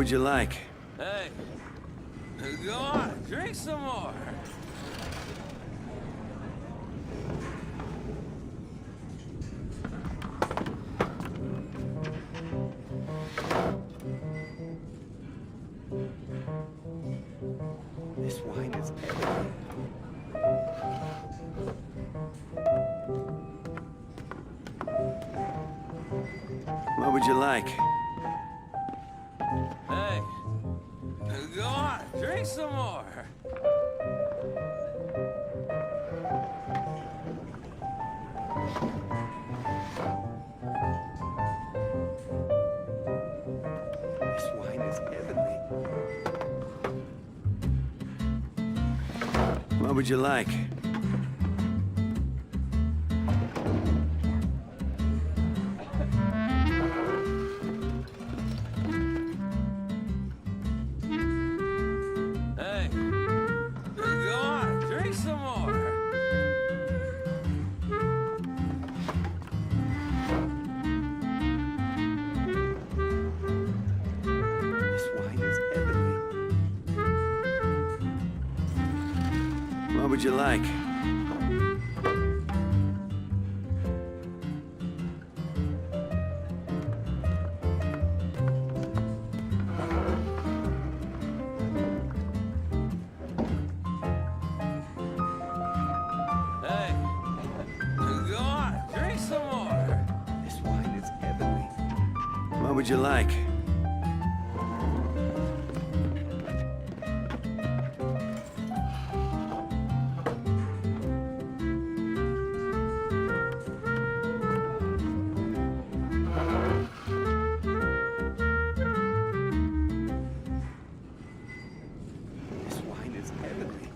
would you like? Hey, go on, drink some more. This wine is everything. What would you like? Hey, go on, drink some more. This wine is heavenly. What would you like? Hey, go on, drink some more. This wine is heavenly. What would you like? Hey, go on, drink some more. This wine is heavenly. What would you like? This wine is heavenly.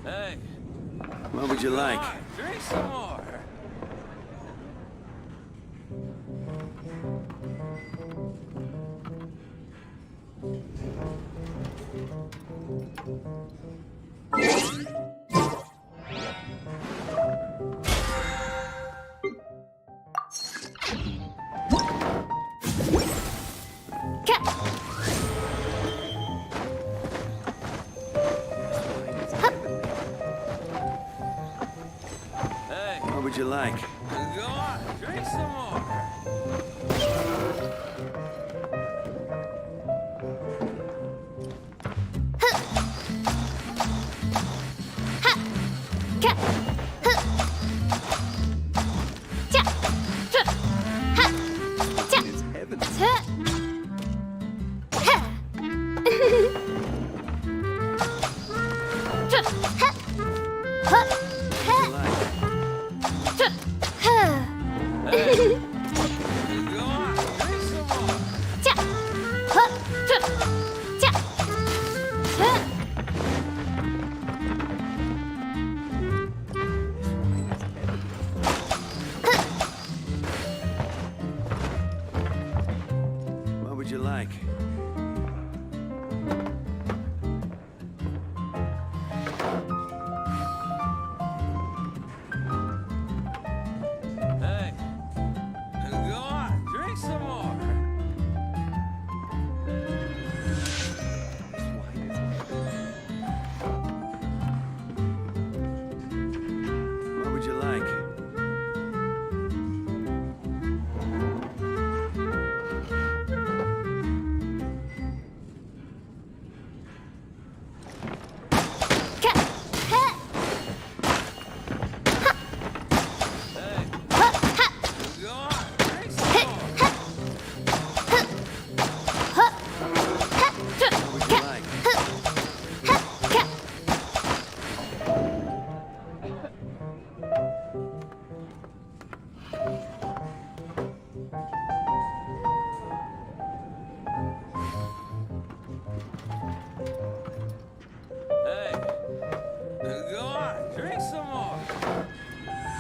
Hey, What would you go like? on, drink some more. Hey, What would you like? go on, drink some more. It's heavenly. What would you like? Hey, go on, drink some more. What would you like? Hey, go on, drink some more. This wine is heavenly. What would you like? Hey, go on, drink some more. What would you like? Hey, go on, drink some more.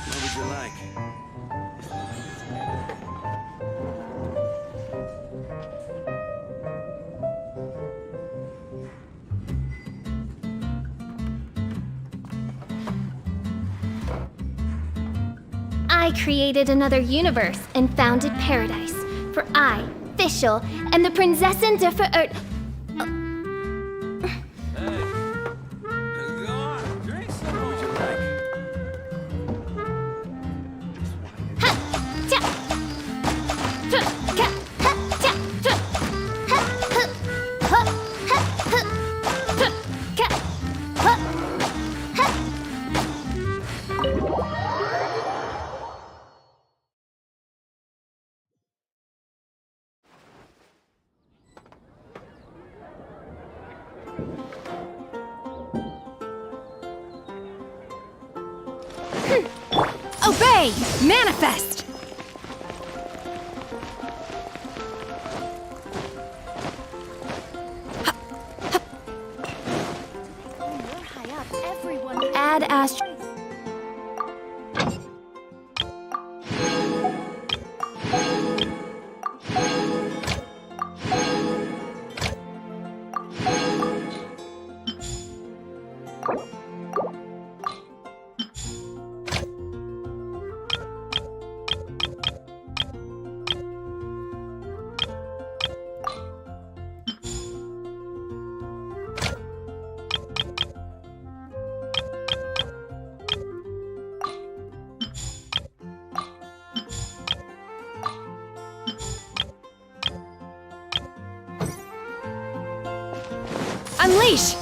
What would you like? This wine is heavenly. I created another universe and founded paradise, for I Øfficial and the Prinzessin de Verert. Hey. Go on, drink some What would you more. like? Ha! Cha! Cha! Ka! Ha! Cha! Cha! Ha! Hu! Ha! Ha! Hu! Cha! Ka! Ha! Ha! Obey! Manifest! Add astro. Unleash!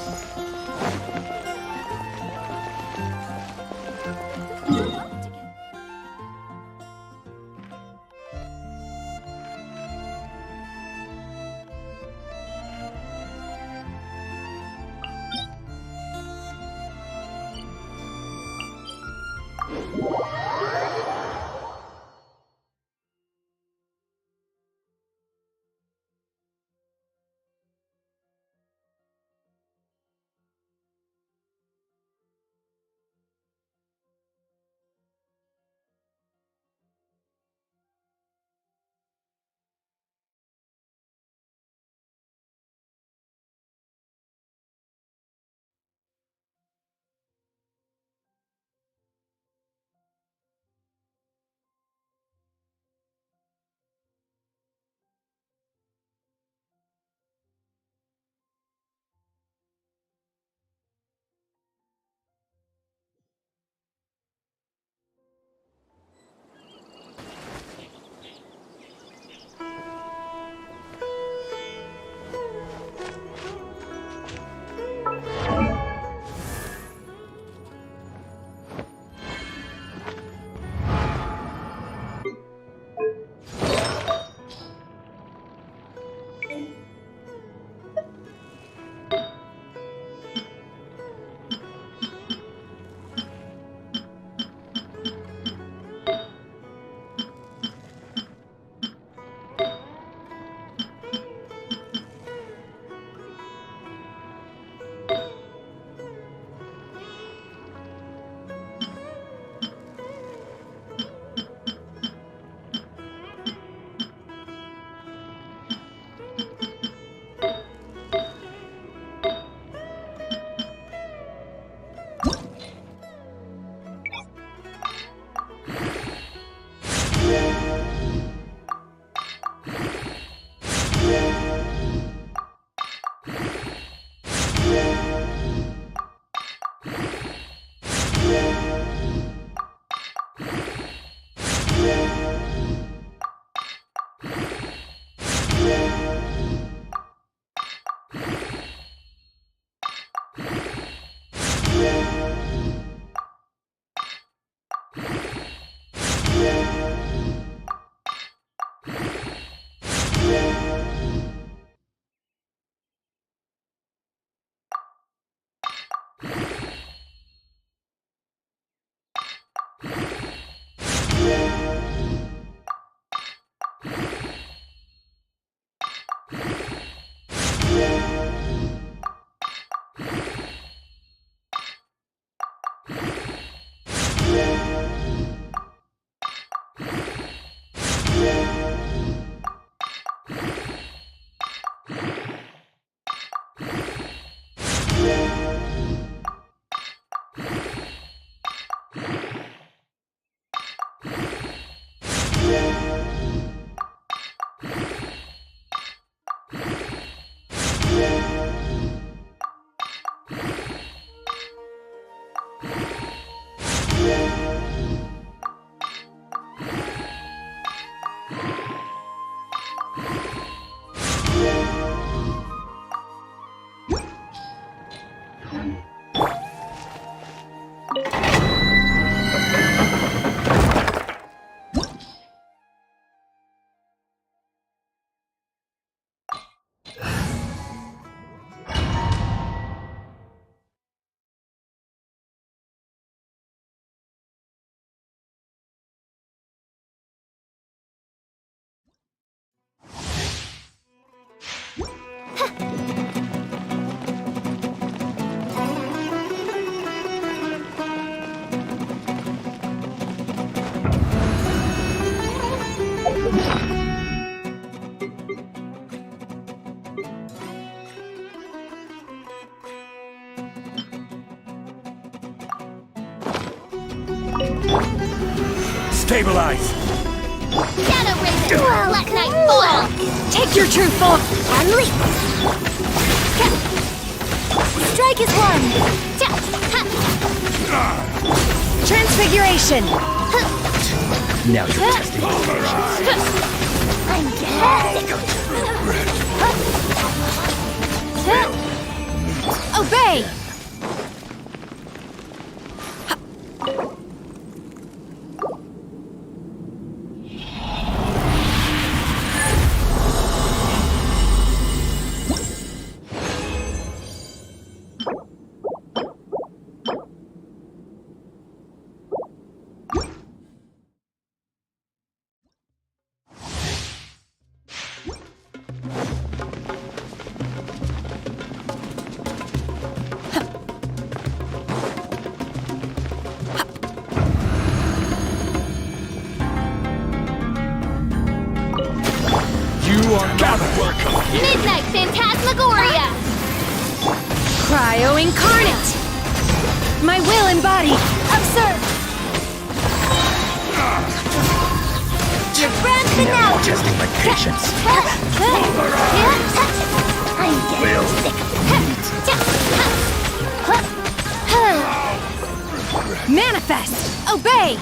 Stabilize! Shadow Razor! Black Knight Foil! Take your true form! Unleash! Strike is one! Transfiguration! Now you're testing my patience. I'm getting Obey! Midnight Phantasmagoria! Cryo incarnate! My will embodied! Absurd! Your grand finale! Testing my patience. I'm getting sick. Manifest! Obey!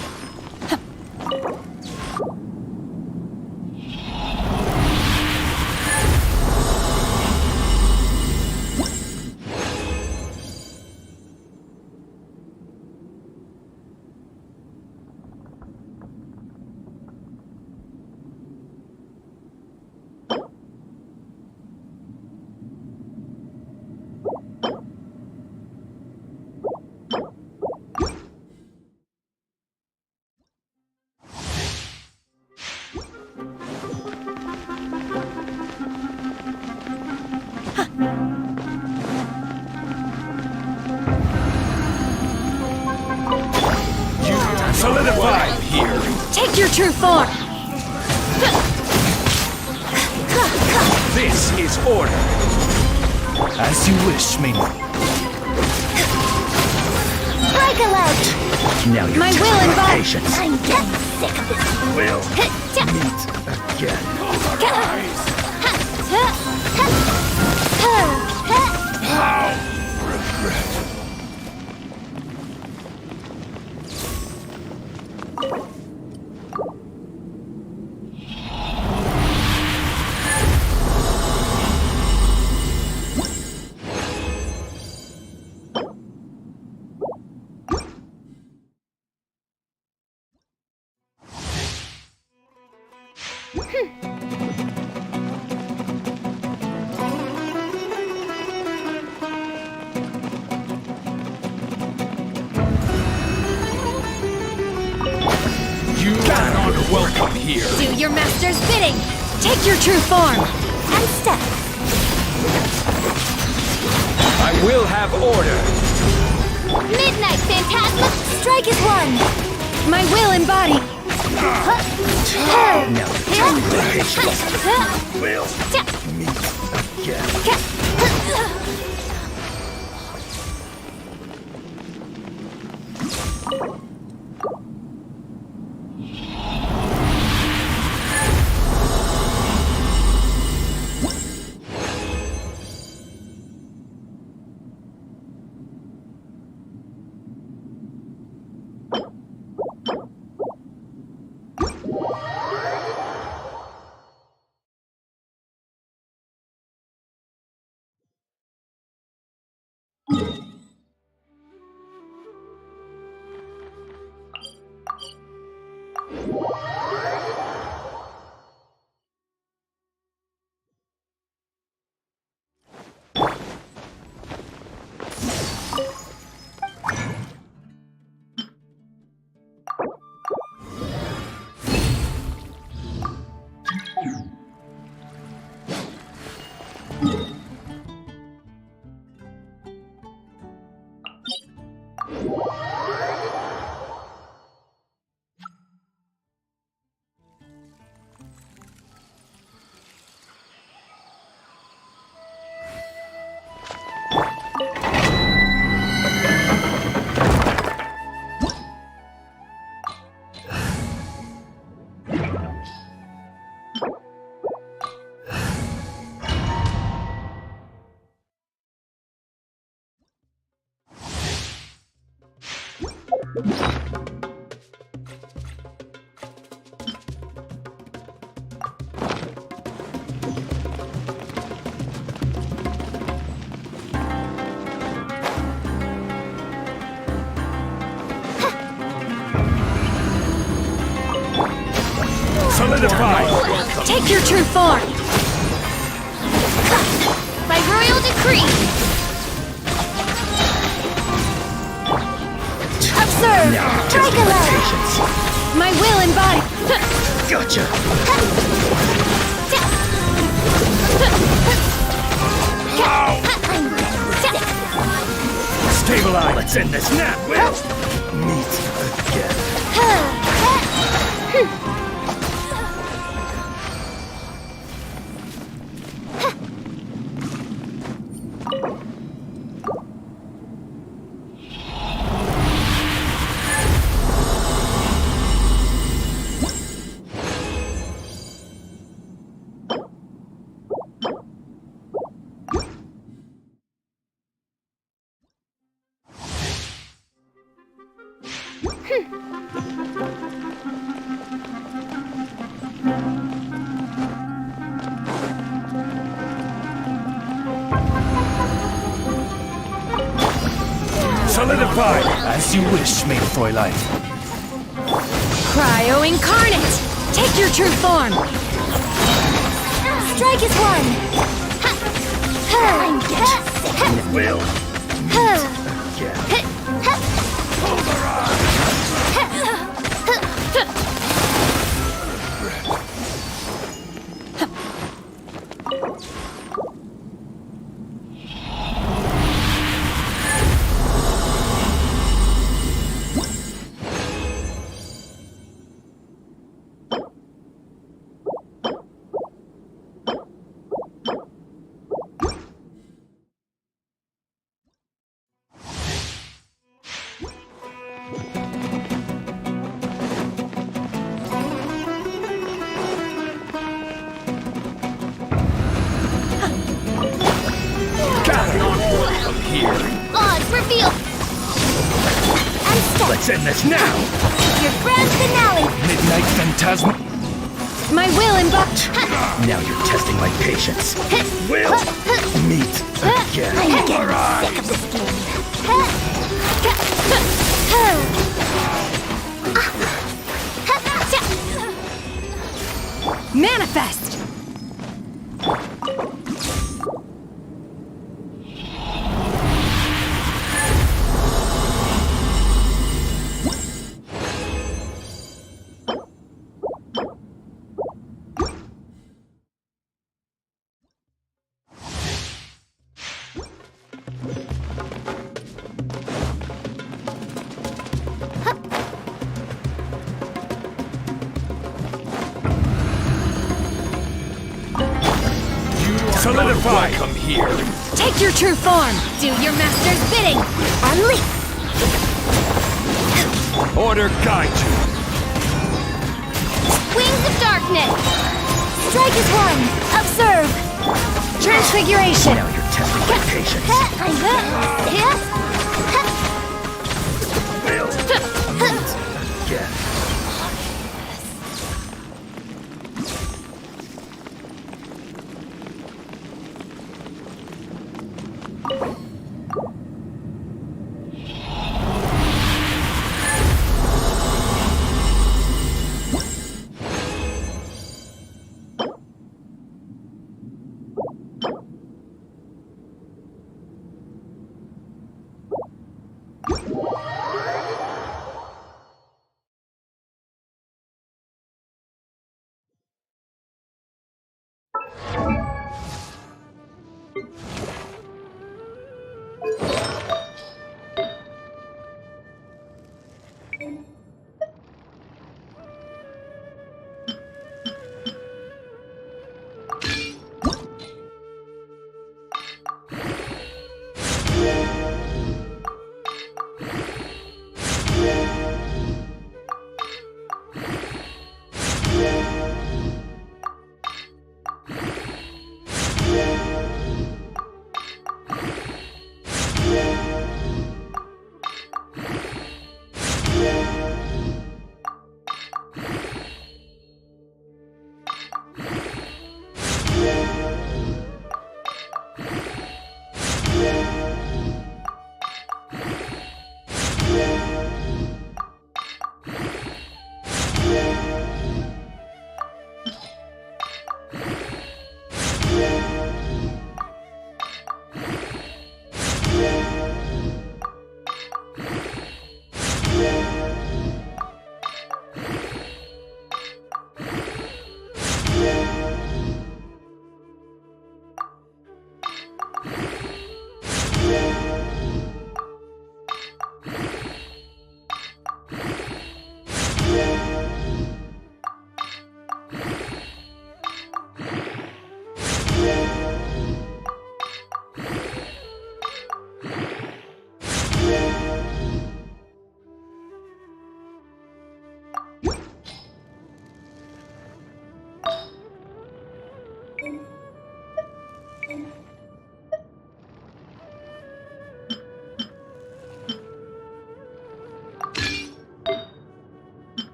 Solidify here! Take your true form! This is order! As you wish, Ming. Strike aloud! Now you're My testing will my embodied. patience. I'm getting sick of this. Will meet again. You cannot welcome here! Do your master's bidding! Take your true form! And step. I will have order! Midnight Phantasma. Strike is one. My will embodied! Now you're testing my patience. Will meet again. Solidify! Take your true form! By royal decree! Observe! Now, Strike testing a my leg! patience. My will embodied! Gotcha! Stabilize! Let's end this now! Will! Meet again. Solidify! As you wish, main Fräulein. Cryo incarnate! Take your true form! Strike is one! Will! Again. Odds revealed! And stop! Let's end this now! Your grand finale! Midnight Phantasm. My will embodied! Now you're testing my patience. Will! Meet again. I'm getting sick of this game. Manifest! Solidify! Come here. Take your true form! Do your master's bidding! Unleash! Order guide you. Wings of darkness! Strike is one! Observe! Transfiguration! Now you're testing my patience. Will! Meet again.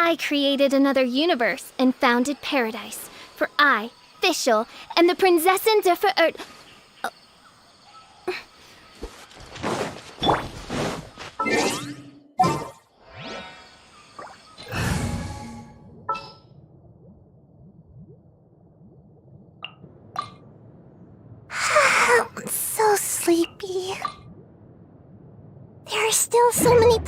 I created another universe and founded paradise. For I, Fischl, am the Prinzessin der Verirrt... I'm so sleepy. There are still so many...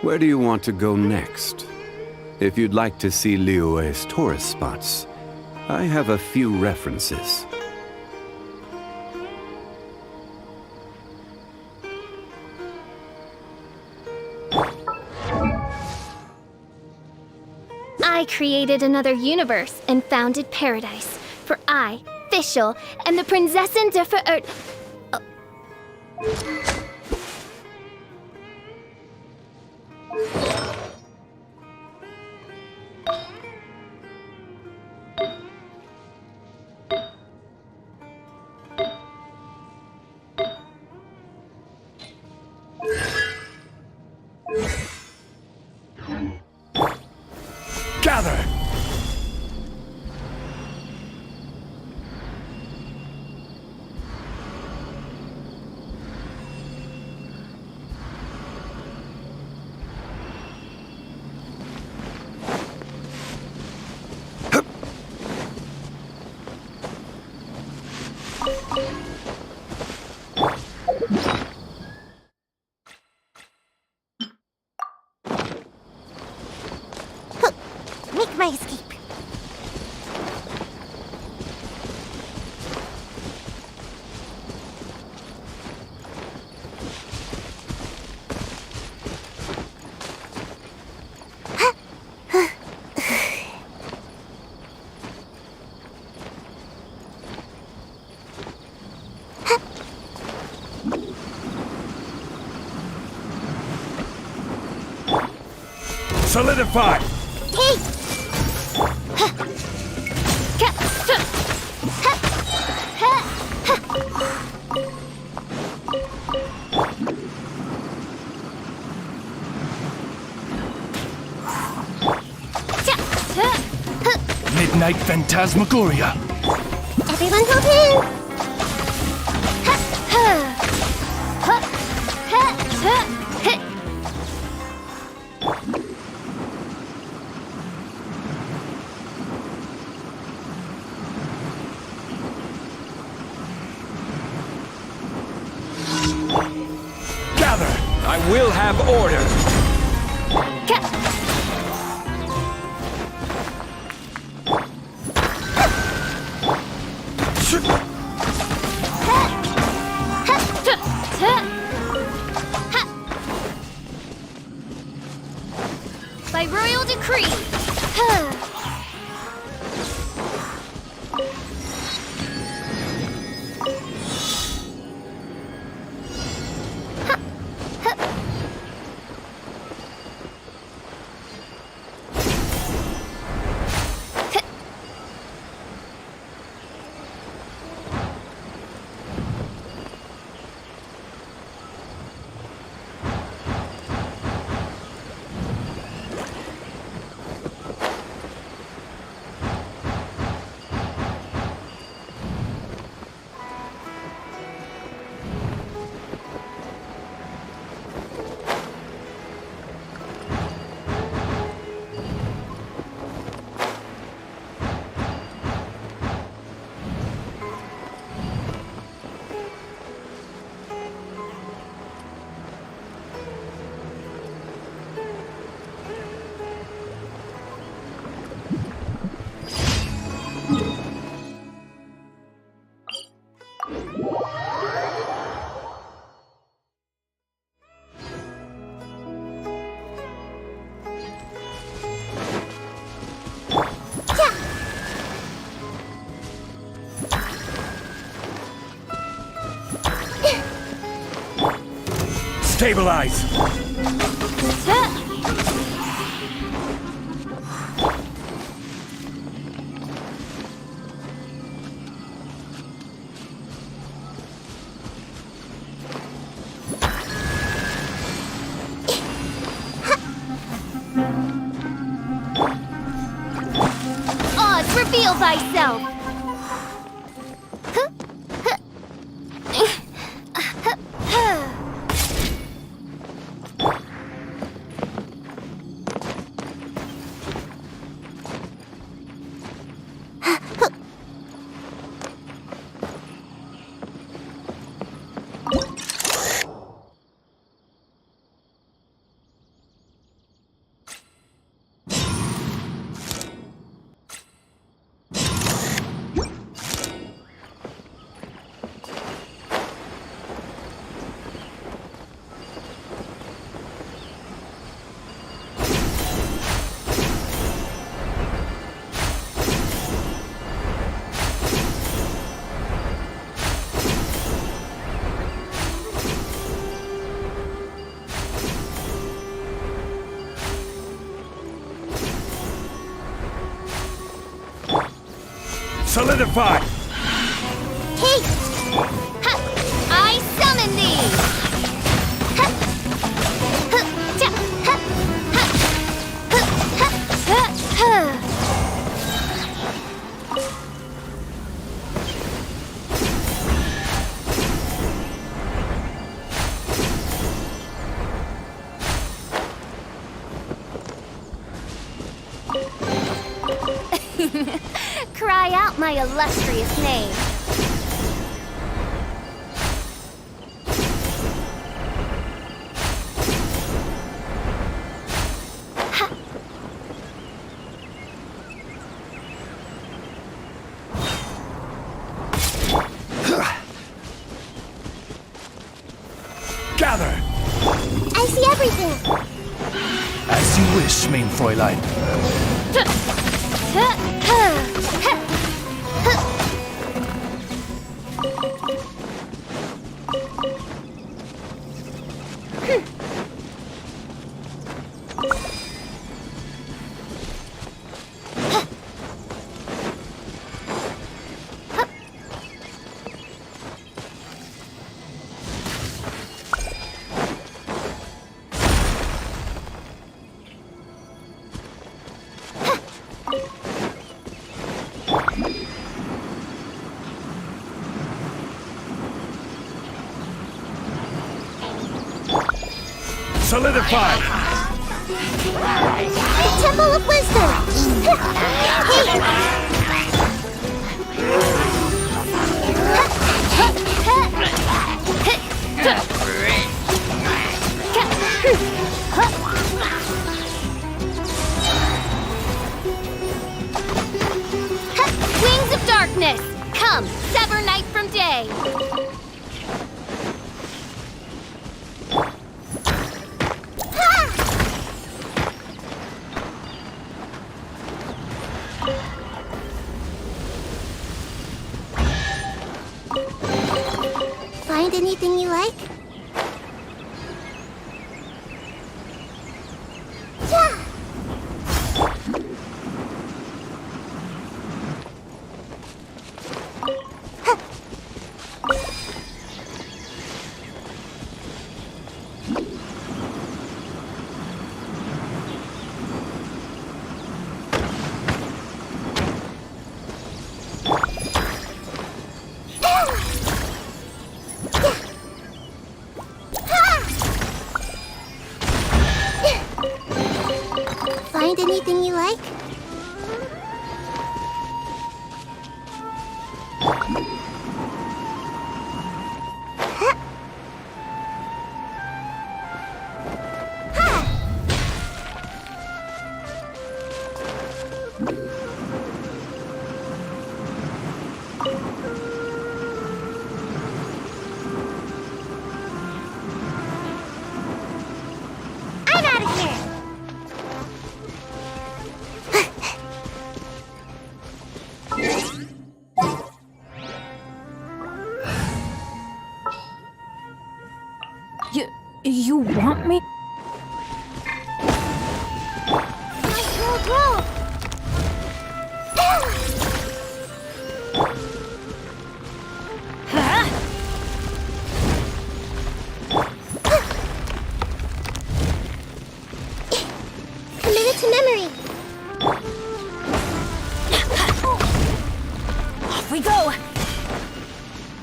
Where do you want to go next? If you'd like to see Liyue's tourist spots, I have a few references. I created another universe and founded paradise. For I, Fischl, am the Prinzessin der Verirrt... Gather! Make my escape. Solidify! Hey! Midnight Phantasmagoria! Everyone hold in! Gather! I will have order! By royal decree. Stabilize! Oz, reveal thyself! Solidify! Haste! Ha! I summon thee! Ha! Ha! Ja! Ha! Ha! Ha! Ha! Ha! Cry out my illustrious name. Gather! I see everything! As you wish, main Fräulein. Solidify! Temple of Wisdom! Wings of darkness! Come, sever night from day! Find anything you like? Yeah! Find anything you like? I'm out of here! want me? Roll. Huh? Committed to memory. Off we go!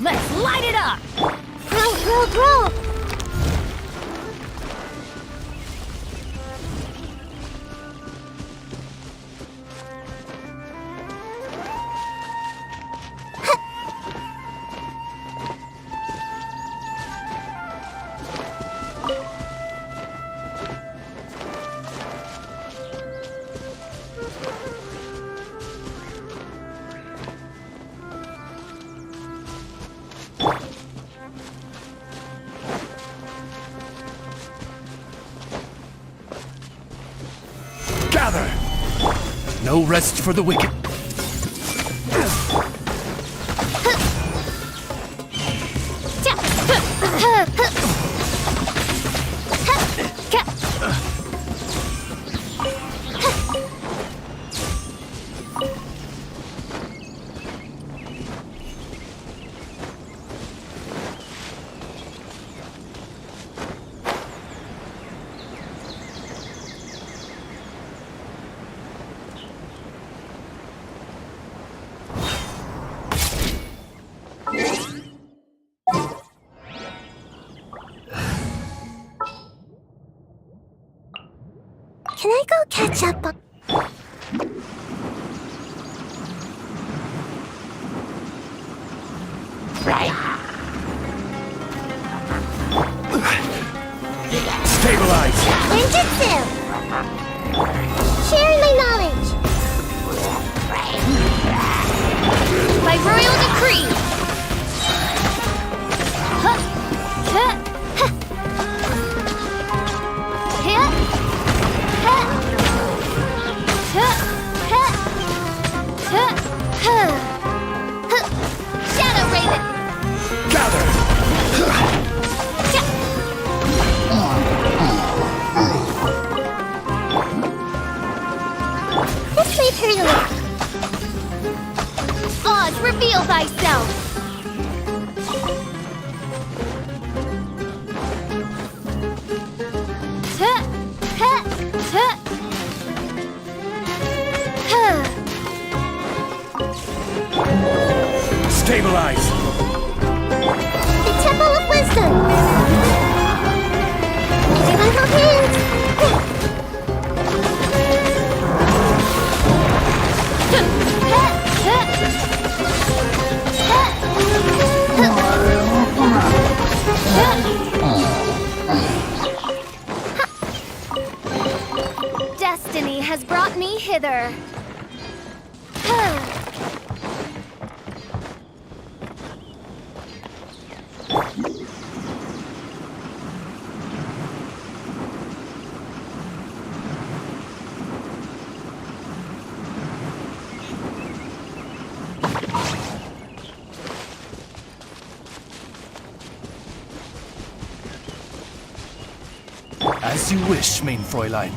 Let's light it up! Roll. Gather! No rest for the wicked. Can I go catch up on... Stabilize! Ninjutsu! Sharing my knowledge! By royal decree! Huh. Huh. Huh. Huh. Huh. Huh. Huh. Huh. Huh. Shadow Raven! Gather! This may hurt a little. Oz, reveal thyself! Huh. Huh. Huh. Huh. Stabilize! The Temple of Wisdom! Everyone hold hands! Destiny has brought me hither. As you wish, mein Fräulein.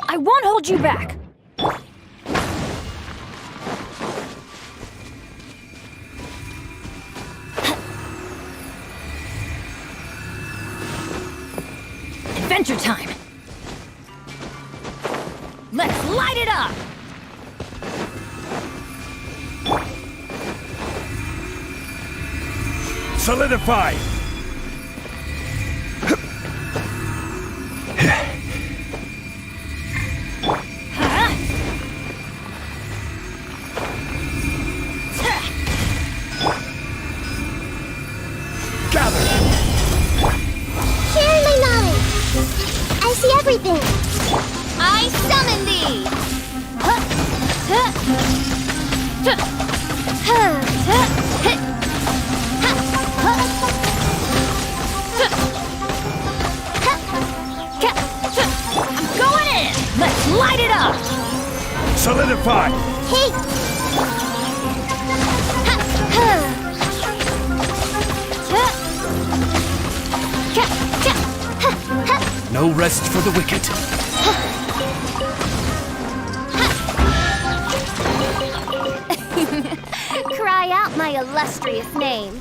I won't hold you back! Adventure time! Let's light it up! Solidify! Sharing my knowledge. I see everything. I summon thee! Going in! Let's light it up! Solidify! Hey! No rest for the wicked. Cry out my illustrious name.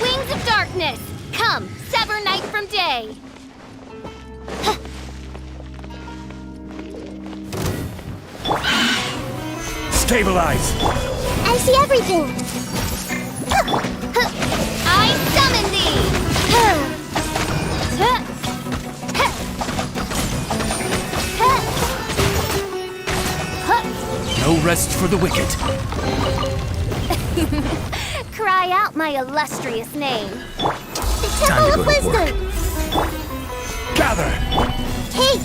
Wings of darkness, come, sever night from day. Stabilize! I see everything. I summon thee! No rest for the wicked. Cry out my illustrious name. The Time to Temple go of to work. Wisdom. Gather! Hey!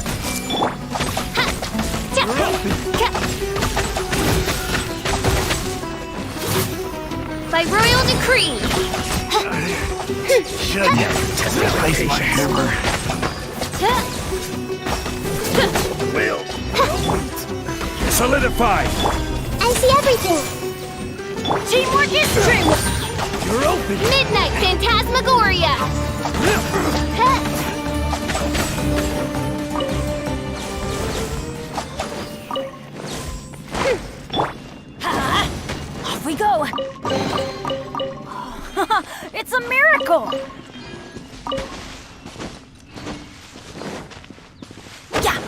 By royal decree, Should have tested my hammer. Will. Solidify! I see everything. Teamwork is teamwork! You're open! midnight phantasmagoria. Off we go! It's a miracle! Yeah!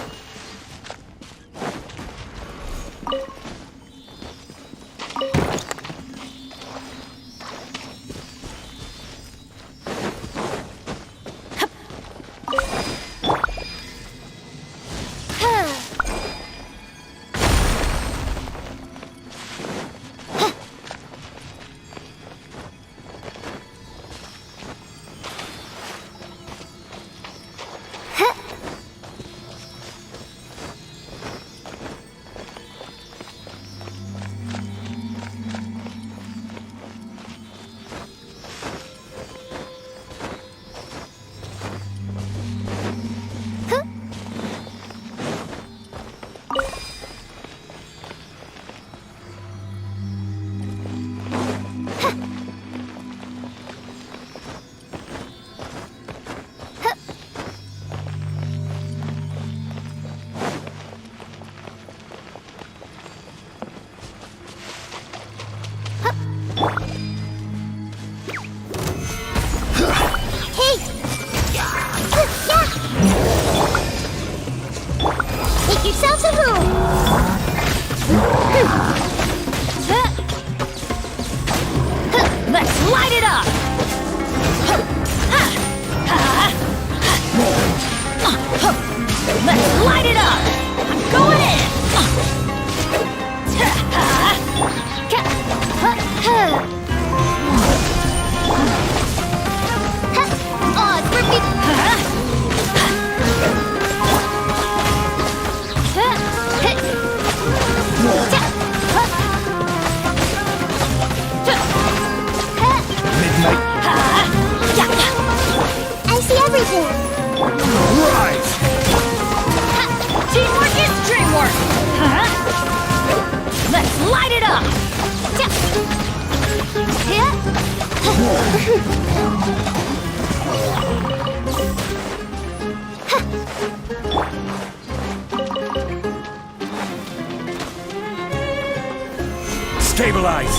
Hey! Make yourselves at home. Let's light it up! Let's light it up! I'm going in! Odds for me. Stabilize!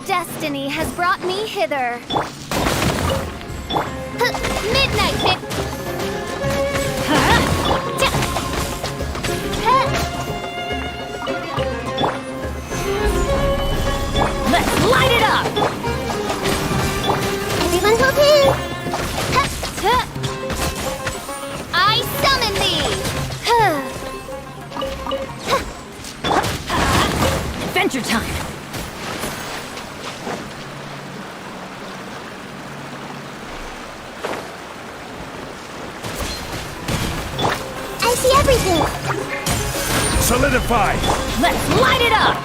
Destiny has brought me hither. Midnight. Let's light it up! Everyone hold hands. I summon thee! Adventure time! I see everything. Solidify! Let's light it up!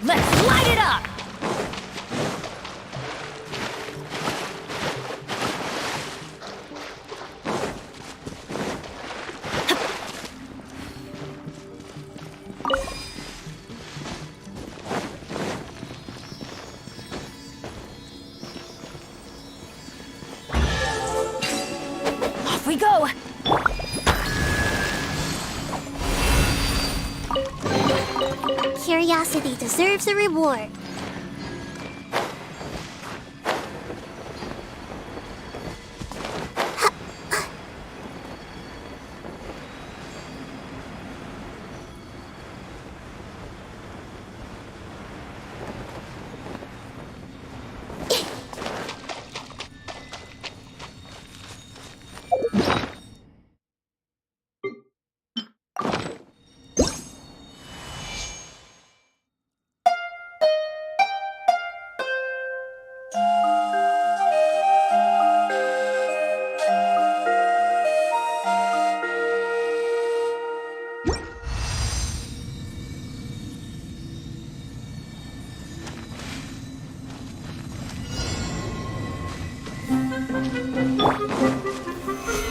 Let's light it up! Off we go! Curiosity deserves a reward.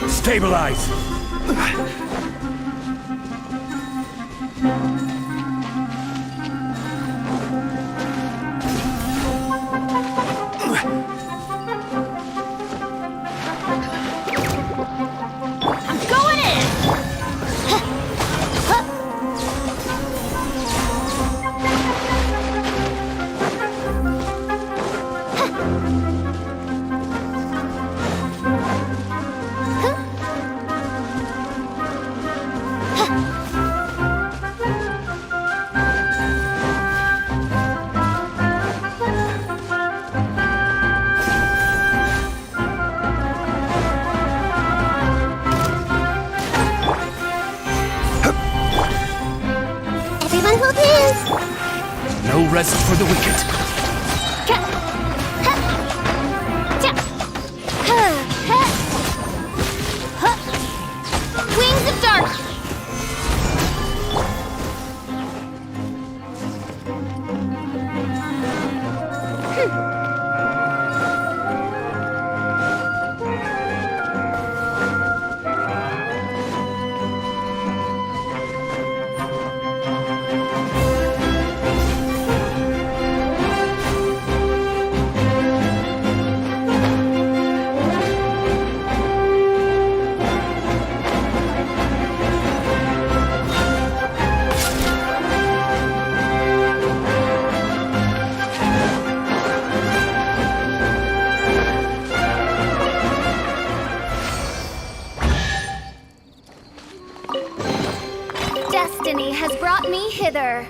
Stabilize! I'm going in! No rest for the wicked. Wings of Dark! Destiny has brought me hither.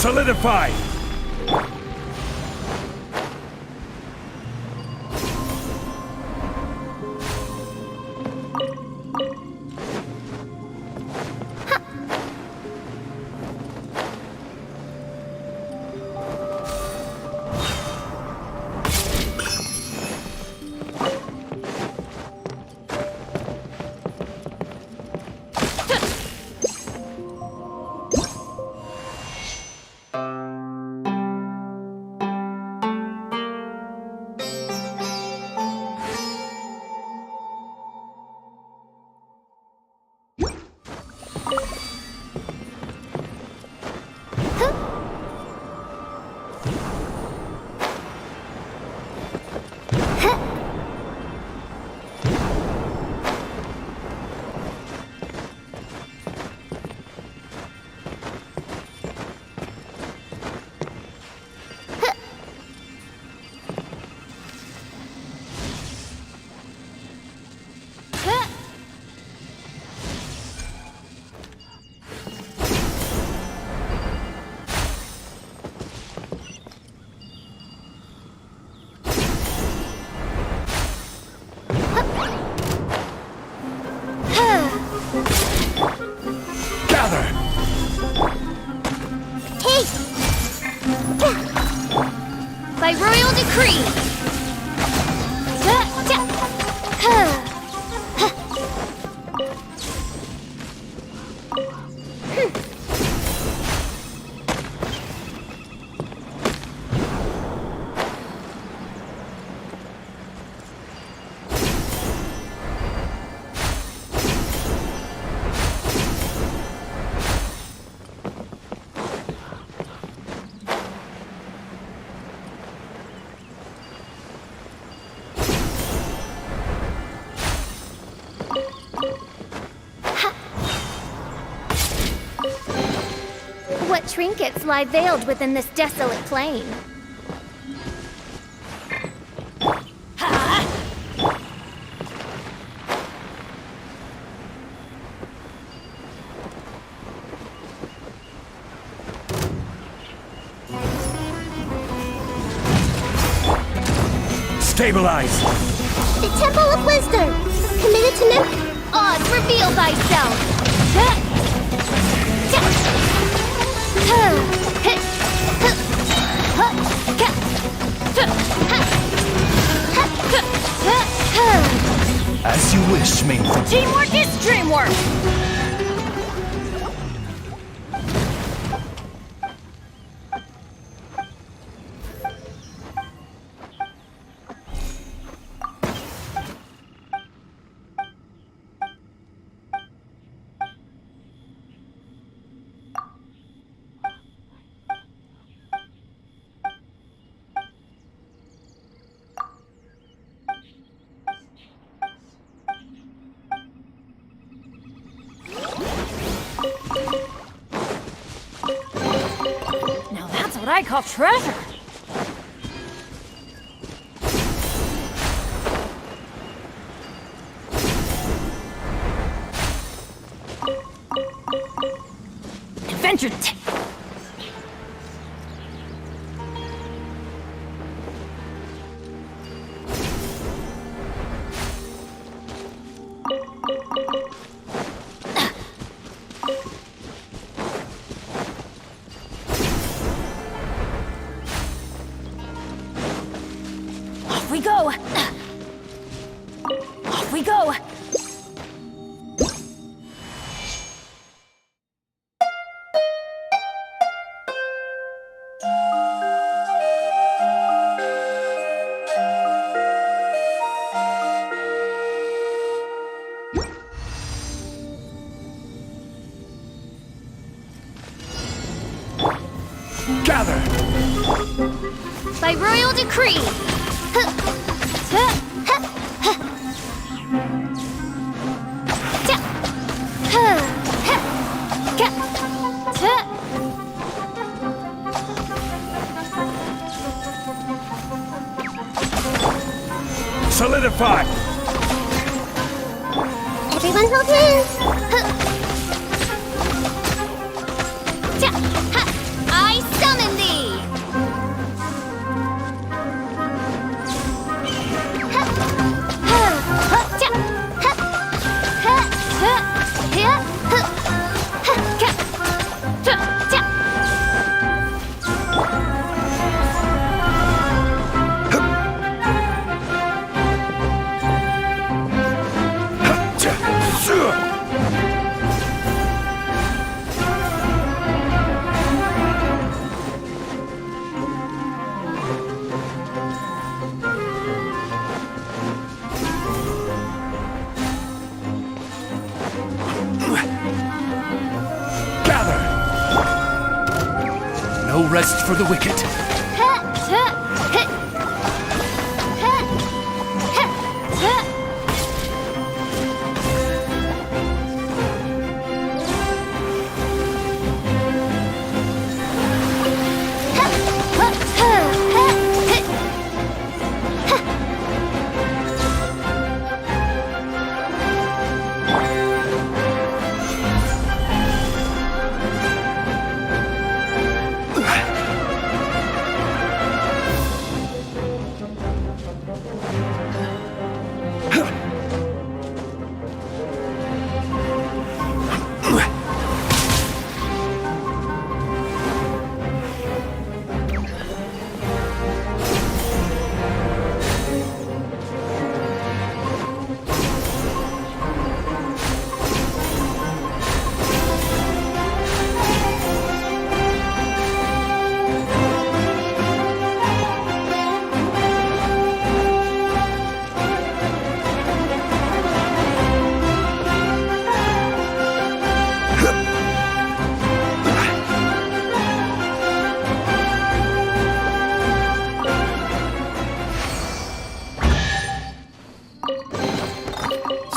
Solidify! royal decree! What trinkets lie veiled within this desolate plain? Stabilize! The Temple of Wisdom! Committed to Oz, reveal thyself! As you wish, main thing. Teamwork is dreamwork! Now that's what I call treasure! Adventure Off we go! Off we go! Gather! By royal decree! Solidify! Everyone hold hands! I summon thee! No rest for the wicked.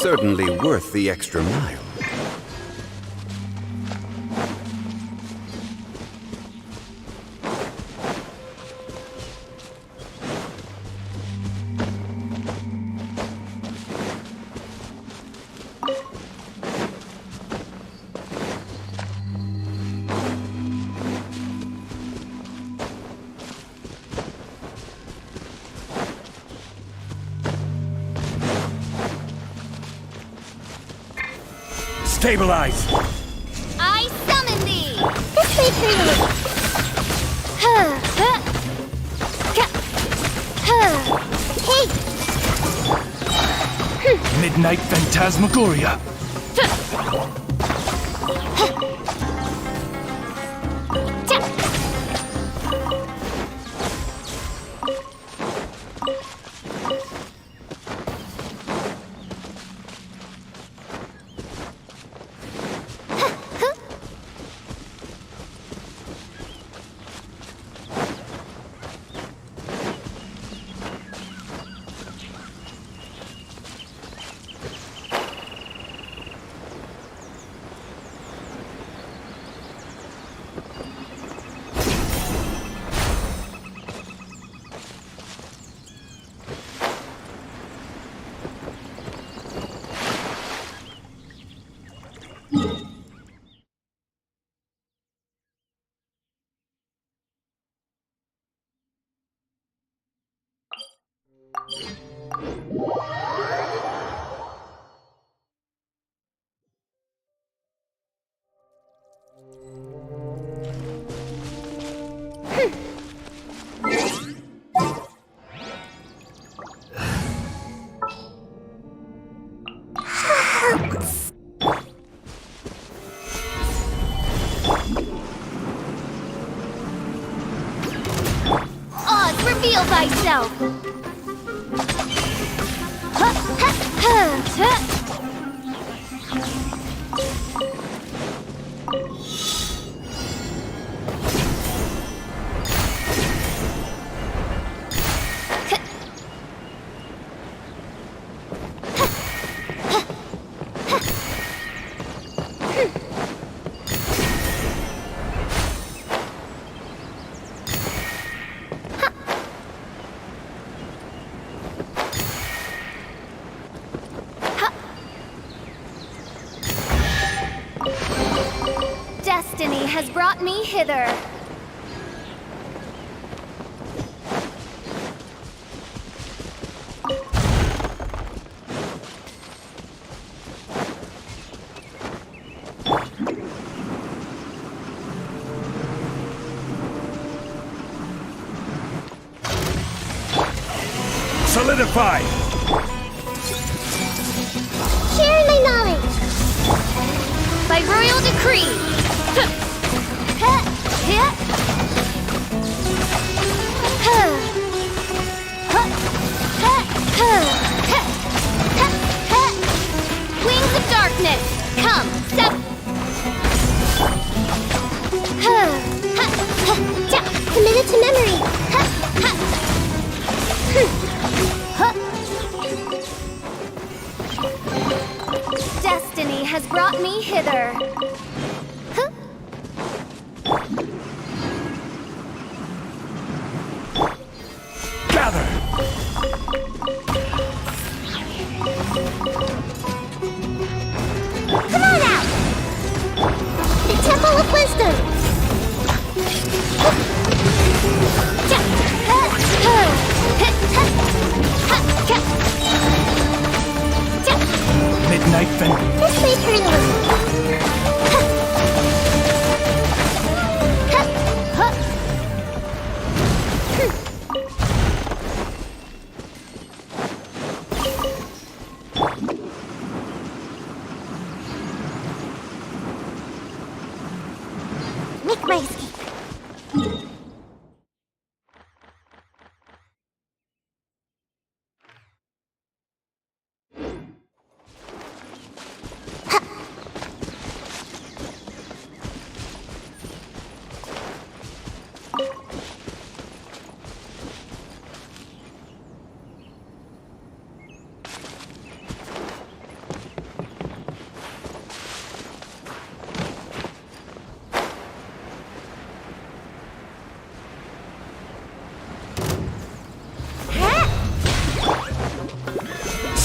certainly worth the extra mile. Stabilize! I summon thee! This way, Primogems. Hey! Midnight Phantasmagoria! Oz, reveal thyself! Destiny has brought me hither. Solidify! Share my knowledge. By royal decree. Wings of darkness, come, Committed to memory. Destiny has brought me hither. Gather! Come on out! The Temple of Wisdom. Midnight Phantasmagoria! This way, Primogems.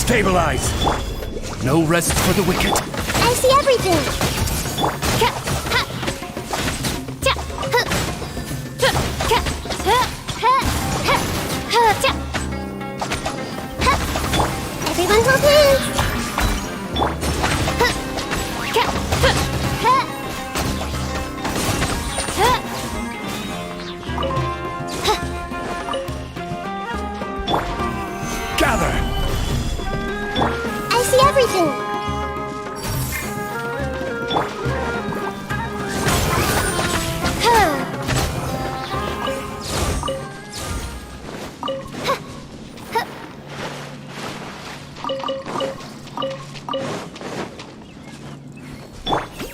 Stabilize! No rest for the wicked. I see everything. Everyone hold hands. Gather! I see everything.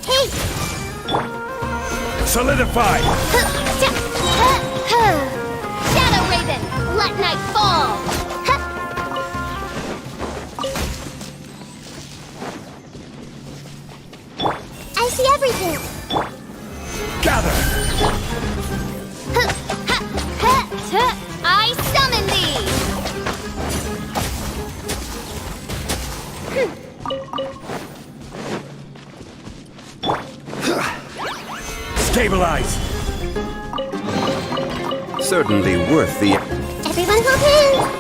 Take. Solidify! Shadow Raven, let night fall! I see everything. Gather! I summon thee! Stabilize! Certainly worth the... Everyone hold hands.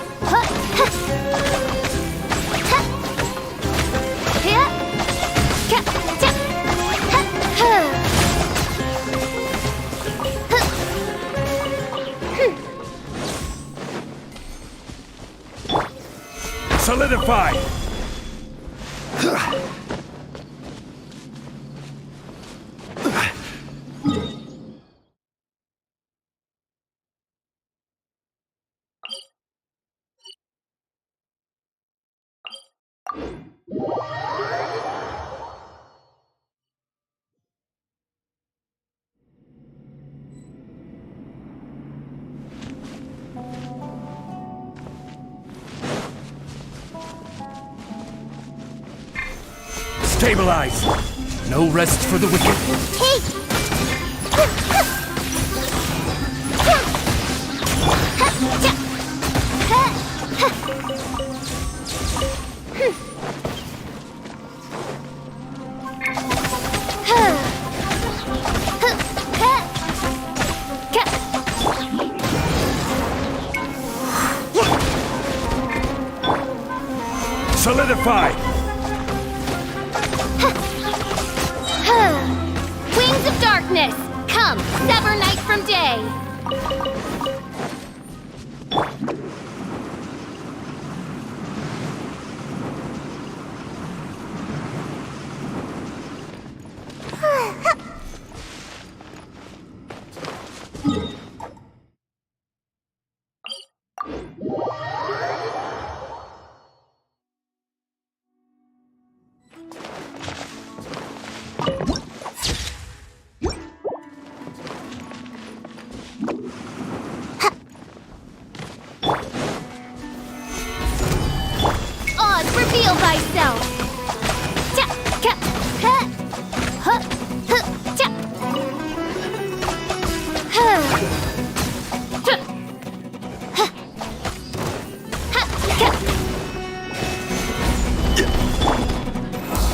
Solidify! Stabilize! No rest for the wicked. Take. Solidify! Wings of darkness, come, sever night from day! Oz, reveal thyself!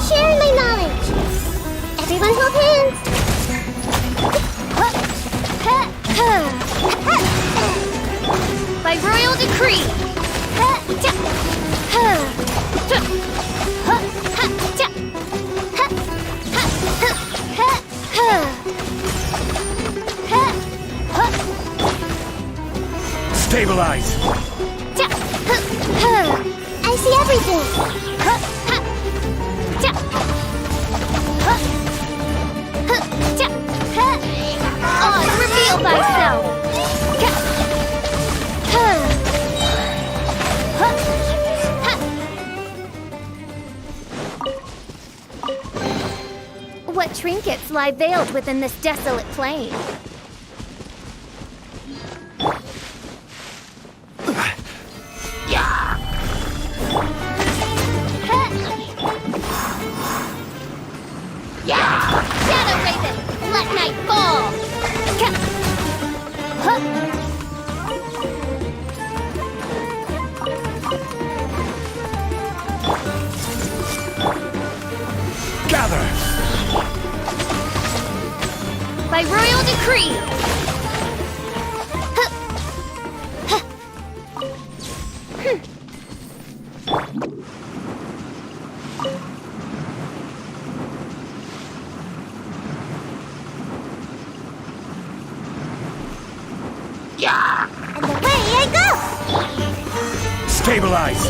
Share my knowledge. Everyone hold hands. By royal decree! Stabilize! I see everything. Oz, reveal thyself! What trinkets lie veiled within this desolate plain? Shadow Raven, let night fall! by royal decree! And away I go! Stabilize!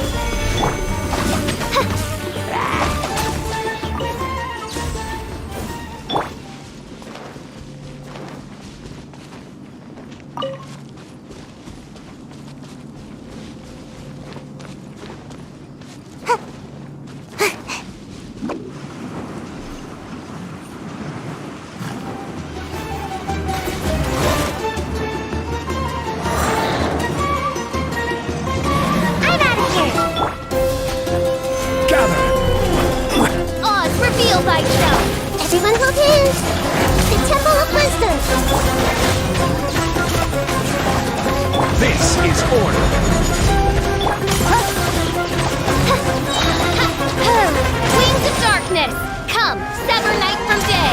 Everyone hold hands! The Temple of Wisdom! This is order! Wings of darkness! Come, sever night from day!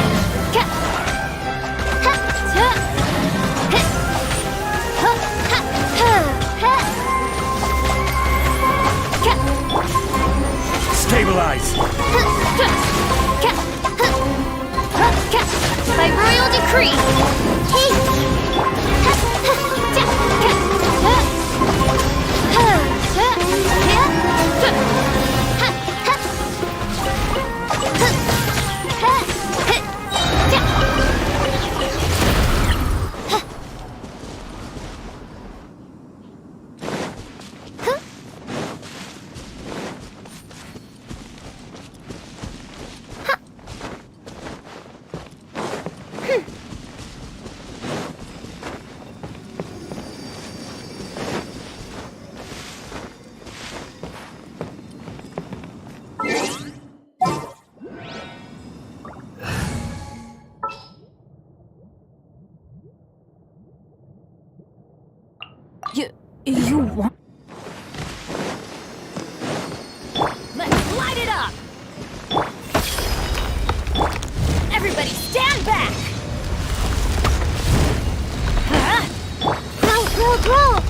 Stabilize! By royal decree! You want... Let's light it up! Everybody stand back! Roll!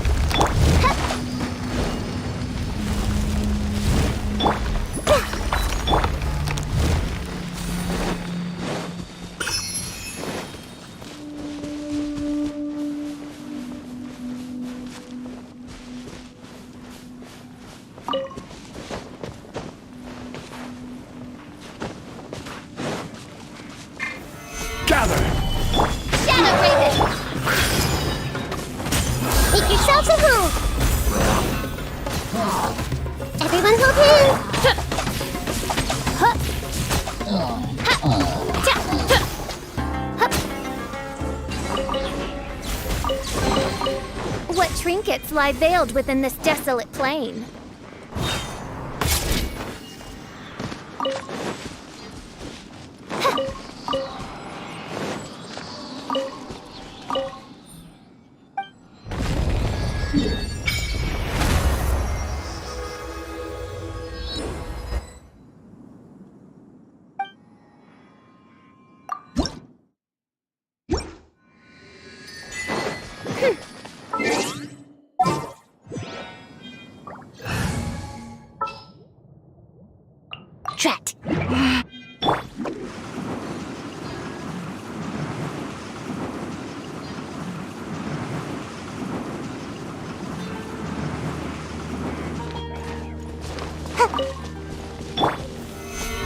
Yourselves at home! Everyone hold hands! What trinkets lie veiled within this desolate plain? Drat.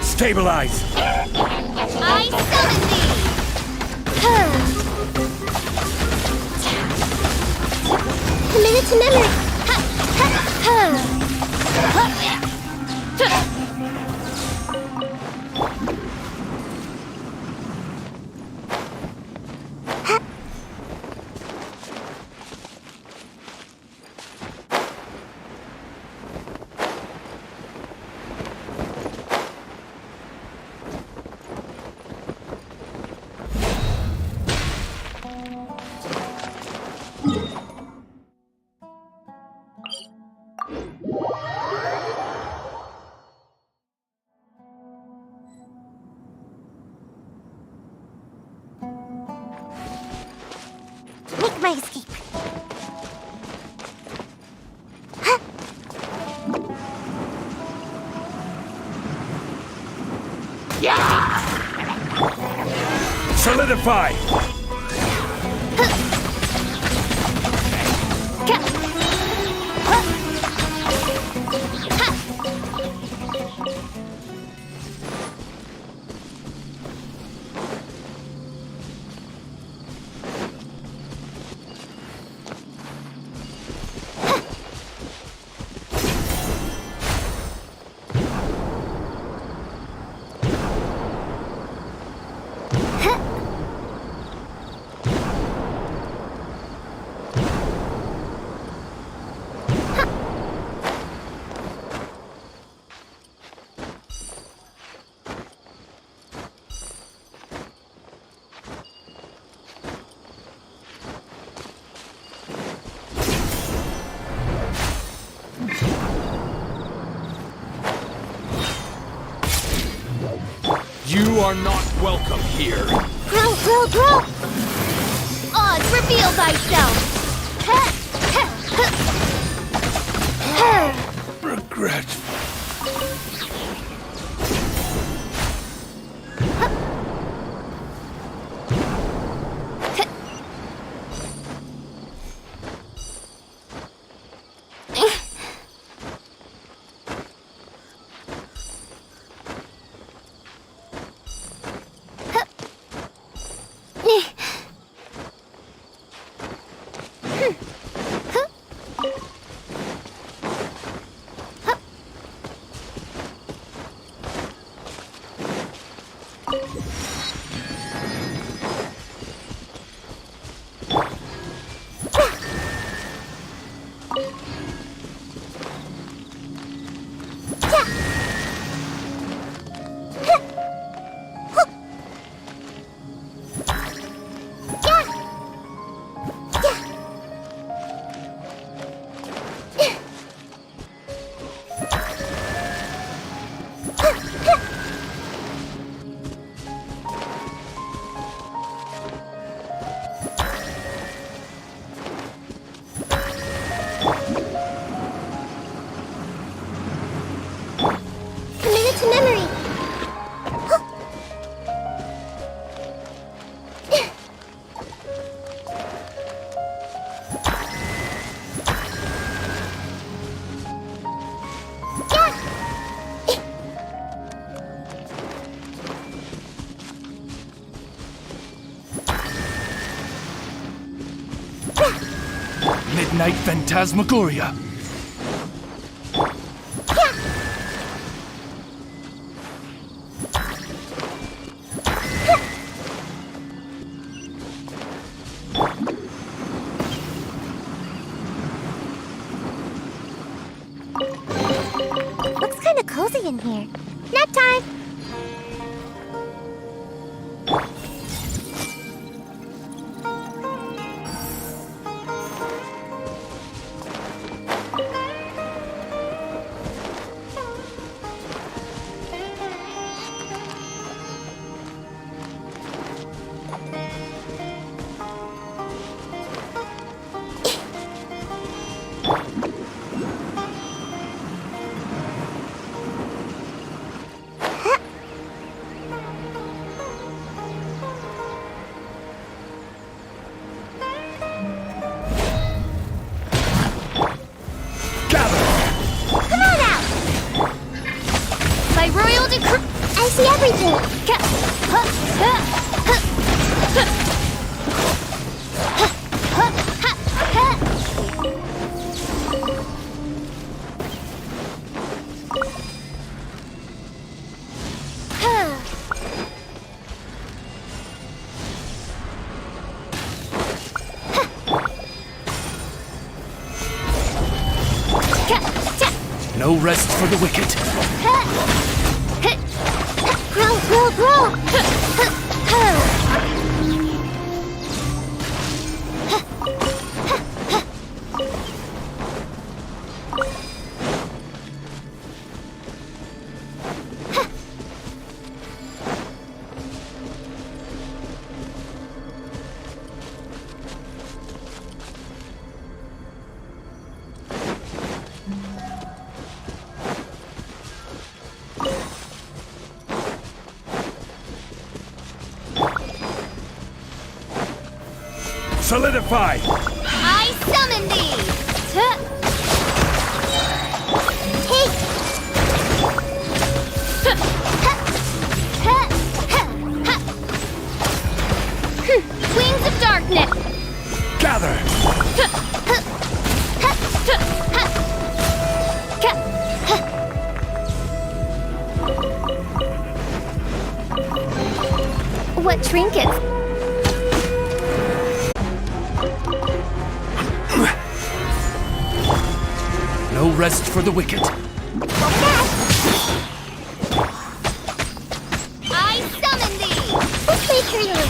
Stabilize! I summon thee! Committed to memory! Solidify! You are not welcome here. Grow, grow, grow! Oz, reveal thyself! Regret. Committed to memory. Midnight Phantasmagoria. Looks kind of cozy in here. Nap time. I see everything. No rest for the wicked. Grow, grow, grow. Solidify! I summon thee! Wings of darkness! Gather! What trinkets? No rest for the wicked. I summon thee! Quickly created.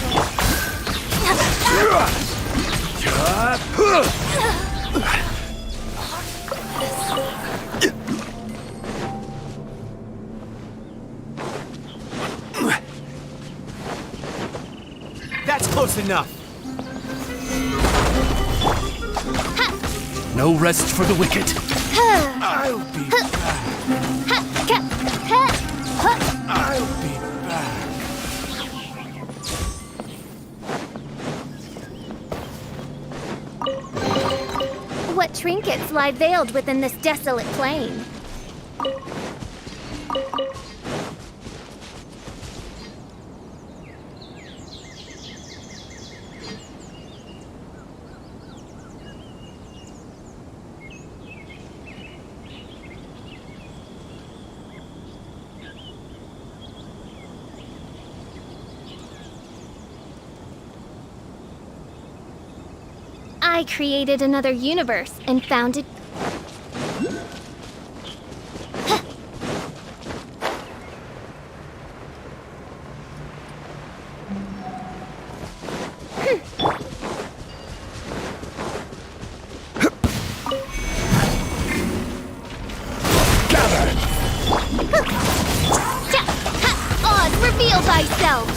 That's close enough. No rest for the wicked. I'll be back. I'll be back. What trinkets lie veiled within this desolate plain? I created another universe and founded... Oz, reveal thyself!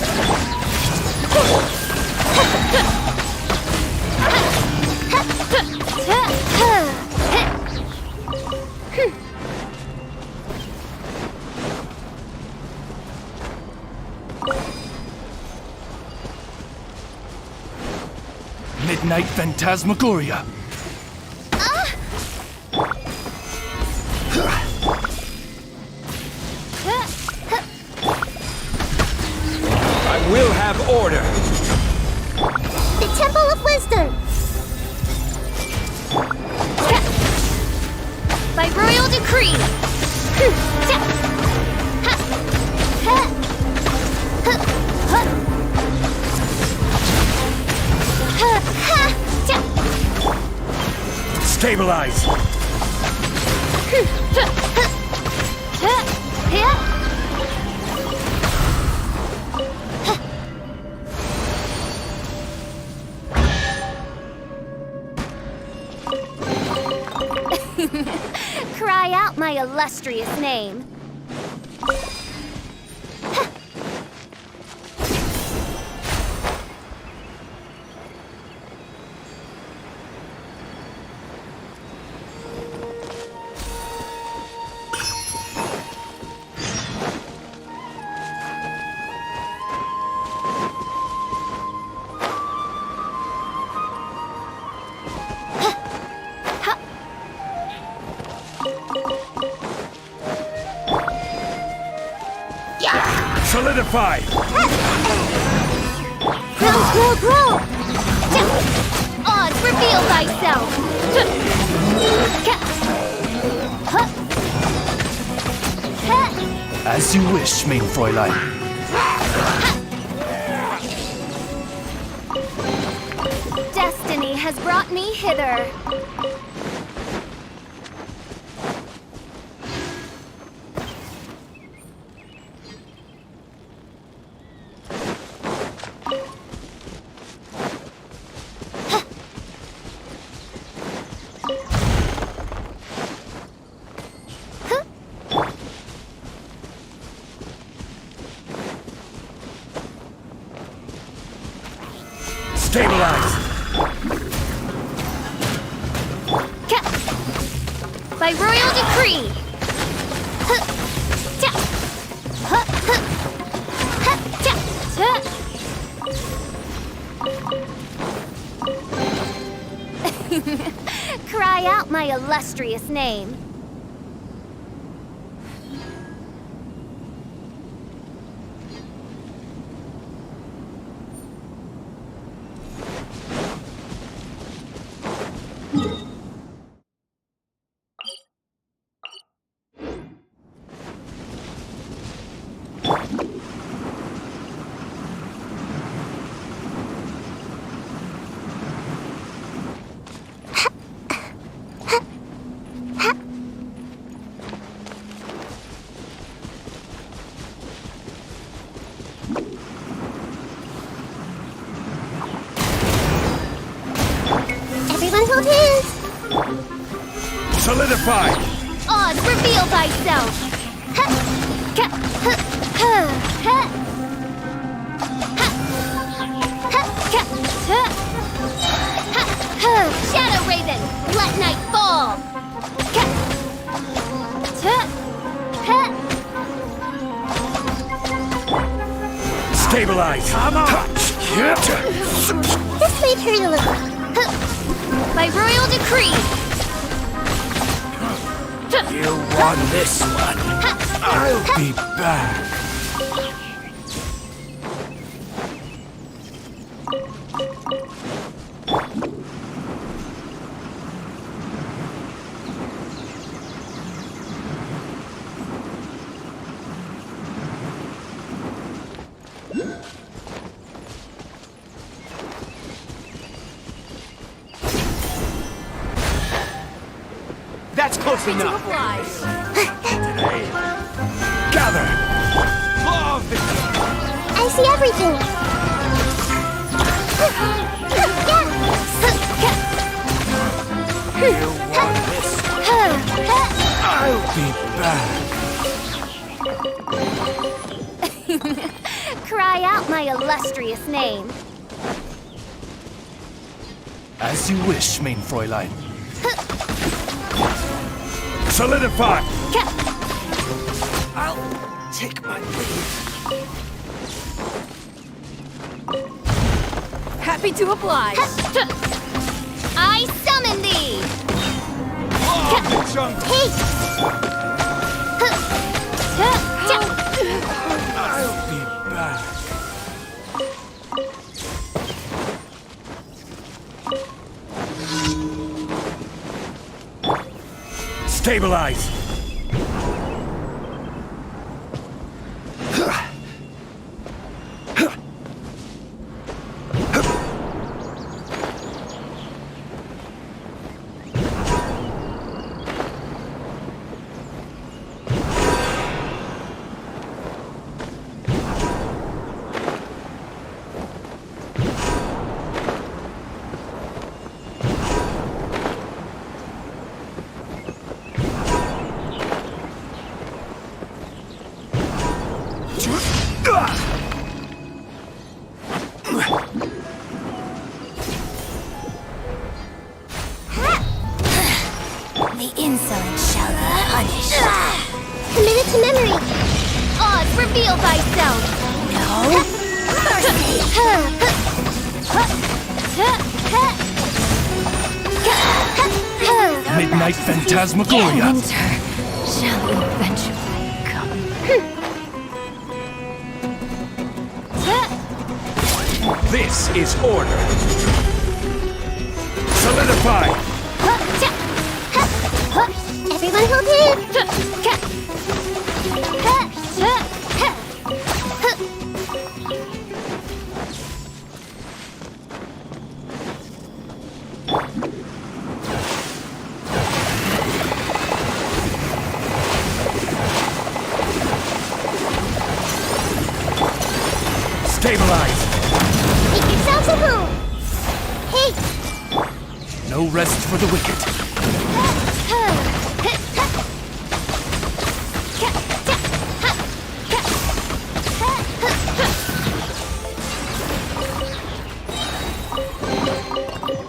Midnight Phantasmagoria. I will have order. The Temple of Wisdom. By royal decree! Stabilize. Cry out my illustrious name. Solidify! Grow! Oz, reveal thyself! As you wish, mein Fräulein. Destiny has brought me hither. Stabilize! By royal decree! Cry out my illustrious name. Everyone hold hands. Solidify! Oz, reveal thyself! Shadow Raven, let night fall! Stabilize! Come on! This might hurt a little. By royal decree! You won this one. I'll be back. That's close enough. Gather. I see everything. You won this. I'll be back. Cry out my illustrious name. As you wish, mein Fräulein. Solidify! I'll take my leave. Happy to oblige. I summon thee! Hey! I'll be back. Stabilize! The insolent shall be punished. Commit it to memory. Oz, reveal thyself! No Midnight Phantasmagoria. Winter shall eventually come. This is order. Solidify! Everyone hold hands. Stabilize! Make yourselves at home. Hey! No rest for the wicked.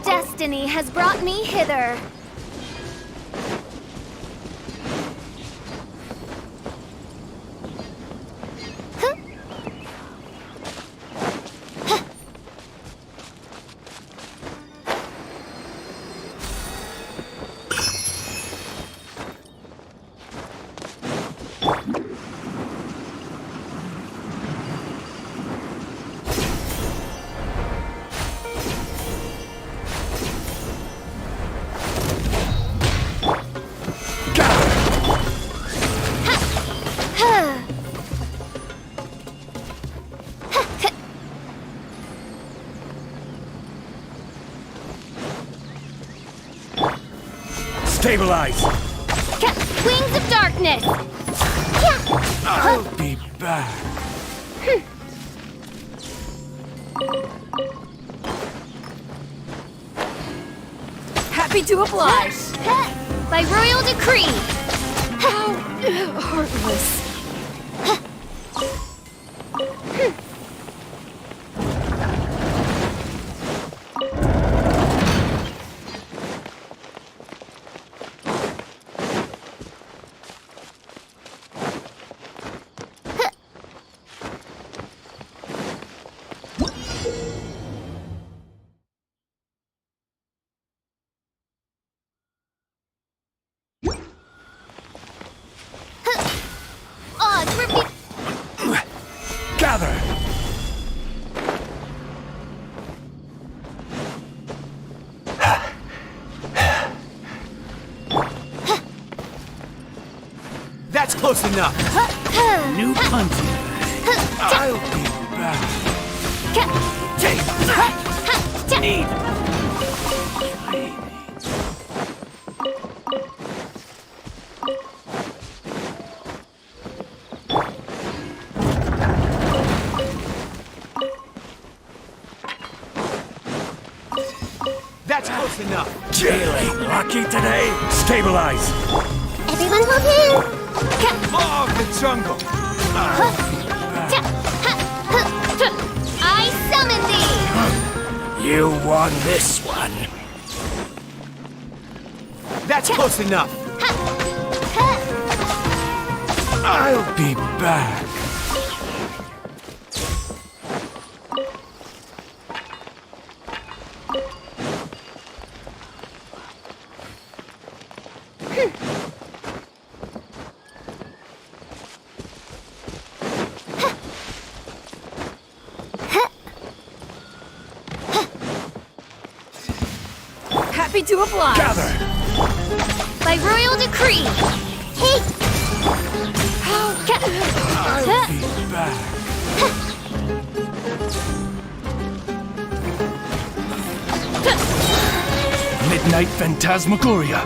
Destiny has brought me hither. Stabilize! Wings of darkness! I'll be back. Happy to oblige. By royal decree! How heartless. Odds were be- Gather! That's close enough. New hunting. I'll be back. Take that! Need. That's close enough. Feeling lucky today? Stabilize. Everyone hold hands. Law of the jungle. I summon thee! You won this one. That's close enough. I'll be back. Happy to oblige. Gather. By royal decree! Hey, I'll be back. Midnight Phantasmagoria.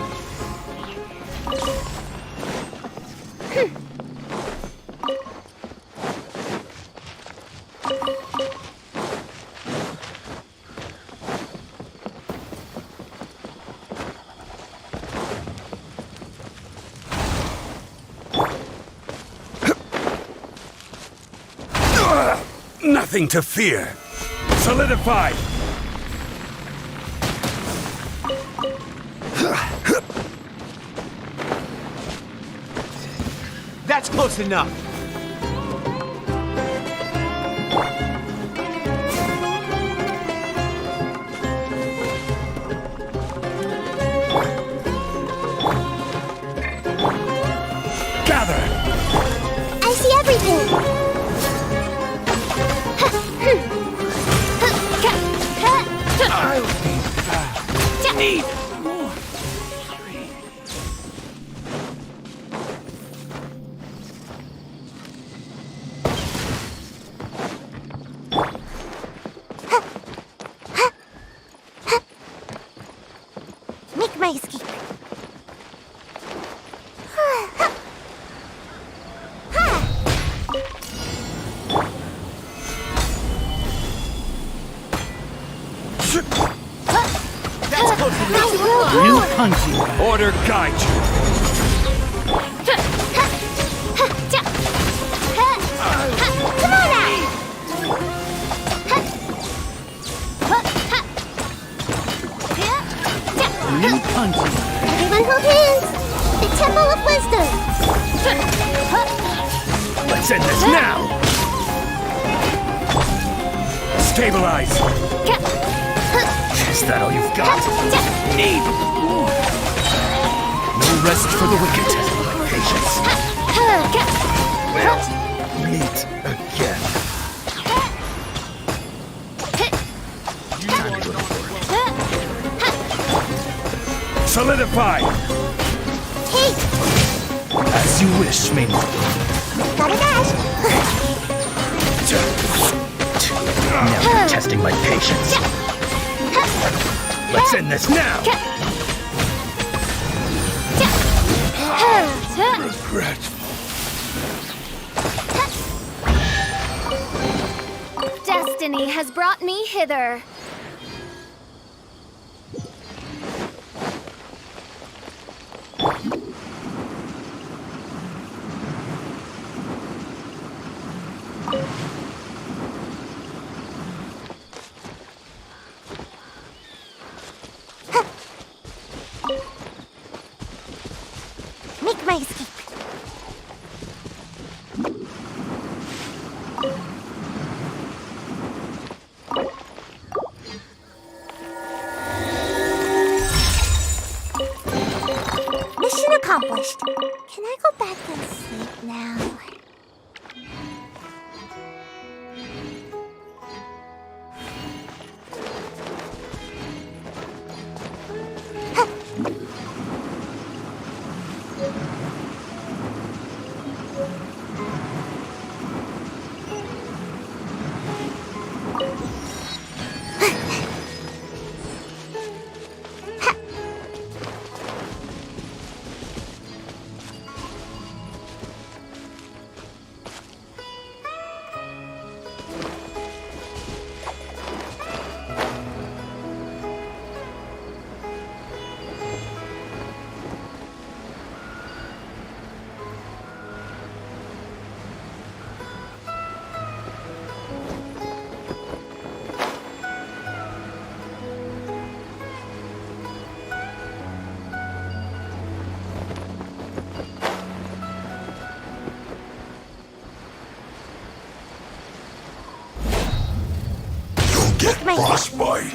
Nothing to fear. Solidified. That's close enough. Gather. I see everything. I'll be back. Need more. Make my escape. That's close enough. New hunting. Order guide you. Come on now. New hunting. Everyone hold hands. The Temple of Wisdom. Let's end this now. Stabilize. Is that all you've got? Need more. No rest for the wicked. Patience. We'll meet again. Time to look for it. Solidify. Hey, As you wish, Ming. gotta dash. Now you're testing my patience. Let's end this now. regretful. Destiny has brought me hither. Make my escape. Mission accomplished. Can I go back and sleep now? Get frostbite.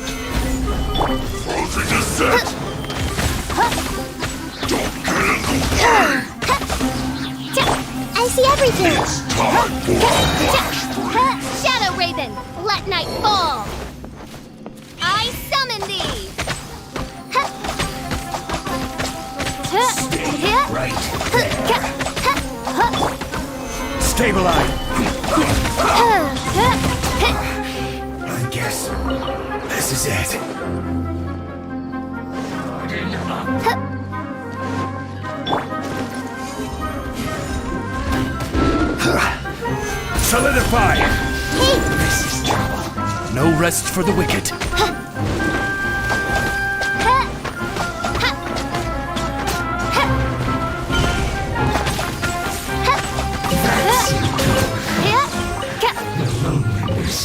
Frozen descent. Don't get in the way. I see everything. It's time for a flashpoint. Shadow Raven, let night fall. I summon thee. Stay right there. Stabilize. I guess this is it. Solidify! This is trouble. No rest for the wicked. Loneliness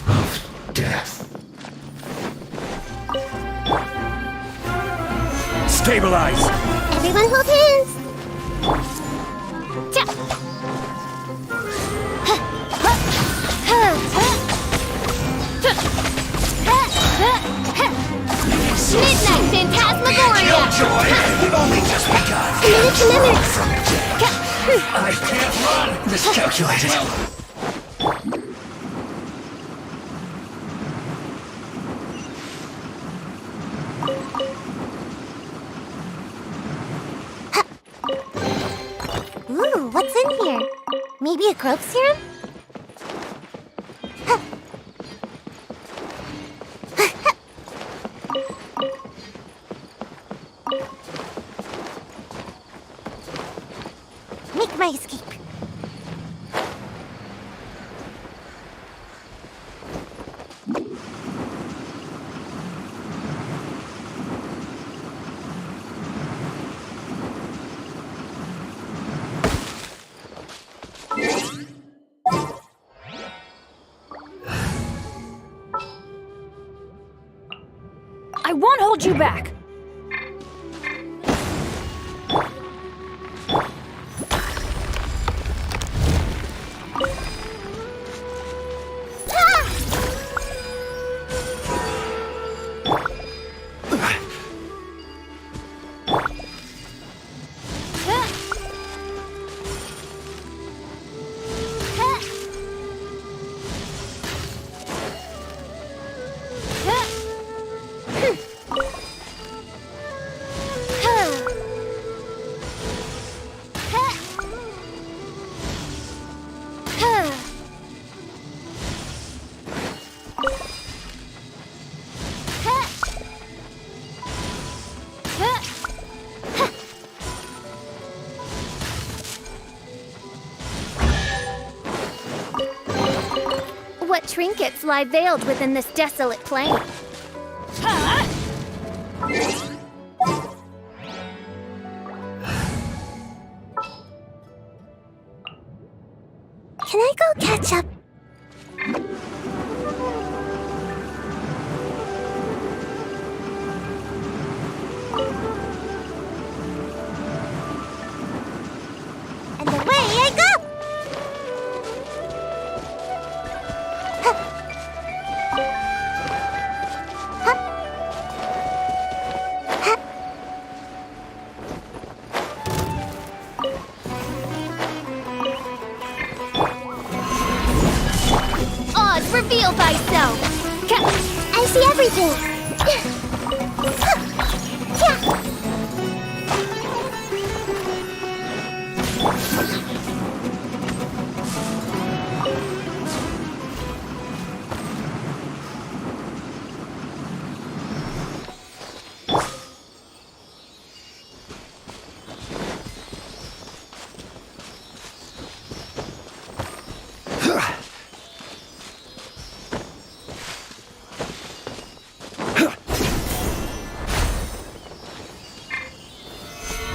of death. Stabilize! Everyone hold hands. Midnight Phantasmagoria! Joy! We've only just begun. From death. I can't run! Miscalculated. Ooh, what's in here? Maybe a growth serum? Make my escape. I won't hold you back. trinkets lie veiled within this desolate plain. Huh? Can I go catch up? And away I go! Oz, reveal thyself! I see everything!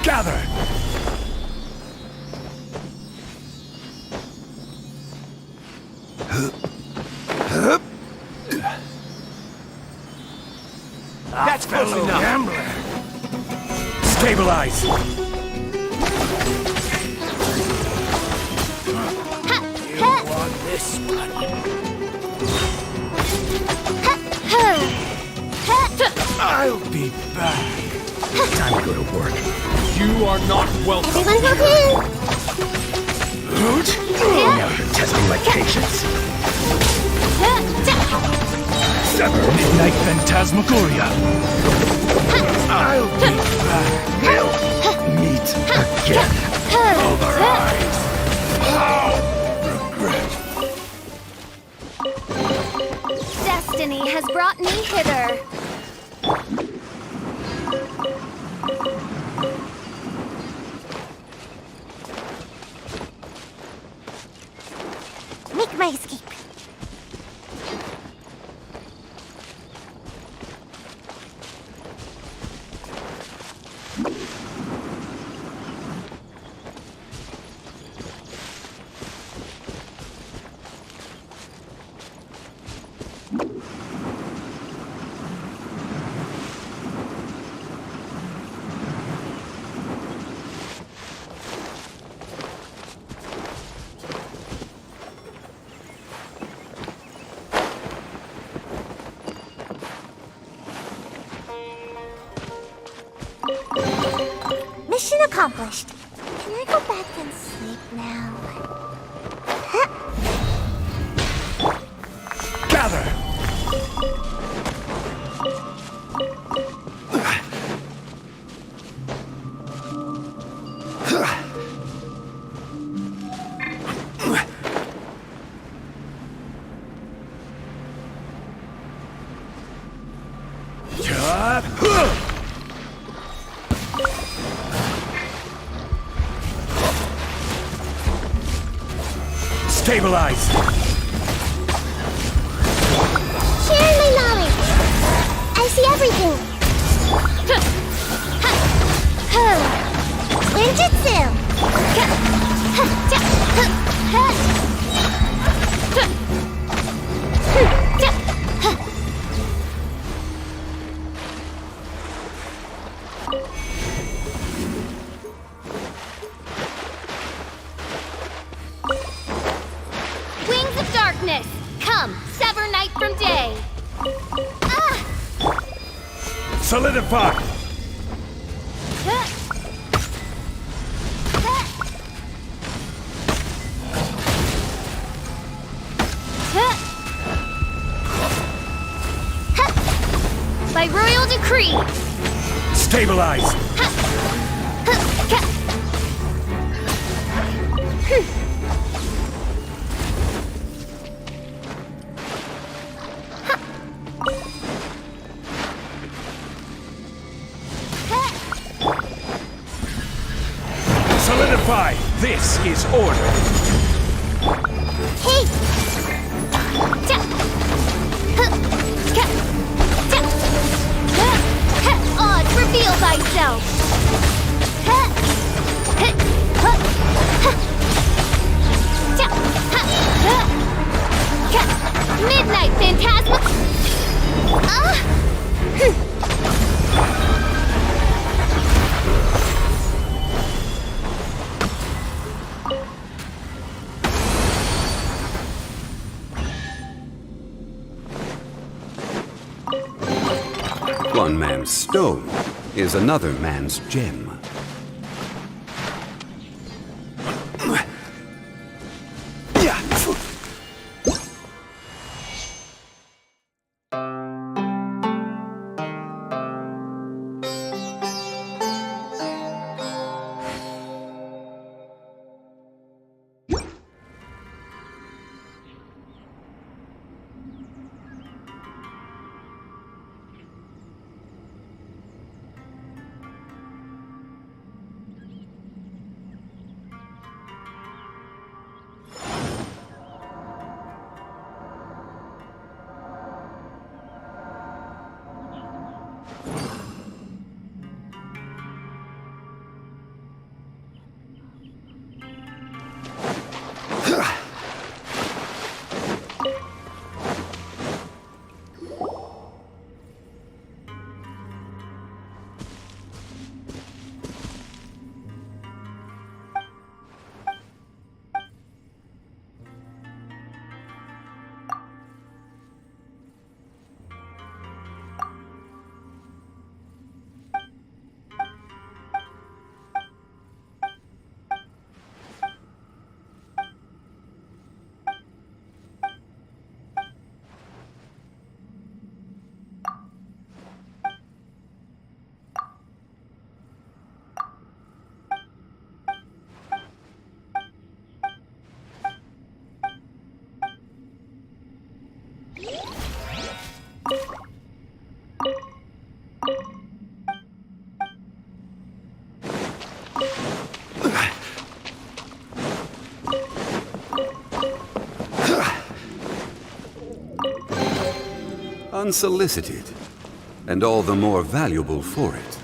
Gather! That's close enough. Gambler! Stabilize! You want this one? I'll be back. Time to go to work. You are not welcome. Everyone go in! Now you're testing my patience. Sever Midnight Phantasmagoria. I'll be back. We'll meet again. Override. How regret. Destiny has brought me hither. Make my escape. Mission accomplished. Can I go back and sleep now? Gather! Stabilize! Share my knowledge! I see everything! Ninjutsu! Wings of darkness, come, sever night from day. Solidify! By royal decree. Stabilize! Solidify! This is order! Hey! Odds, reveal thyself! Midnight Phantasma! One man's stone is another man's gem. Unsolicited, and all the more valuable for it.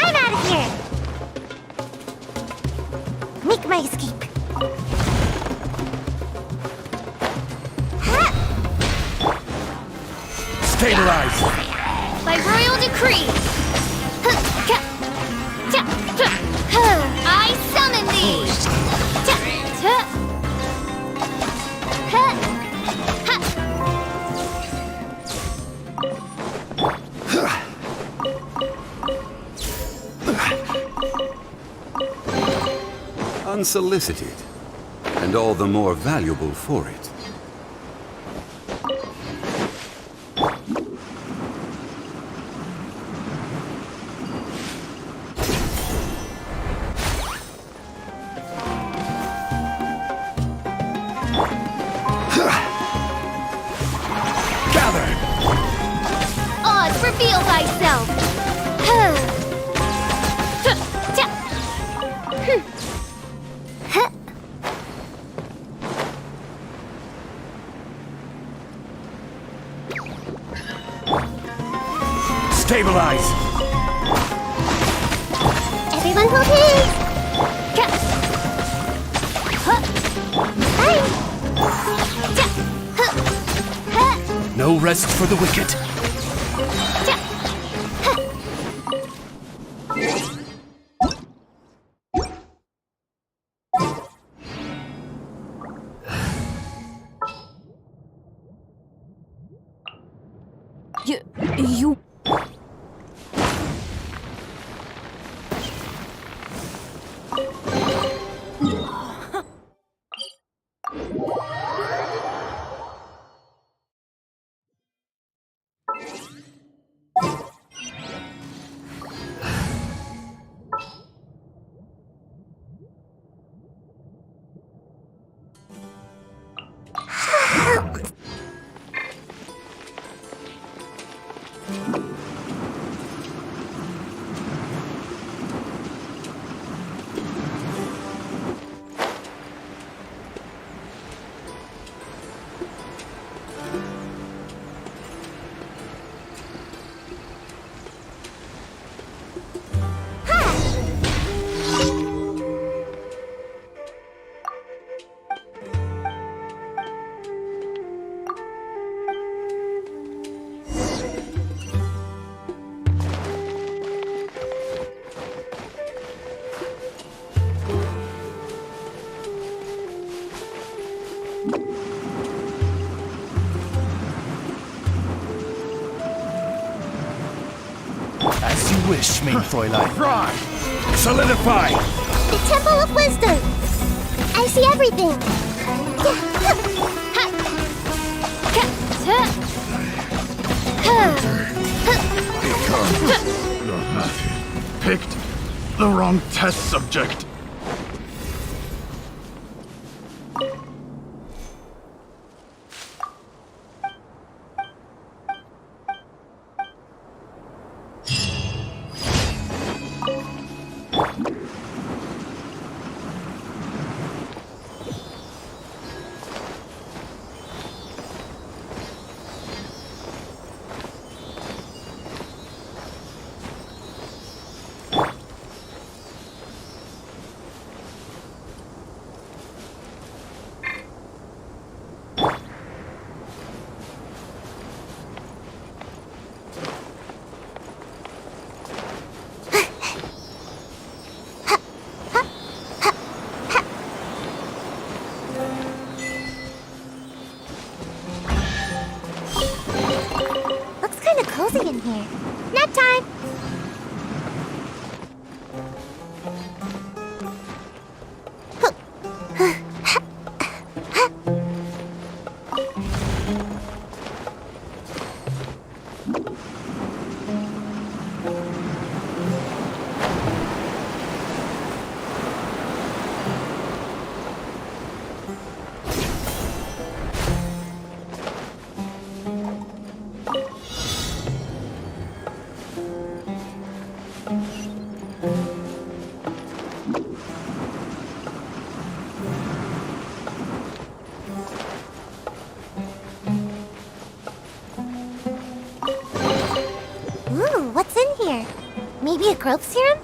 I'm out of here! Make my escape. Stabilize! By royal decree! I summon thee! unsolicited, and all the more valuable for it. Oz, reveal thyself! Stabilize! Everyone hold hands. No rest for the wicked. You... As you wish, main Fräulein. Right! Solidify! The Temple of Wisdom. I see everything. Picked the wrong test subject. Cozy in here. Nap time! Ooh, what's in here? Maybe a growth serum?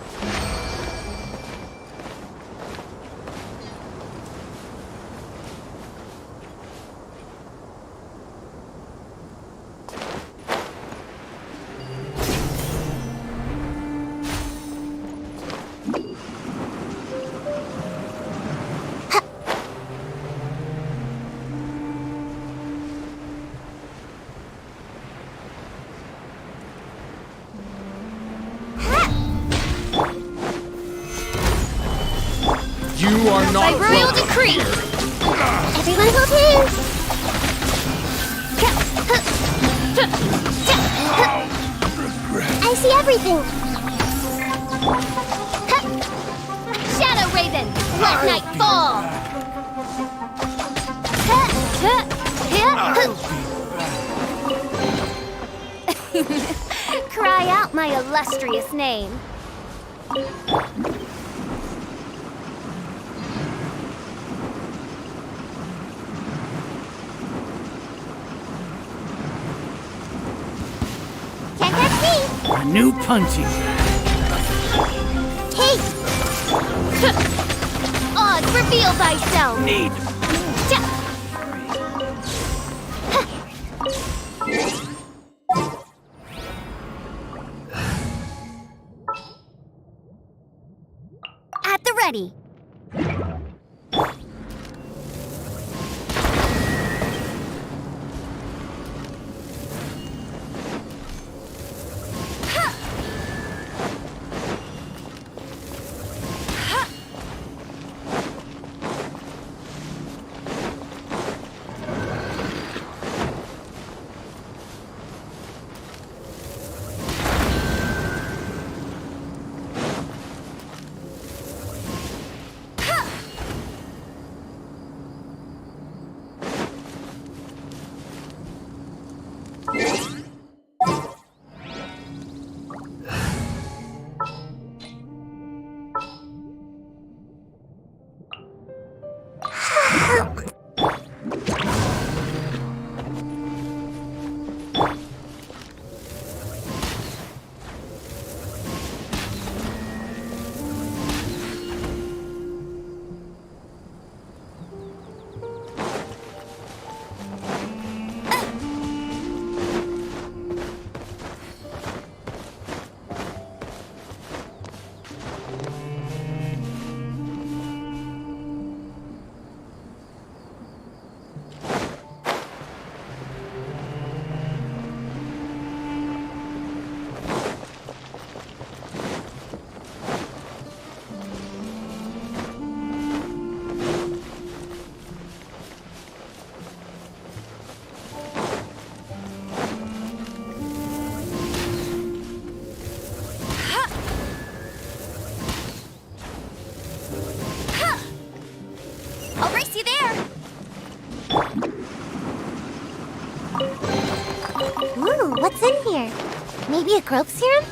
Ha! are not By royal welcome. decree! Everyone hold hands. I see everything. Shadow Raven, let night fall! Cry out my illustrious name. Can't catch me. A new punching bag. Hey, Oz, reveal thyself! Need. At the ready. I'll race you there. ooh, what's in here? Maybe a growth serum?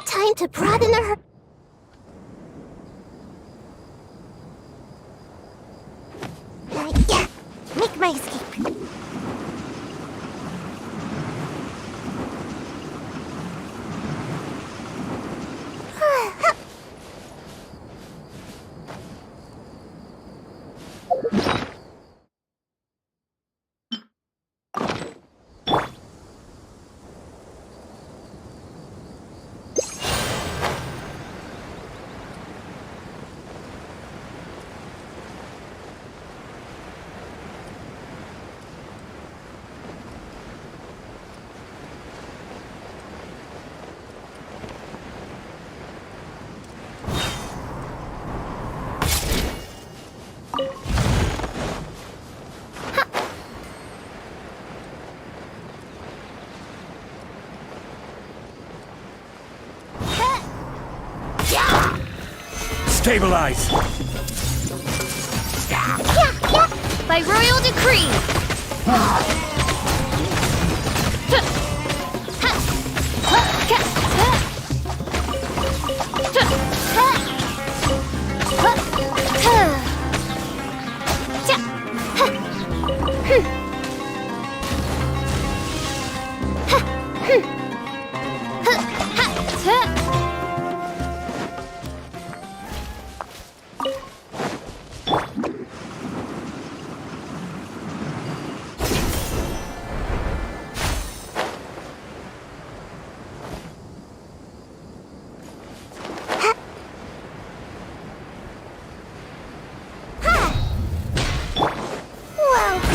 Time to broaden her. Yeah, make my escape. Stabilize. By royal decree.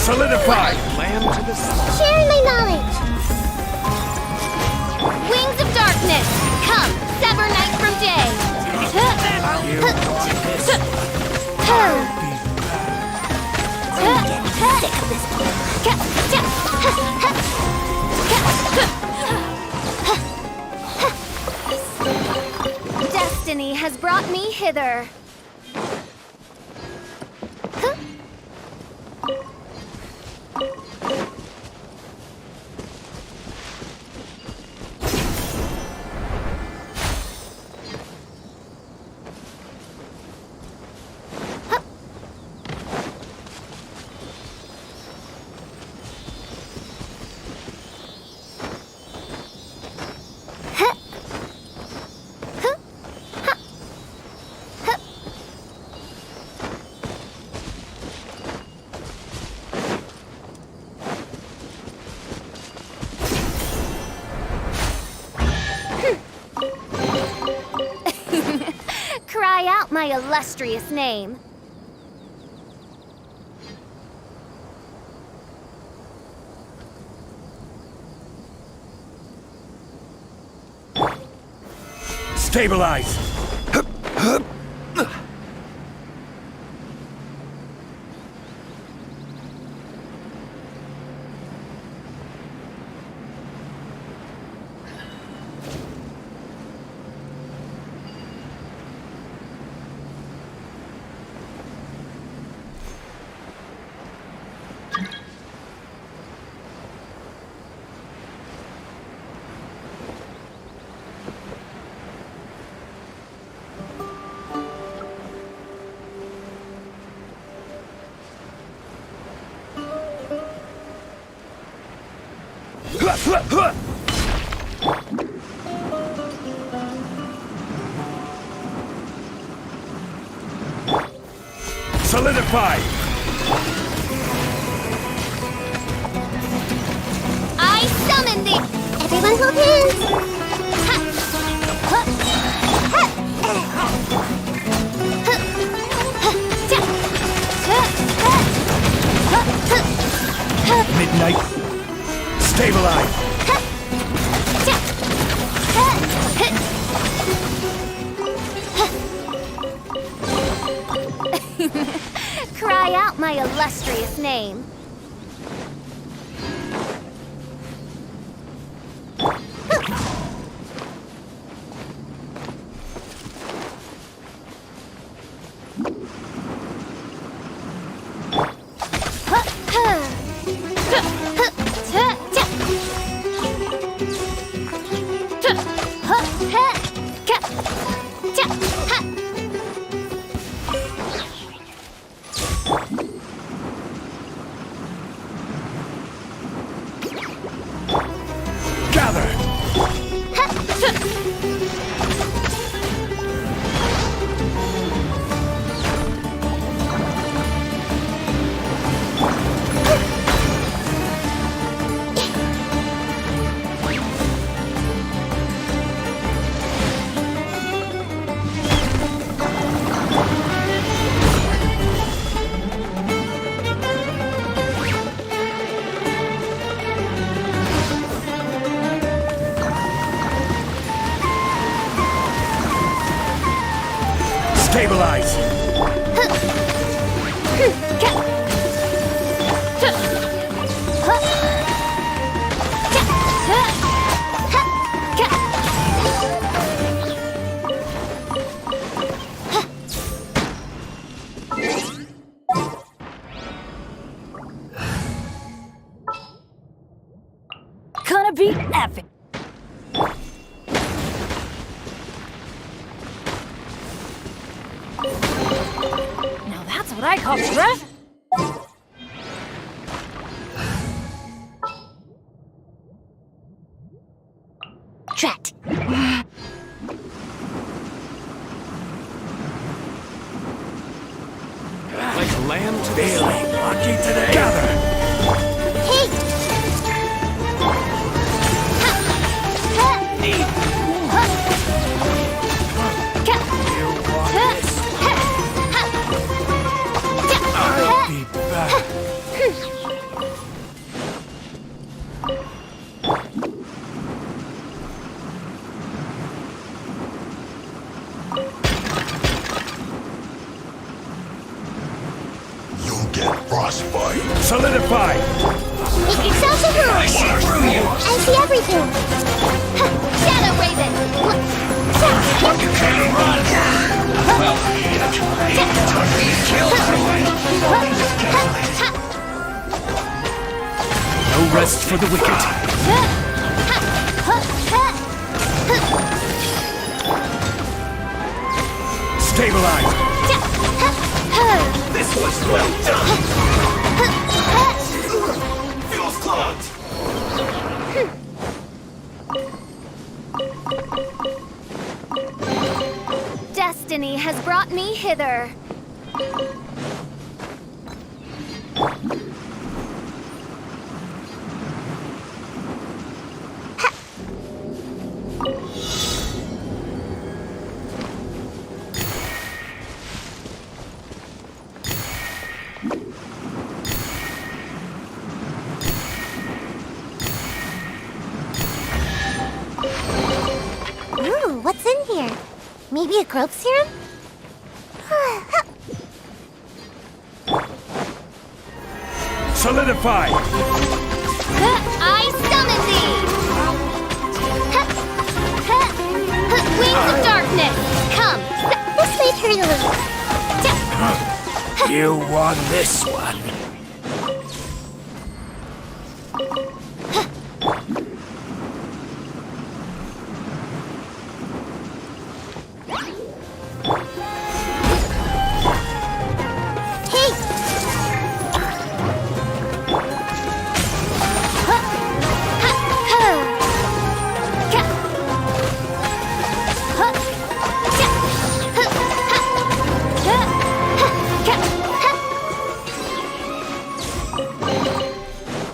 Solidify! Lamb to the slaughter. Sharing my knowledge. Wings of darkness, come, sever night from day. Destiny has brought me hither. Cry out my illustrious name. Stabilize! Solidify! I summon thee! Everyone hold hands. Midnight! Stabilize! Cry out my illustrious name. Stabilize! Gonna be epic. Now that's what I call breath. Drat. Like lamb to the Feeling slaughter. lucky today? Gather! Hey. I'll be back. get frostbite. Solidify! Make yourselves a room. I see through you. I see everything. Shadow Raven! You can't run. Well, that's right. Don't be killed for No rest for the wicked. Stabilize! This was well done. Feels clogged. Destiny has brought me hither. Ooh, what's in here? Maybe a growth serum? Solidify! I summon thee! Wings of darkness, come! This may hurt a little. You won this one.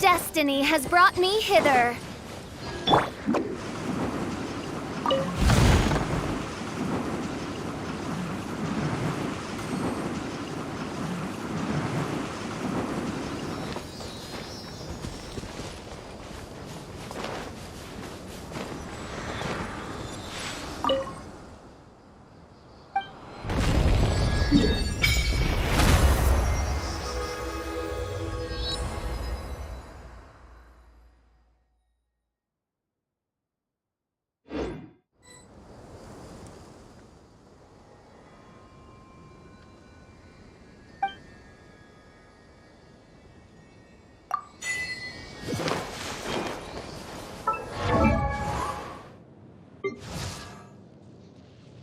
Destiny has brought me hither.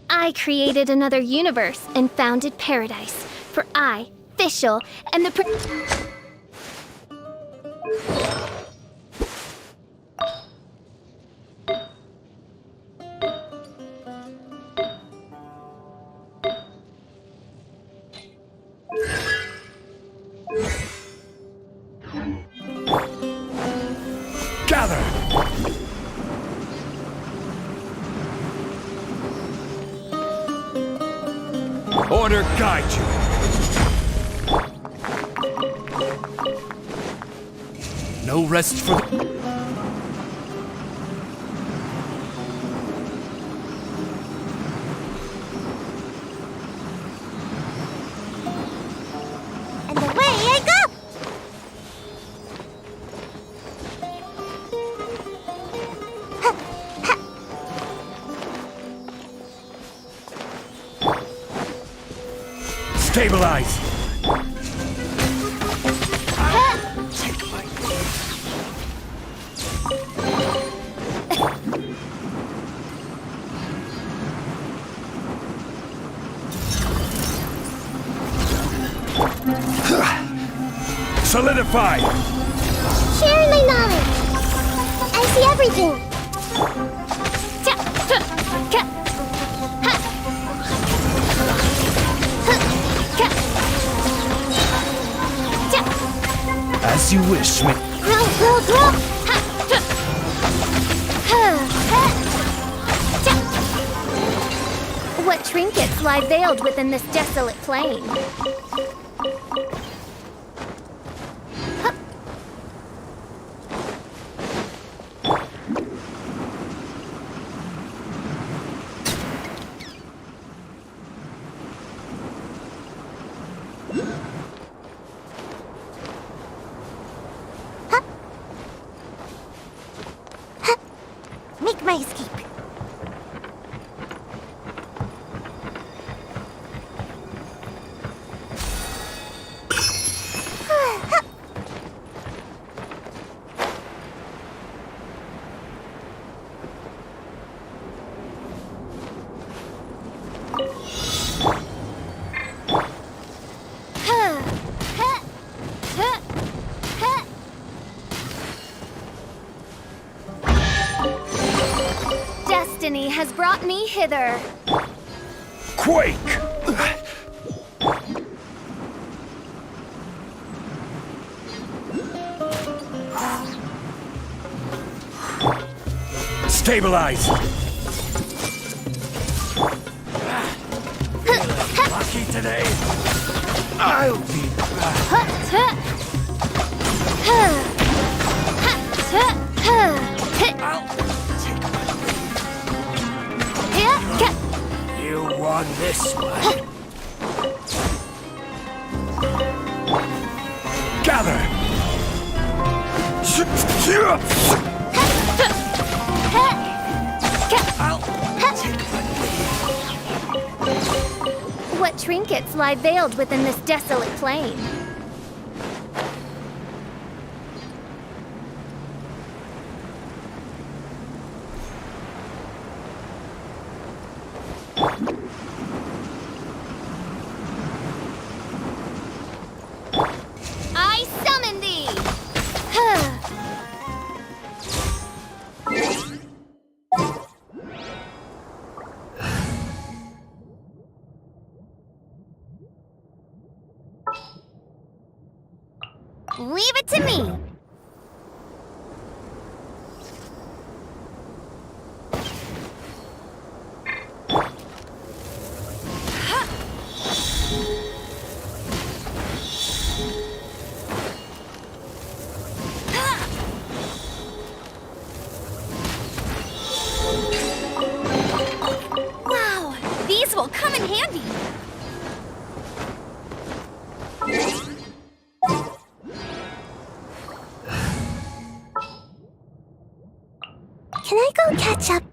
I created another universe and founded paradise. For I, Fischl, and the Gather! Order guide you. No rest for the... And away I go! Stabilize! Solidify! Sharing my knowledge. I see everything. As you wish, me. What trinkets lie veiled within this desolate plain? destiny has brought me hither. Quake! Stabilize! Lucky today. I'll be You won this one. Gather! What trinkets lie veiled within this desolate plain? I summon thee! Leave it to me! Wow, these will come in handy. Can I go catch up?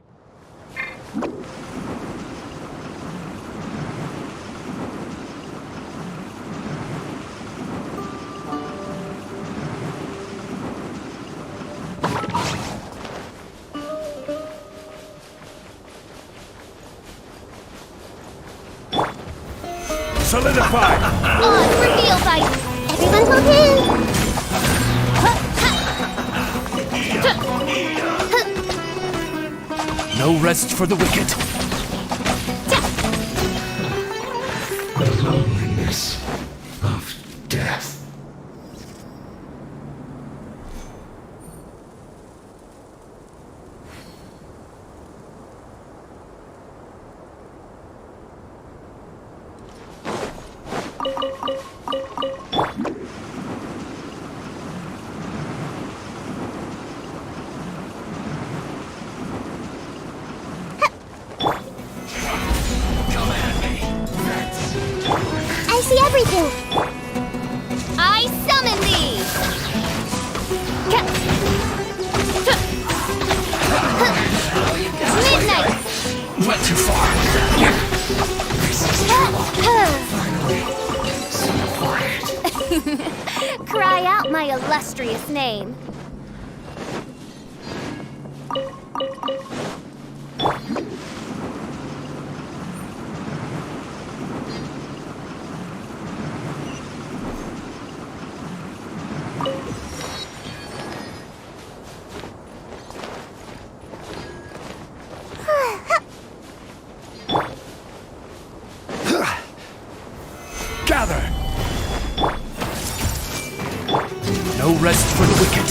Solidify! On reveal fight! Everyone hold in! No rest for the wicked. The loneliness of death. I see everything! I summon thee! Midnight! Went too far. This is trouble. Finally, so quiet. Cry out my illustrious name. Gather! No rest for the wicked.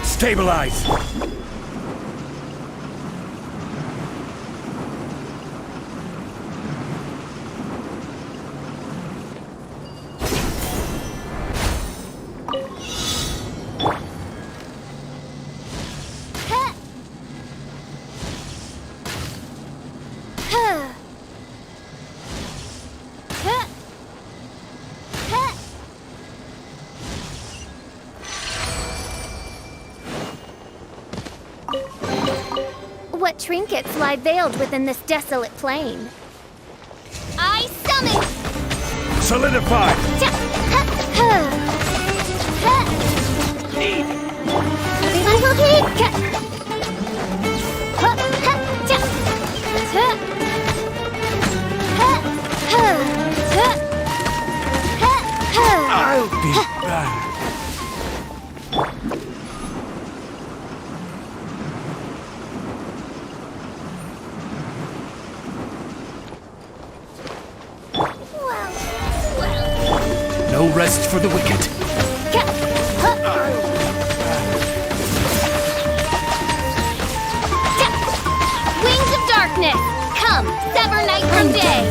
Stabilize! What trinkets lie veiled within this desolate plain? I summon! Solidify! Need. I will take. I'll be back. No rest for the wicked. Wings of darkness, come, sever night from day.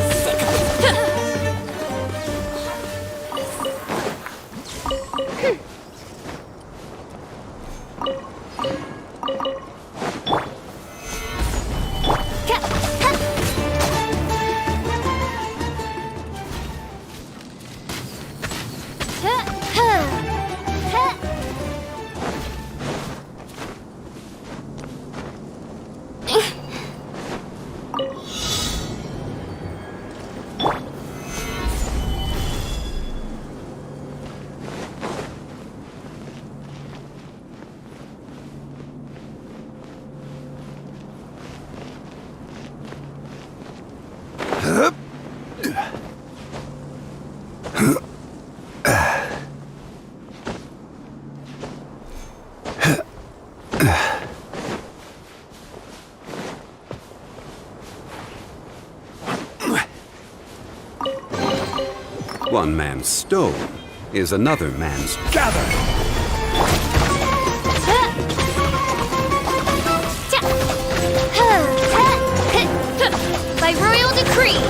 One man's stone is another man's... Gather! By royal decree.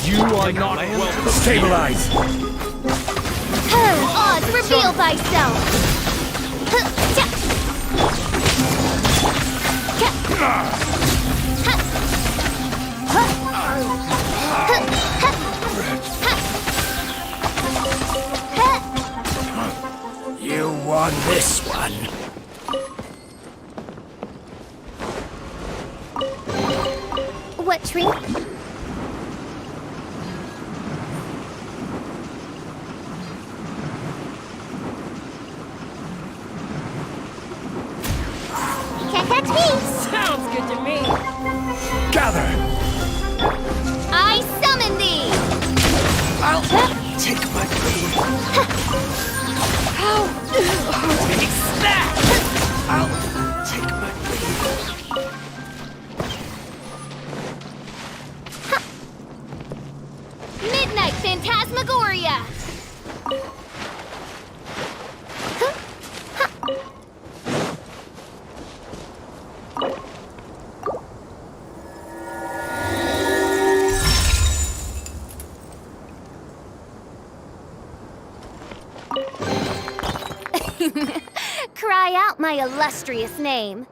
You are not welcome. Stabilize! Odds, reveal thyself! You won this one. What tree? Can't catch me! Sounds good to me. Gather! I summon thee! I'll take my blade. It's that! I'll take my blade. Midnight Phantasmagoria! Cry out my illustrious name.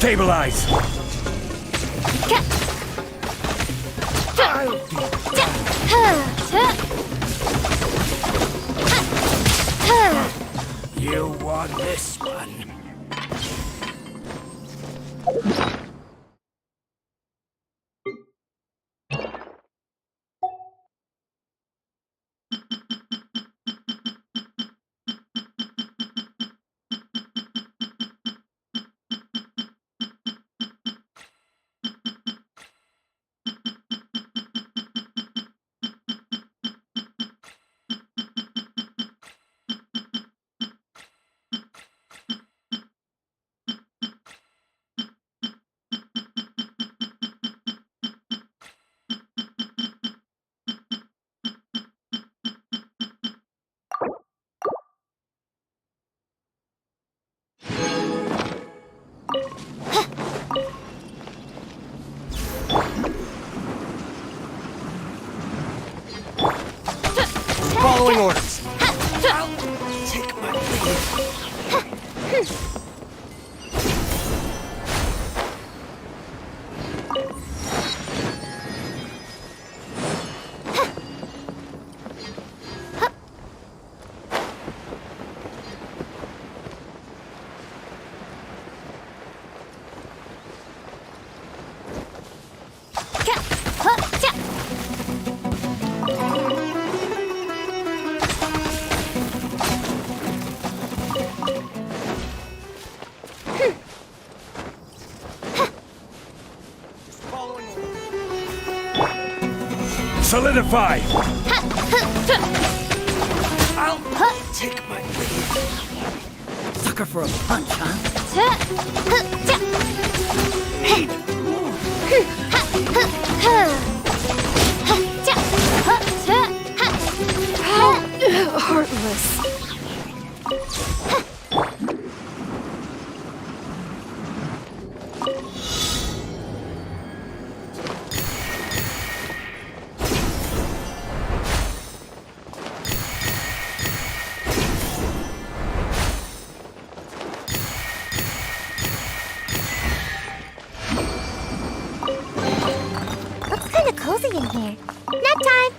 Stabilize! You won this one. Following orders. Take my lead. Solidify! I'll take my lead. Sucker for a punch, huh? How heartless. Looks kind of cozy in here. Nap time!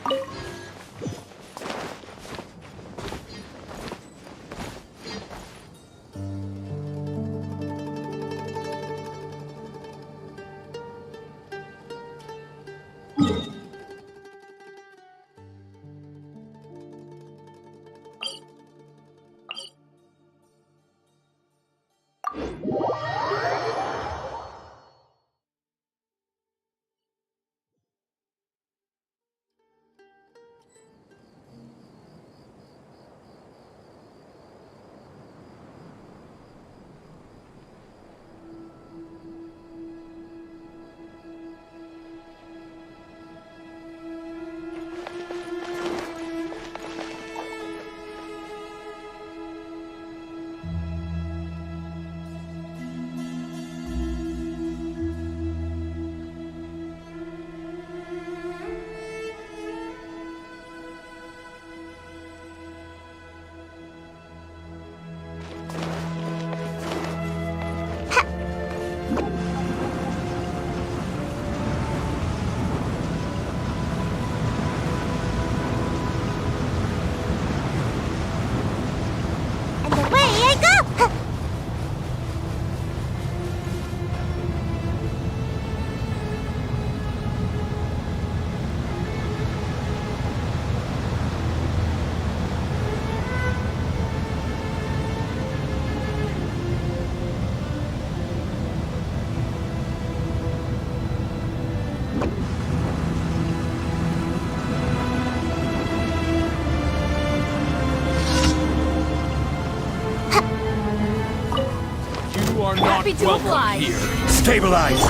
Happy to oblige. Stabilize!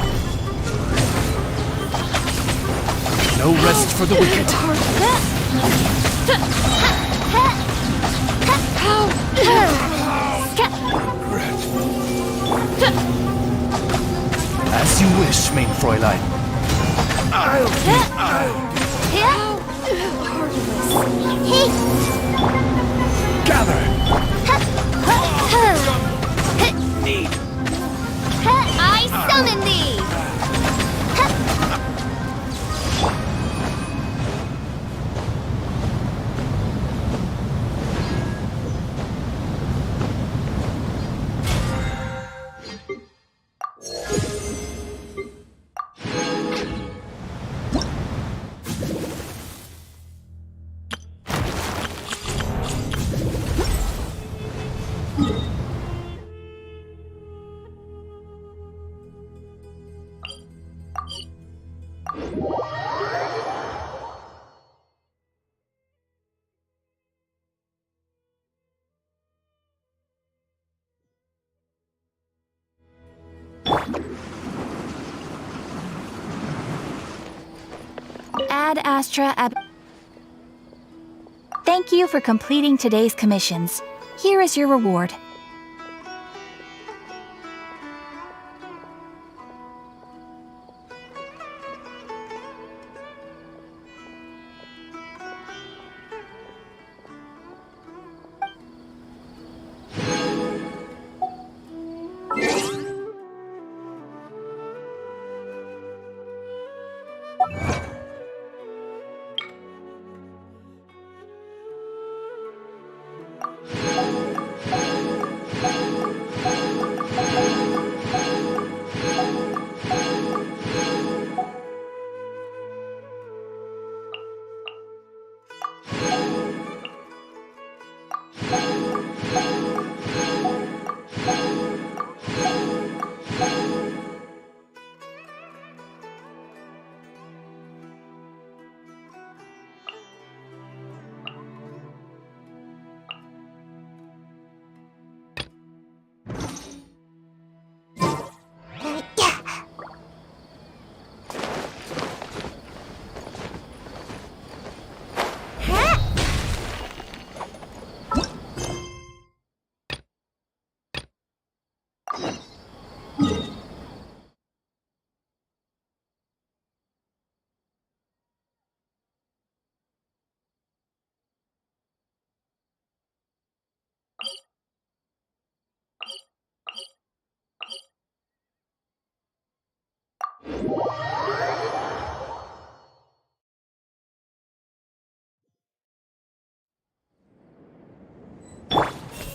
No rest for the wicked. As you wish, mein Fräulein. Gather! I summon thee! Ad Astra Ab. Thank you for completing today's commissions. Here is your reward.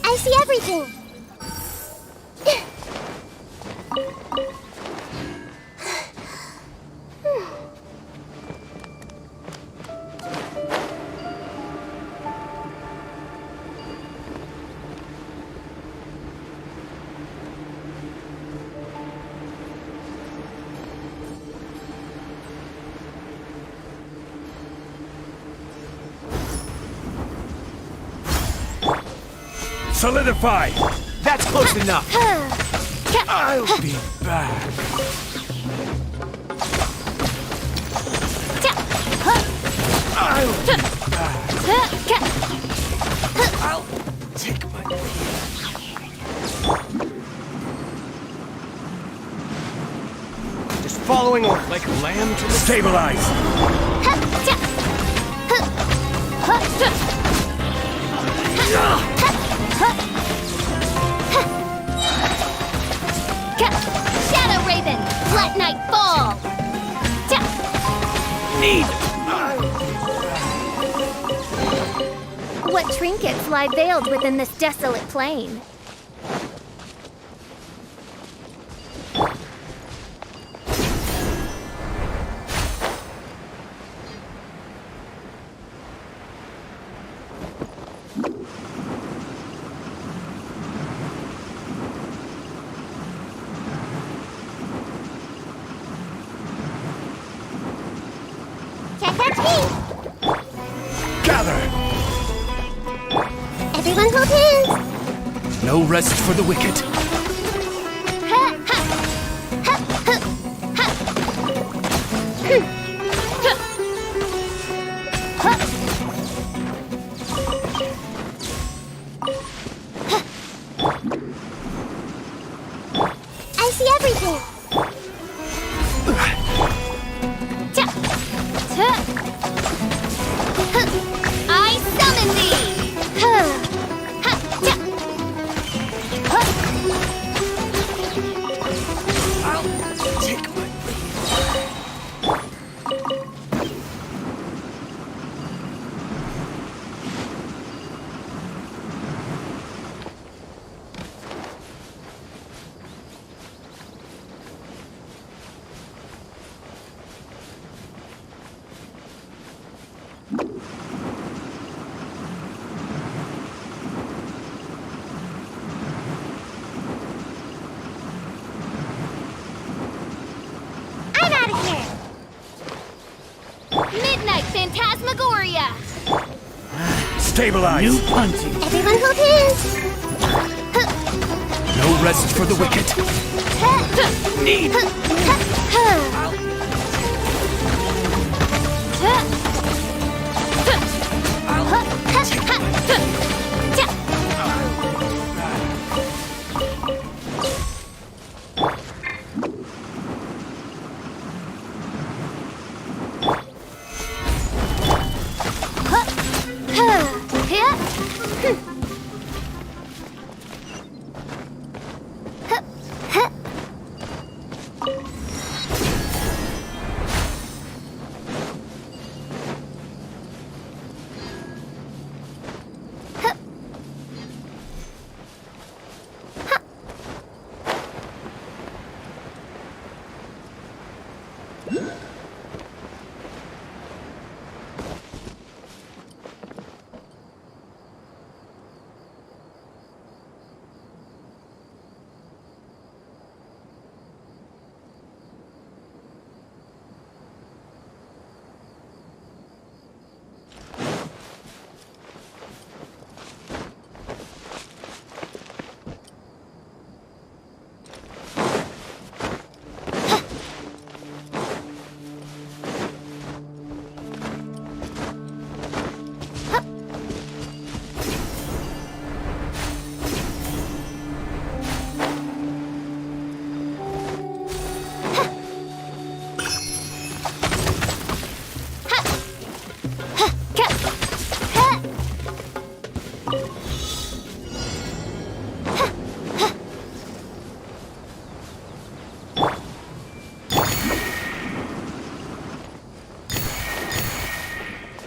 I see everything. Solidify! That's close enough. I'll be back. I'll be back. I'll take my Just following orders. like a lamb to the stabilize. Shadow Raven, let night fall! Need. What trinkets lie veiled within this desolate plain? Can't catch me. Gather. Everyone hold hands. No rest for the wicked. I see everything. I summon thee! Phantasmagoria! Stabilize. New punting. Everyone hold hands. No rest for the wicked. Need.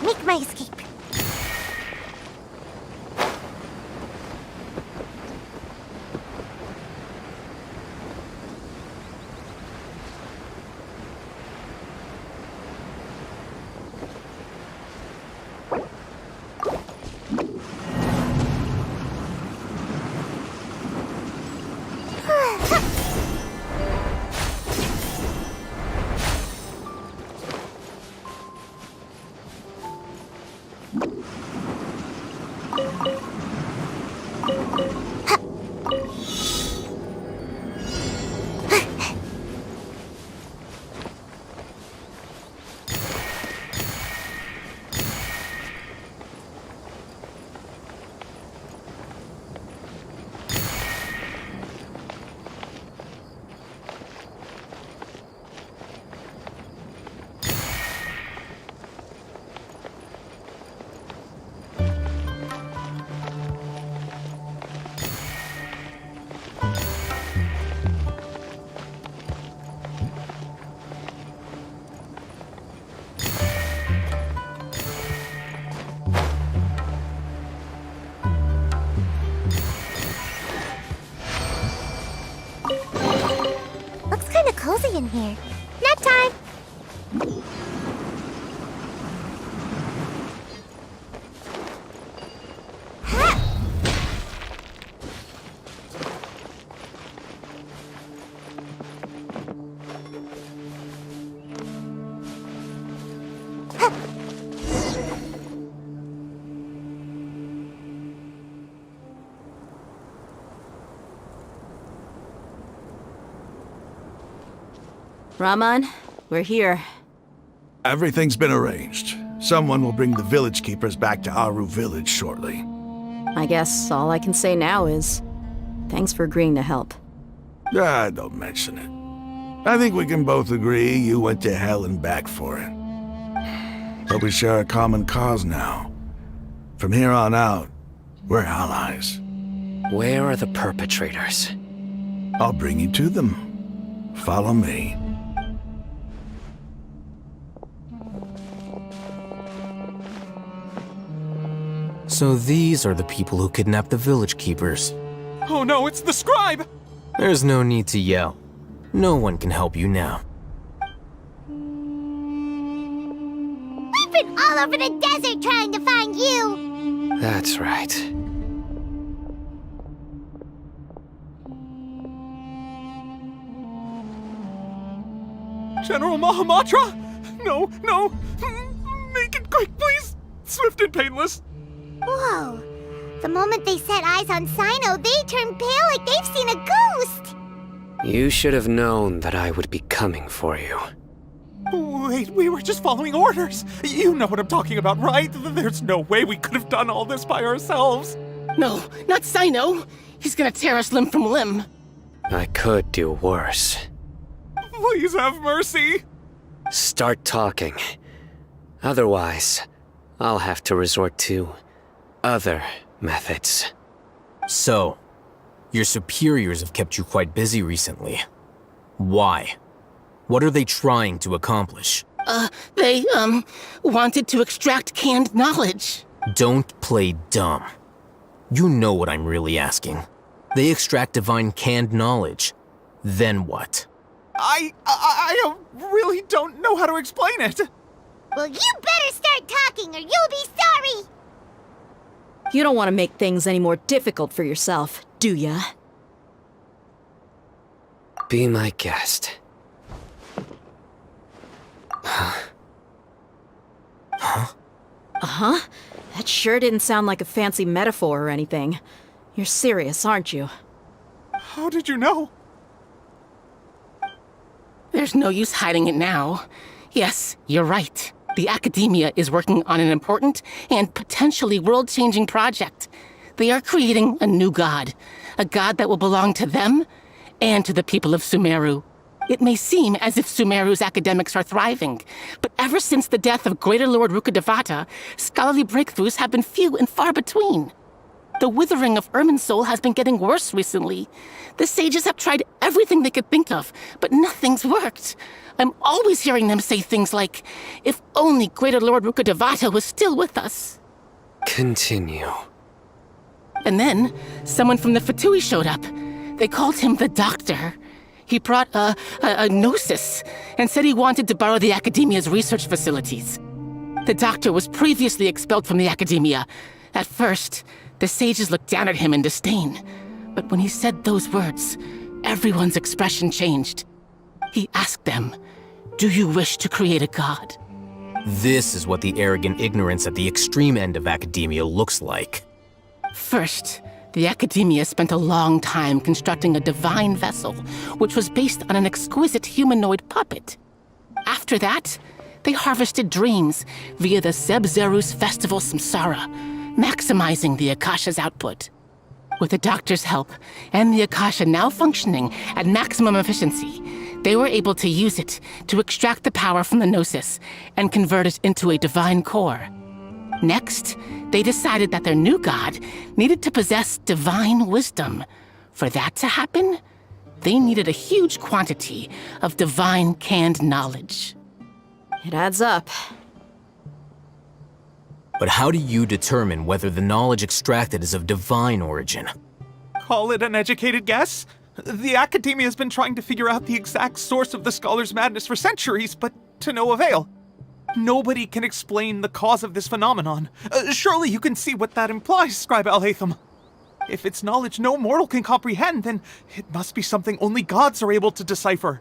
Make my escape. Looks kinda cozy in here. Nap time! Raman, we're here. Everything's been arranged. Someone will bring the village keepers back to Aru village shortly. I guess all I can say now is thanks for agreeing to help. Ah, don't mention it. I think we can both agree you went to hell and back for it. But we share a common cause now. From here on out, we're allies. Where are the perpetrators? I'll bring you to them. Follow me. So these are the people who kidnapped the village keepers. Oh no, it's the scribe! There's no need to yell. No one can help you now. We've been all over the desert trying to find you! That's right. General Mahamatra? No, no! Make it quick, please! Swift and painless. Whoa. The moment they set eyes on Sino, they turn pale like they've seen a ghost. You should have known that I would be coming for you. Wait, we were just following orders. You know what I'm talking about, right? There's no way we could have done all this by ourselves. No, not Sino. He's gonna tear us limb from limb. I could do worse. Please have mercy. Start talking. Otherwise, I'll have to resort to other methods. So, your superiors have kept you quite busy recently. Why? What are they trying to accomplish? They wanted to extract canned knowledge. Don't play dumb. You know what I'm really asking. They extract divine canned knowledge. Then what? I really don't know how to explain it. Well, you better start talking or you'll be sorry. You don't want to make things any more difficult for yourself, do ya? Be my guest. Uh-huh. That sure didn't sound like a fancy metaphor or anything. You're serious, aren't you? How did you know? There's no use hiding it now. Yes, you're right. The Academia is working on an important and potentially world-changing project. They are creating a new god. A god that will belong to them and to the people of Sumeru. It may seem as if Sumeru's academics are thriving, but ever since the death of Greater Lord Rukkhadevata, scholarly breakthroughs have been few and far between. The withering of Irminsul has been getting worse recently. The sages have tried everything they could think of, but nothing's worked. I'm always hearing them say things like, if only Greater Lord Rukkhadevata was still with us. Continue. And then, someone from the Fatui showed up. They called him the Doctor. He brought a gnosis and said he wanted to borrow the Academia's research facilities. The Doctor was previously expelled from the Academia. At first, the sages looked down at him in disdain. But when he said those words, everyone's expression changed. He asked them, "Do you wish to create a god?" This is what the arrogant ignorance at the extreme end of academia looks like. First, the Academia spent a long time constructing a divine vessel, which was based on an exquisite humanoid puppet. After that, they harvested dreams via the Zeb-Zerus Festival Samsara, maximizing the Akasha's output. With the Doctor's help, and the Akasha now functioning at maximum efficiency, they were able to use it to extract the power from the Gnosis and convert it into a divine core. Next, they decided that their new god needed to possess divine wisdom. For that to happen, they needed a huge quantity of divine canned knowledge. It adds up. But how do you determine whether the knowledge extracted is of divine origin? Call it an educated guess? The Academia has been trying to figure out the exact source of the Scholar's madness for centuries, but to no avail. Nobody can explain the cause of this phenomenon. Surely you can see what that implies, Scribe Alhaitham. If it's knowledge no mortal can comprehend, then it must be something only gods are able to decipher.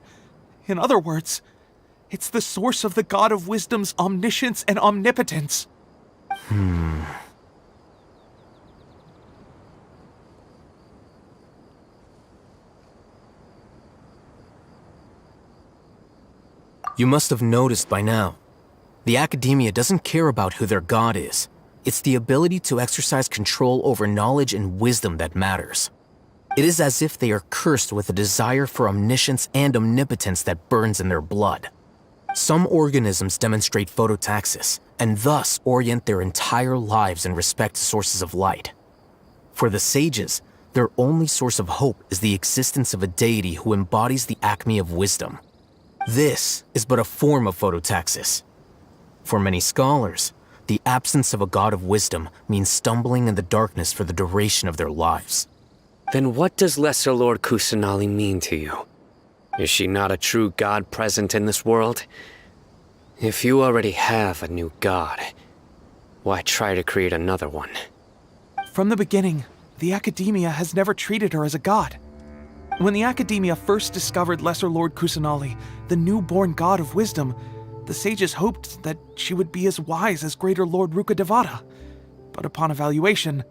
In other words, it's the source of the God of Wisdom's omniscience and omnipotence. You must have noticed by now. The Academia doesn't care about who their god is. It's the ability to exercise control over knowledge and wisdom that matters. It is as if they are cursed with a desire for omniscience and omnipotence that burns in their blood. Some organisms demonstrate phototaxis, and thus orient their entire lives in respect to sources of light. For the sages, their only source of hope is the existence of a deity who embodies the acme of wisdom. This is but a form of phototaxis. For many scholars, the absence of a god of wisdom means stumbling in the darkness for the duration of their lives. Then what does Lesser Lord Kusanali mean to you? Is she not a true god present in this world? If you already have a new god, why try to create another one? From the beginning, the Academia has never treated her as a god. When the Academia first discovered Lesser Lord Kusanali, the newborn god of wisdom, The sages hoped that she would be as wise as Greater Lord Rukkhadevata, but upon evaluation,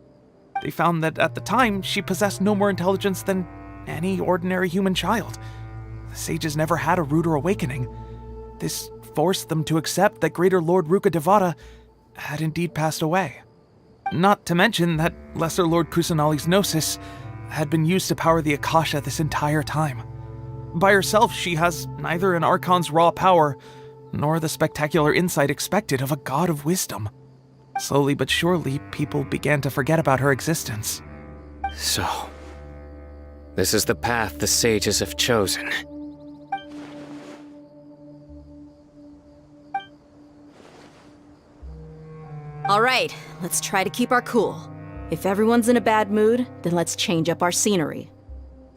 they found that at the time she possessed no more intelligence than any ordinary human child. The sages never had a ruder awakening. This forced them to accept that Greater Lord Rukkhadevata had indeed passed away. Not to mention that Lesser Lord Kusanali's gnosis had been used to power the Akasha this entire time. By herself, she has neither an Archon's raw power, nor the spectacular insight expected of a god of wisdom. Slowly but surely, people began to forget about her existence. So, this is the path the sages have chosen. All right, let's try to keep our cool. If everyone's in a bad mood, then let's change up our scenery.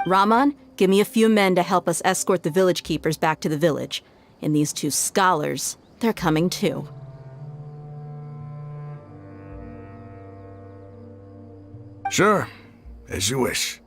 Raman, give me a few men to help us escort the village keepers back to the village. And these 2 scholars, they're coming too. Sure, as you wish.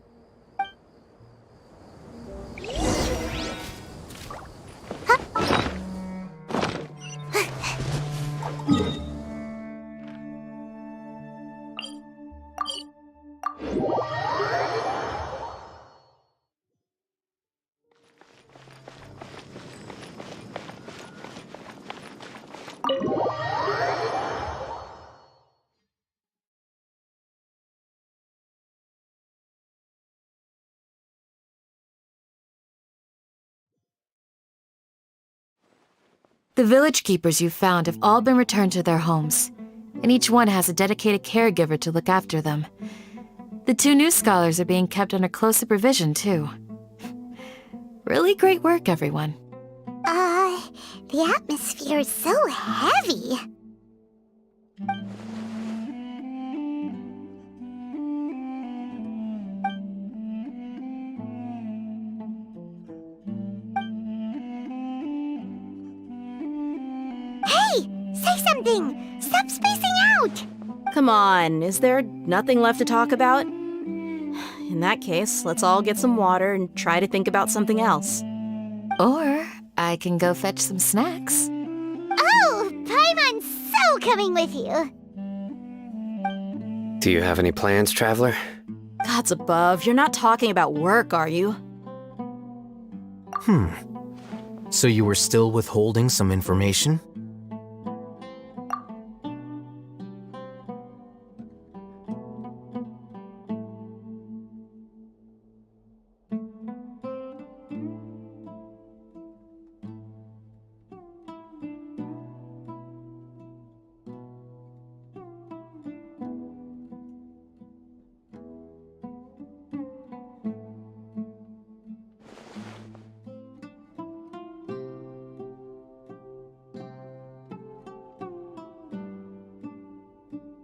The village keepers you've found have all been returned to their homes, and each one has a dedicated caregiver to look after them. The 2 new scholars are being kept under close supervision, too. Really great work, everyone. The atmosphere is so heavy. Say something! Stop spacing out! Come on, is there nothing left to talk about? In that case, let's all get some water and try to think about something else. Or I can go fetch some snacks. Oh, Paimon's so coming with you! Do you have any plans, traveler? Gods above, you're not talking about work, are you? So you were still withholding some information?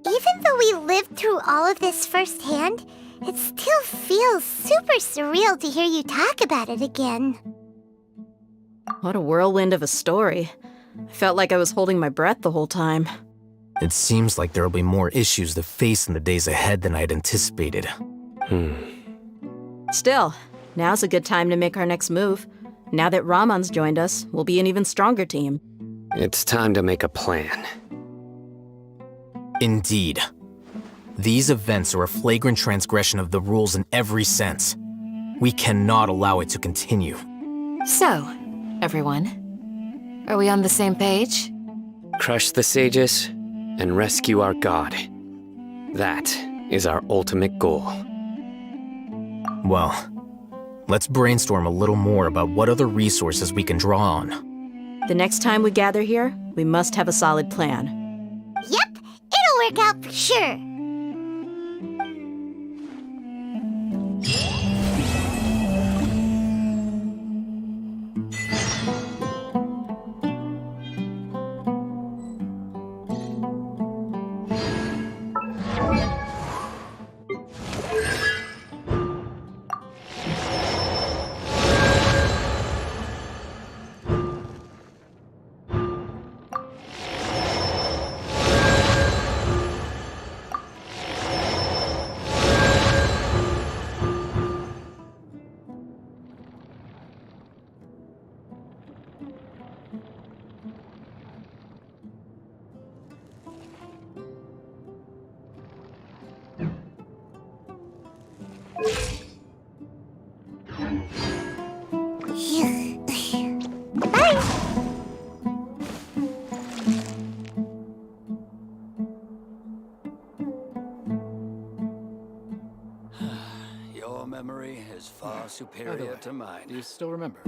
Even though we lived through all of this firsthand, it still feels super surreal to hear you talk about it again. What a whirlwind of a story. I felt like I was holding my breath the whole time. It seems like there'll be more issues to face in the days ahead than I'd anticipated. Still, now's a good time to make our next move. Now that Raman's joined us, we'll be an even stronger team. It's time to make a plan. Indeed. These events are a flagrant transgression of the rules in every sense. We cannot allow it to continue. So, everyone, are we on the same page? Crush the sages and rescue our god. That is our ultimate goal. Well, let's brainstorm a little more about what other resources we can draw on. The next time we gather here, we must have a solid plan. Yep, it'll work out for sure. superior to mine. Do you still remember?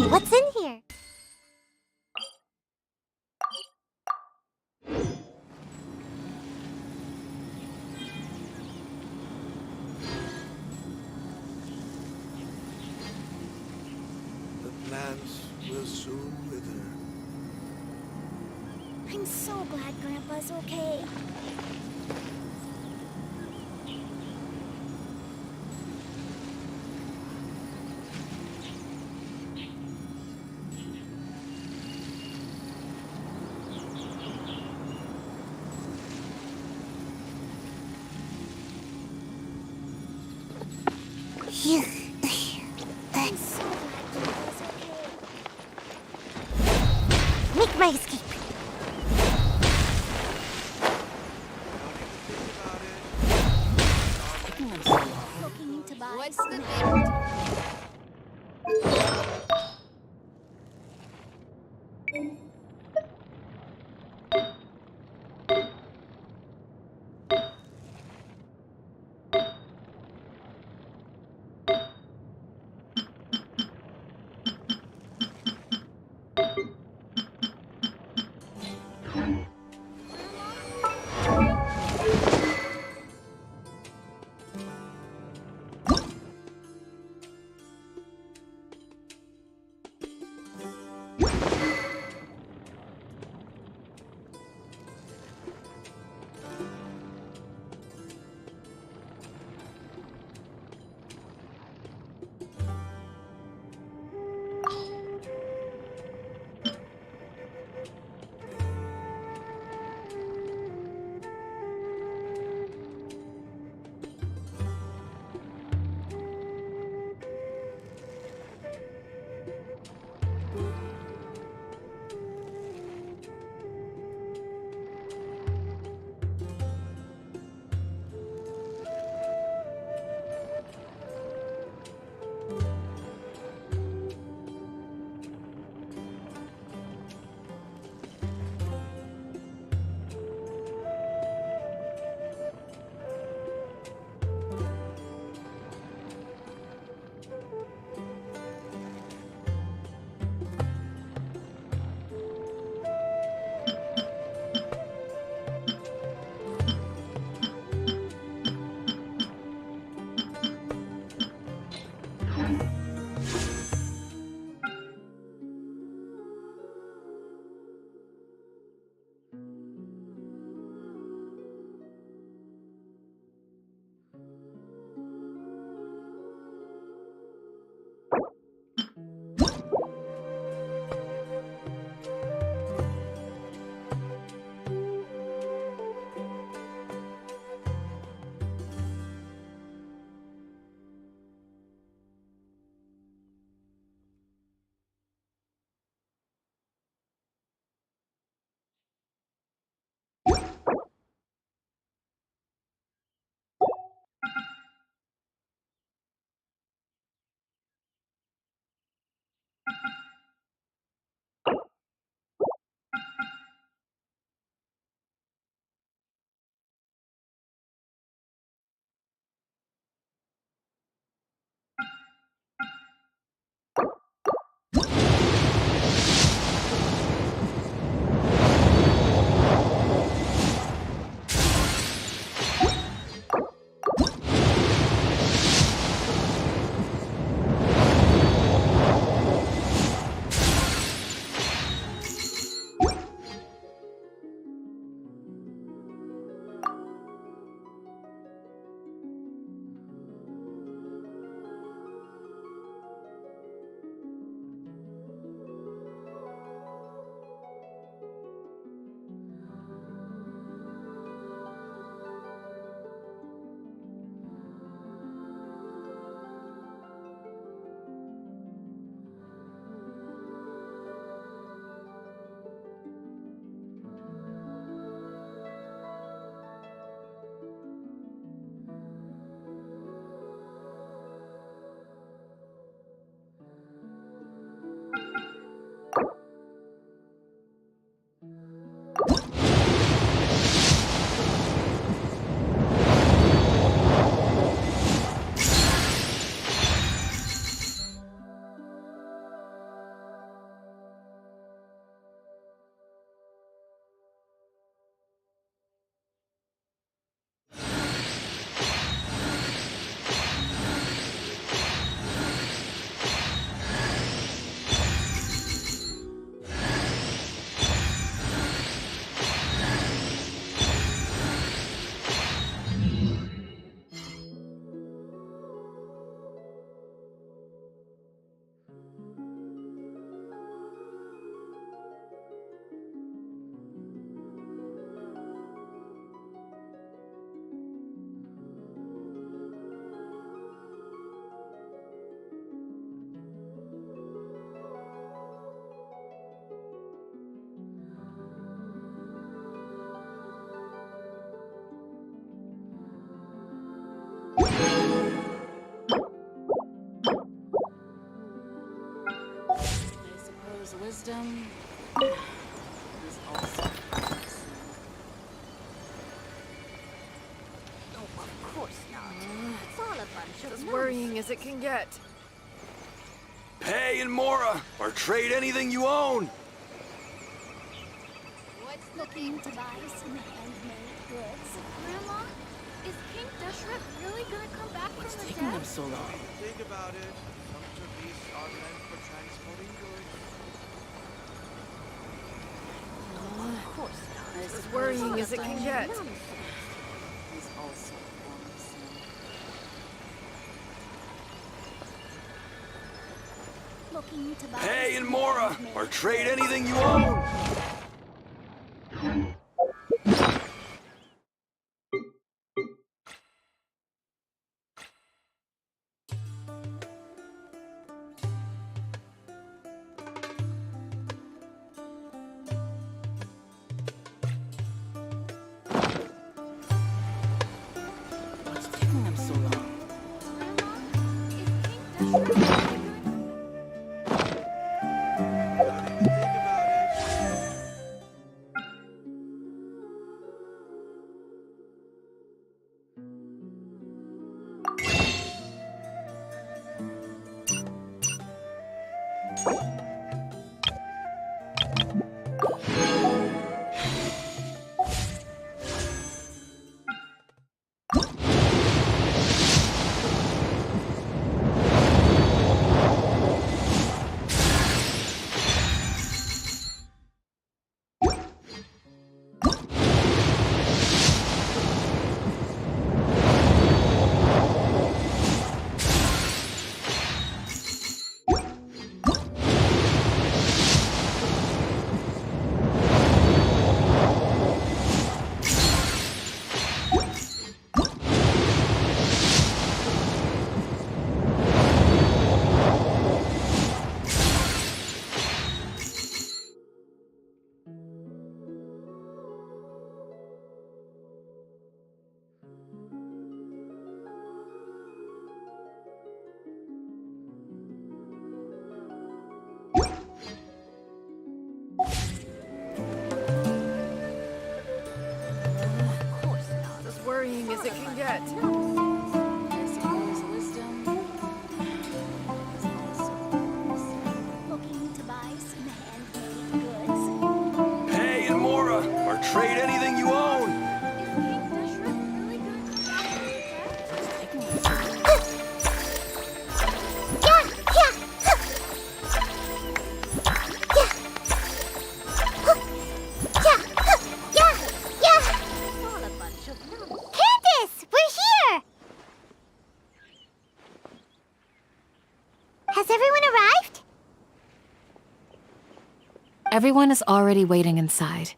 What's in here? The plants will soon wither. I'm so glad Grandpa's okay. I'm so glad Grandpa's okay. Make my escape. Looking into buy. What's the big? Wisdom is also Of course not. It's all a bunch of As worrying as it can get. Pay in Mora, or trade anything you own. What's looking to buy some handmade goods? Grandma, is King Deshret really gonna come back from the taking them dead? so long. Think about it. Some of these are meant for transporting goods. Of course not. As worrying as it can get. Is also promising. Looking to buy Pay in some Mora, handmade or trade goods? anything you own. What's taking them so long? Grandma, is King Deshret really gonna... As worrying as it can get. I suppose wisdom is also promising. Looking to buy some handmade goods? Pay in Mora, or trade anything you own. Is King Deshret really gonna come back from the dead? What's taking them so long? It's all a bunch of nonsense. Candace, we're here! Has everyone arrived? Everyone is already waiting inside.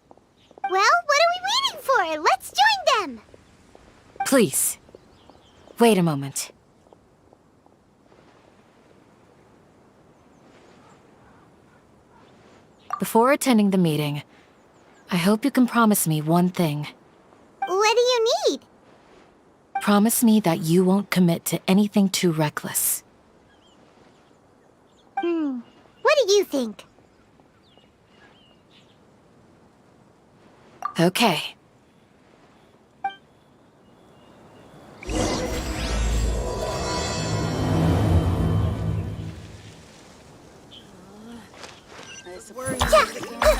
Well, what are we waiting for? Let's join them! Please, wait a moment. Before attending the meeting, I hope you can promise me one thing. What do you need? Promise me that you won't commit to anything too reckless. What do you think? Okay. Worrying as it can get.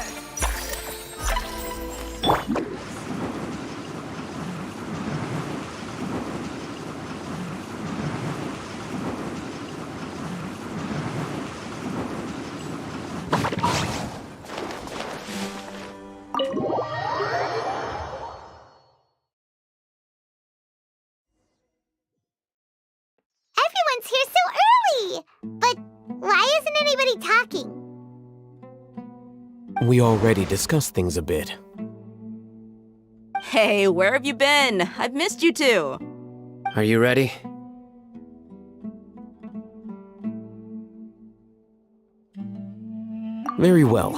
Everyone's here so early! But why isn't anybody talking? We already discussed things a bit. Hey, where have you been? I've missed you too. Are you ready? Very well.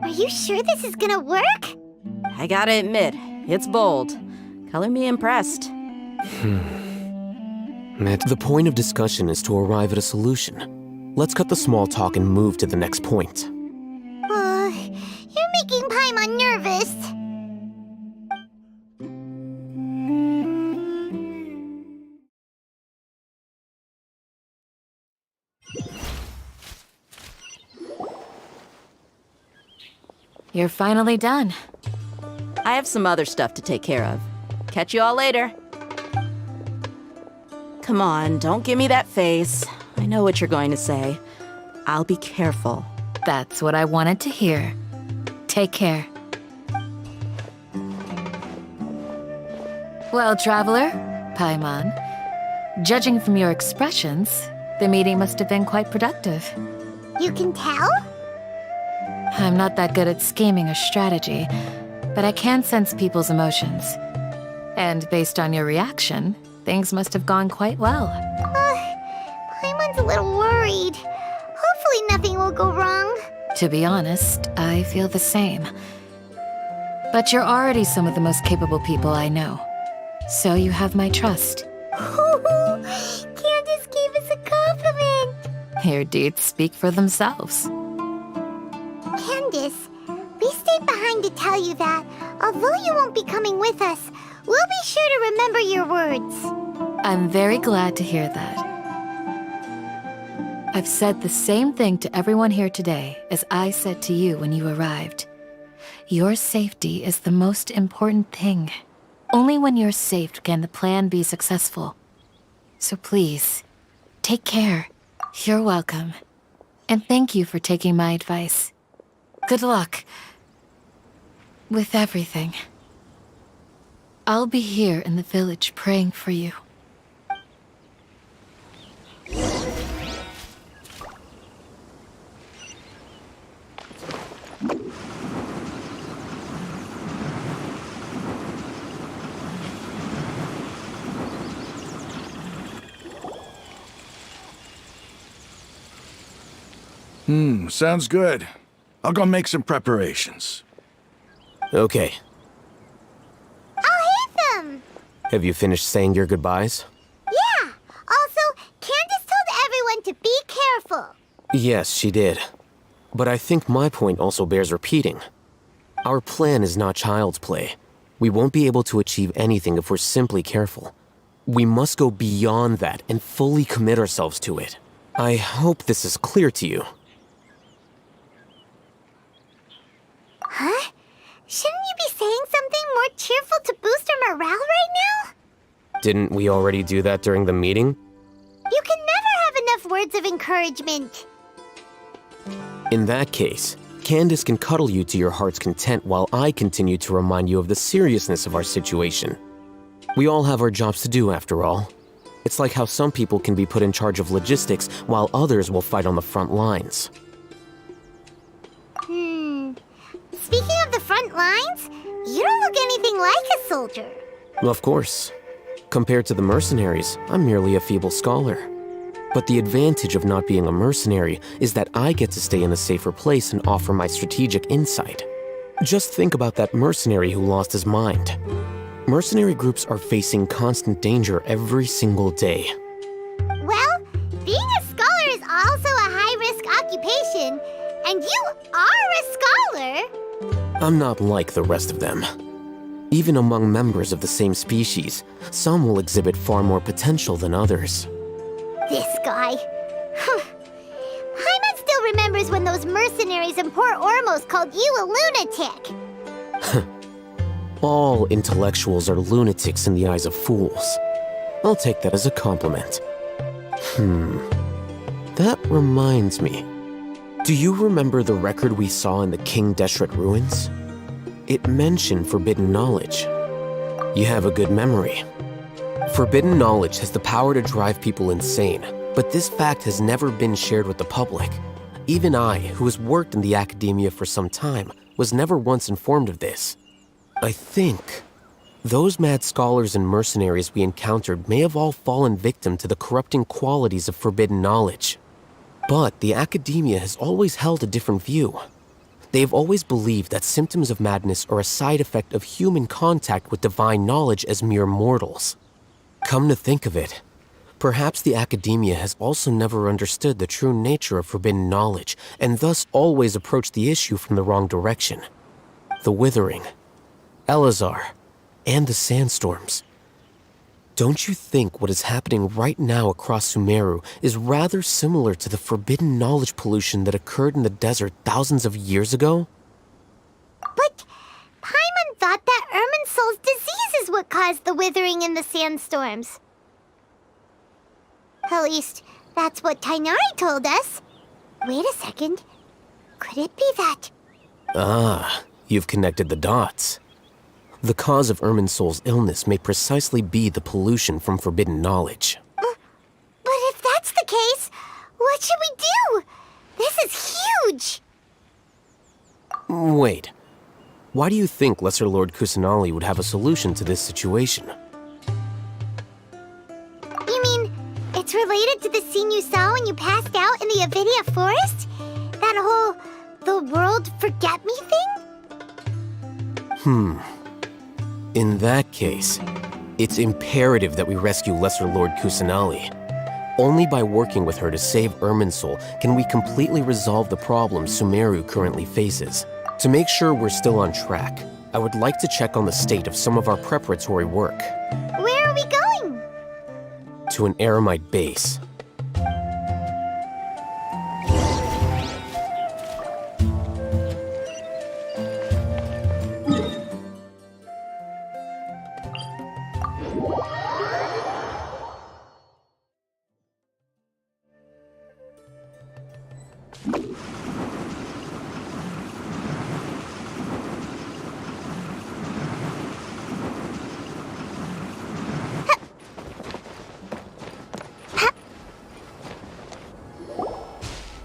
Are you sure this is gonna work? I gotta admit, it's bold. Color me impressed. The point of discussion is to arrive at a solution. Let's cut the small talk and move to the next point. You're making Paimon nervous. You're finally done. I have some other stuff to take care of. Catch you all later. Come on, don't give me that face. I know what you're going to say. I'll be careful. That's what I wanted to hear. Take care. Well, traveler, Paimon, judging from your expressions, the meeting must have been quite productive. You can tell? I'm not that good at scheming or strategy, but I can sense people's emotions. And based on your reaction, things must have gone quite well. Paimon's a little worried. Hopefully nothing will go wrong. To be honest, I feel the same. But you're already some of the most capable people I know. So you have my trust. Candace gave us a compliment. Your deeds speak for themselves. Candace, we stayed behind to tell you that, although you won't be coming with us, we'll be sure to remember your words. I'm very glad to hear that. I've said the same thing to everyone here today as I said to you when you arrived. Your safety is the most important thing. Only when you're safe can the plan be successful. So please, take care. You're welcome. And thank you for taking my advice. Good luck with everything. I'll be here in the village praying for you. Sounds good. I'll go make some preparations. Okay. I'll hit them! Have you finished saying your goodbyes? Yeah! Also, Candace told everyone to be careful. Yes, she did. But I think my point also bears repeating. Our plan is not child's play. We won't be able to achieve anything if we're simply careful. We must go beyond that and fully commit ourselves to it. I hope this is clear to you. Huh? Shouldn't you be saying something more cheerful to boost our morale right now? Didn't we already do that during the meeting? You can never have enough words of encouragement. In that case, Candace can cuddle you to your heart's content while I continue to remind you of the seriousness of our situation. We all have our jobs to do, after all. It's like how some people can be put in charge of logistics while others will fight on the front lines. Speaking of the front lines, you don't look anything like a soldier. Of course. Compared to the mercenaries, I'm merely a feeble scholar. But the advantage of not being a mercenary is that I get to stay in a safer place and offer my strategic insight. Just think about that mercenary who lost his mind. Mercenary groups are facing constant danger every single day. Well, position, and you are a scholar. I'm not like the rest of them. Even among members of the same species, some will exhibit far more potential than others. This guy. Paimon still remembers when those mercenaries in Port Ormos called you a lunatic. All intellectuals are lunatics in the eyes of fools. I'll take that as a compliment. That reminds me. Do you remember the record we saw in the King Deshret ruins? It mentioned forbidden knowledge. You have a good memory. Forbidden knowledge has the power to drive people insane, but this fact has never been shared with the public. Even I, who has worked in the academia for some time, was never once informed of this. I think those mad scholars and mercenaries we encountered may have all fallen victim to the corrupting qualities of forbidden knowledge. But the academia has always held a different view. They have always believed that symptoms of madness are a side effect of human contact with divine knowledge as mere mortals. Come to think of it, perhaps the academia has also never understood the true nature of forbidden knowledge, and thus always approached the issue from the wrong direction. The Withering, Elazar, and the sandstorms. Don't you think what is happening right now across Sumeru is rather similar to the forbidden knowledge pollution that occurred in the desert thousands of years ago? But Paimon thought that Irminsul's disease is what caused the withering and the sandstorms. At least, that's what Tainari told us. Wait a second. Could it be that? Ah, you've connected the dots. The cause of Irminsul's illness may precisely be the pollution from forbidden knowledge. But if that's the case, what should we do? This is huge! Wait. Why do you think Lesser Lord Kusanali would have a solution to this situation? You mean, it's related to the scene you saw when you passed out in the Avidia forest? That whole, the world forget me thing? In that case, it's imperative that we rescue Lesser Lord Kusanali. Only by working with her to save Irminsul can we completely resolve the problems Sumeru currently faces. To make sure we're still on track, I would like to check on the state of some of our preparatory work. Where are we going? To an Eremite base.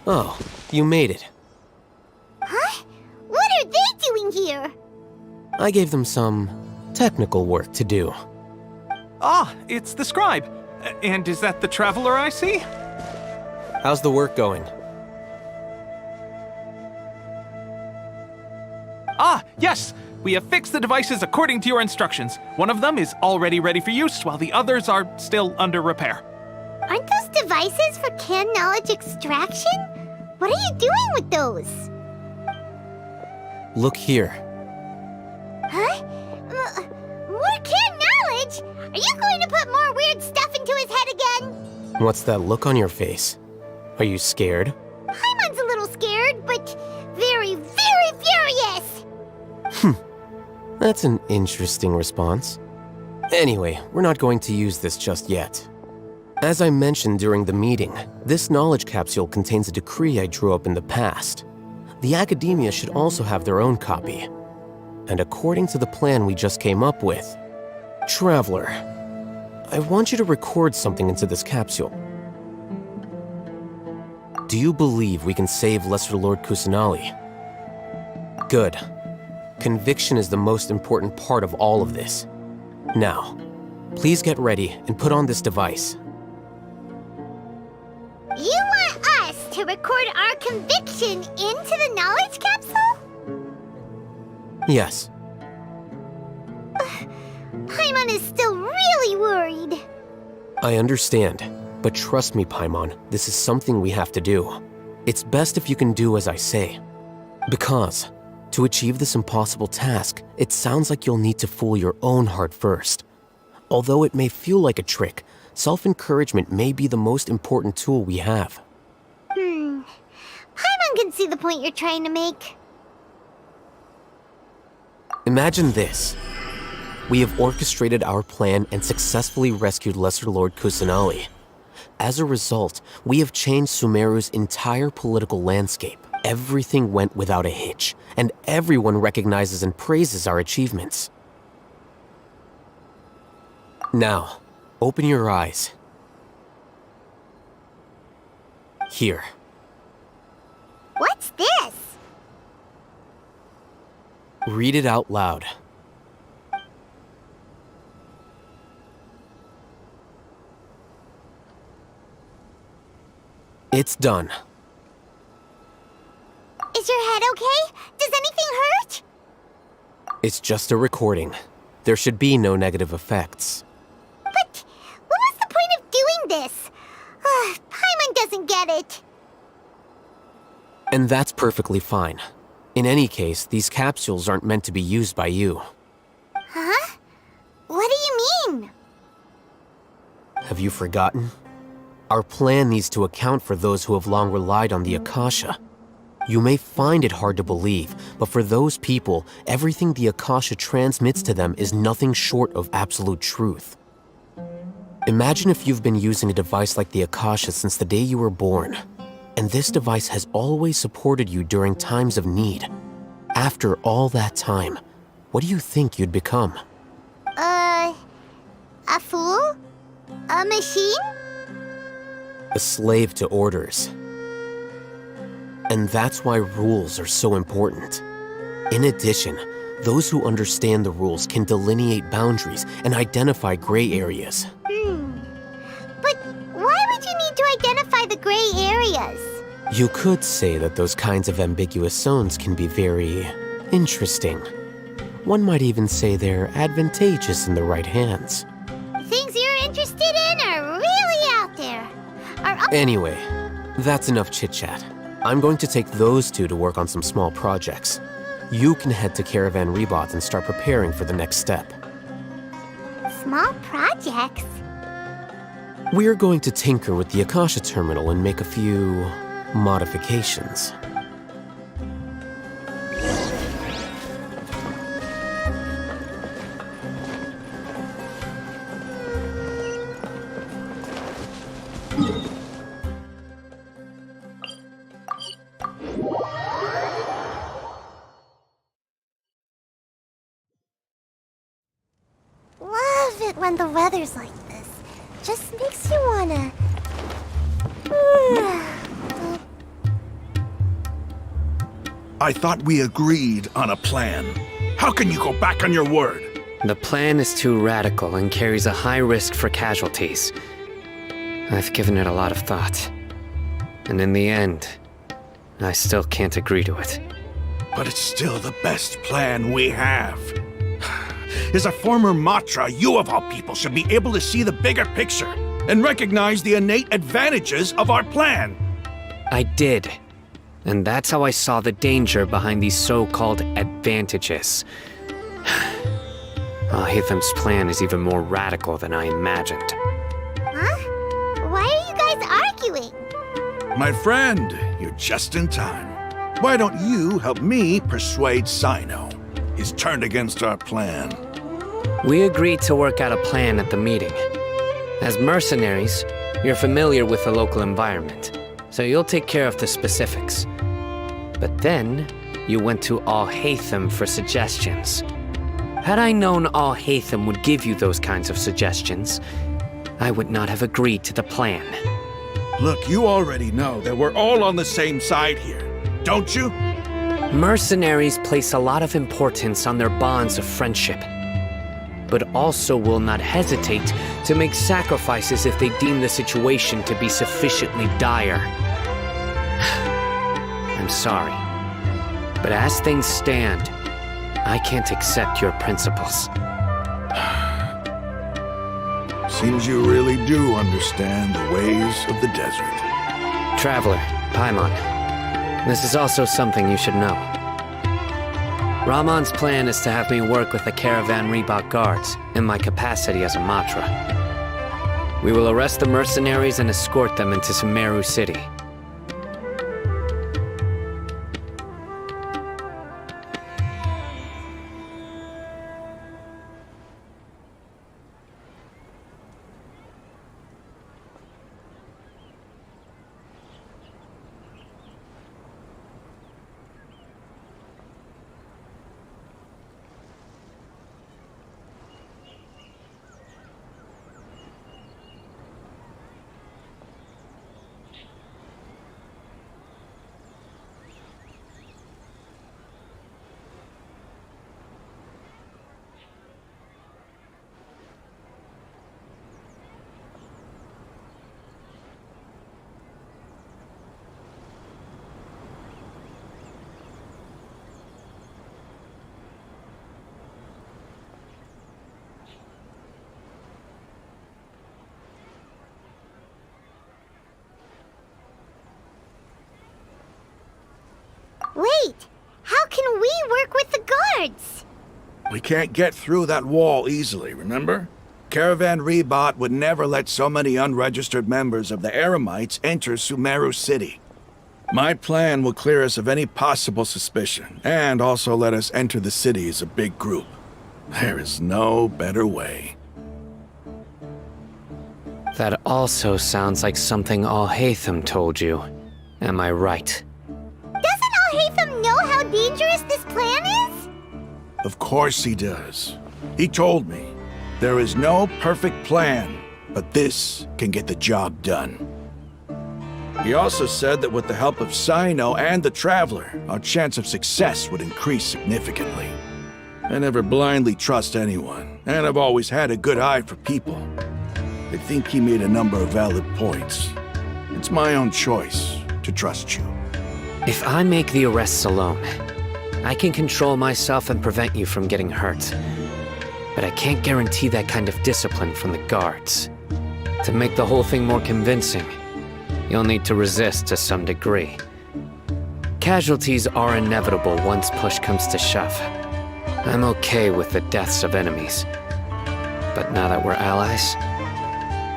Oh, you made it. Huh? What are they doing here? I gave them some technical work to do. Ah, it's the scribe. And is that the traveler I see? How's the work going? Ah, yes! We have fixed the devices according to your instructions. One of them is already ready for use, while the others are still under repair. Aren't those devices for canned knowledge extraction? What are you doing with those? Look here. Huh? More canned knowledge? Are you going to put more weird stuff into his head again? What's that look on your face? Are you scared? Paimon's a little scared, but very, very furious! That's an interesting response. Anyway, we're not going to use this just yet. As I mentioned during the meeting, this knowledge capsule contains a decree I drew up in the past. The academia should also have their own copy. And according to the plan we just came up with, Traveler, I want you to record something into this capsule. Do you believe we can save Lesser Lord Kusanali? Good. Conviction is the most important part of all of this. Now, please get ready and put on this device. You want us to record our conviction into the knowledge capsule? Yes. Paimon is still really worried. I understand, but trust me, Paimon, this is something we have to do. It's best if you can do as I say. Because, to achieve this impossible task, it sounds like you'll need to fool your own heart first. Although it may feel like a trick, self-encouragement may be the most important tool we have. Paimon can see the point you're trying to make. Imagine this. We have orchestrated our plan and successfully rescued Lesser Lord Kusanali. As a result, we have changed Sumeru's entire political landscape. Everything went without a hitch, and everyone recognizes and praises our achievements. Now, open your eyes. Here. What's this? Read it out loud. It's done. Is your head okay? Does anything hurt? It's just a recording. There should be no negative effects. But what was the point of doing this? Paimon doesn't get it. And that's perfectly fine. In any case, these capsules aren't meant to be used by you. Huh? What do you mean? Have you forgotten? Our plan needs to account for those who have long relied on the Akasha. You may find it hard to believe, but for those people, everything the Akasha transmits to them is nothing short of absolute truth. Imagine if you've been using a device like the Akasha since the day you were born, and this device has always supported you during times of need. After all that time, what do you think you'd become? A fool? A machine? A slave to orders. And that's why rules are so important. In addition, those who understand the rules can delineate boundaries and identify gray areas. But why would you need to identify the gray areas? You could say that those kinds of ambiguous zones can be very interesting. One might even say they're advantageous in the right hands. Things you're interested in are really out there. Anyway, that's enough chit-chat. I'm going to take those two to work on some small projects. You can head to Caravan Rebot and start preparing for the next step. Small projects? We're going to tinker with the Akasha terminal and make a few modifications. Love it when the weather's like this. Just makes you wanna... I thought we agreed on a plan. How can you go back on your word? The plan is too radical and carries a high risk for casualties. I've given it a lot of thought. And in the end, I still can't agree to it. But it's still the best plan we have. As a former Matra, you of all people should be able to see the bigger picture and recognize the innate advantages of our plan. I did. And that's how I saw the danger behind these so-called advantages. Hitham's plan is even more radical than I imagined. Huh? Why are you guys arguing? My friend, you're just in time. Why don't you help me persuade Sino? He's turned against our plan. We agreed to work out a plan at the meeting. As mercenaries, you're familiar with the local environment, so you'll take care of the specifics. But then, you went to Al-Haytham for suggestions. Had I known Al-Haytham would give you those kinds of suggestions, I would not have agreed to the plan. Look, you already know that we're all on the same side here, don't you? Mercenaries place a lot of importance on their bonds of friendship, but also will not hesitate to make sacrifices if they deem the situation to be sufficiently dire. I'm sorry, but as things stand, I can't accept your principles. Seems you really do understand the ways of the desert. Traveler, Paimon, This is also something you should know. Rahman's plan is to have me work with the Caravan Reebok guards in my capacity as a Matra. We will arrest the mercenaries and escort them into Sumeru City. Wait! How can we work with the guards? We can't get through that wall easily, remember? Caravan Reebok would never let so many unregistered members of the Eremites enter Sumeru City. My plan will clear us of any possible suspicion, and also let us enter the city as a big group. There is no better way. That also sounds like something Al-Haytham told you. Am I right? Doesn't Al-Haytham know how dangerous this plan is? Of course he does. He told me, there is no perfect plan, but this can get the job done. He also said that with the help of Cyno and the Traveler, our chance of success would increase significantly. I never blindly trust anyone, and I've always had a good eye for people. I think he made a number of valid points. It's my own choice to trust you. If I make the arrests alone, I can control myself and prevent you from getting hurt. But I can't guarantee that kind of discipline from the guards. To make the whole thing more convincing, you'll need to resist to some degree. Casualties are inevitable once push comes to shove. I'm okay with the deaths of enemies. But now that we're allies,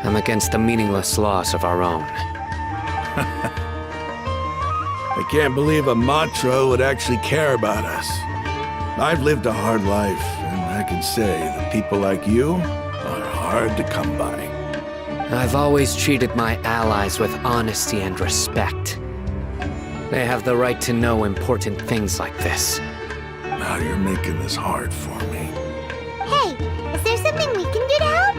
I'm against the meaningless loss of our own. I can't believe a Matra would actually care about us. I've lived a hard life, and I can say that people like you are hard to come by. I've always treated my allies with honesty and respect. They have the right to know important things like this. Now you're making this hard for me. Hey, is there something we can do to help?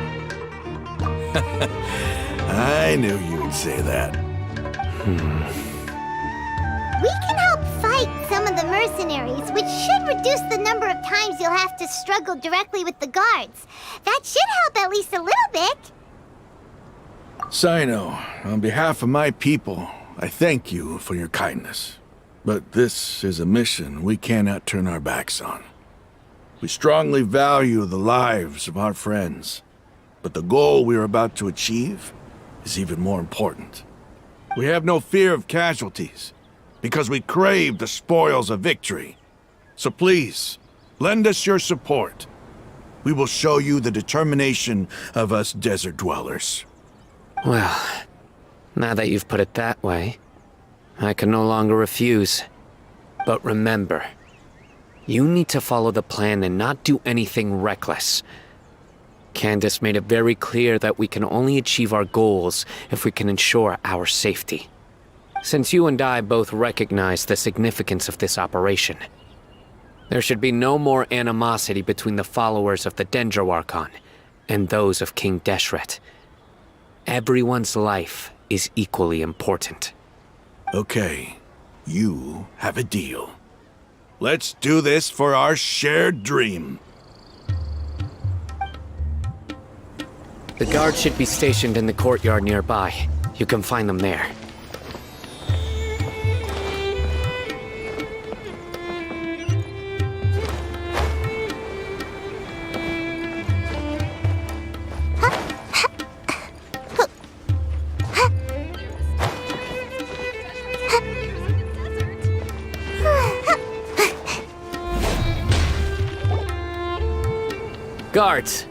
I knew you would say that. We can help fight some of the mercenaries, which should reduce the number of times you'll have to struggle directly with the guards. That should help at least a little bit. Cyno, on behalf of my people, I thank you for your kindness. But this is a mission we cannot turn our backs on. We strongly value the lives of our friends, but the goal we are about to achieve is even more important. We have no fear of casualties, because we crave the spoils of victory. So please, lend us your support. We will show you the determination of us desert dwellers. Well, now that you've put it that way, I can no longer refuse. But remember, you need to follow the plan and not do anything reckless. Candace made it very clear that we can only achieve our goals if we can ensure our safety. Since you and I both recognize the significance of this operation, there should be no more animosity between the followers of the Dendroarchon and those of King Deshret. Everyone's life is equally important. Okay, you have a deal. Let's do this for our shared dream. The guards should be stationed in the courtyard nearby. You can find them there. Guards!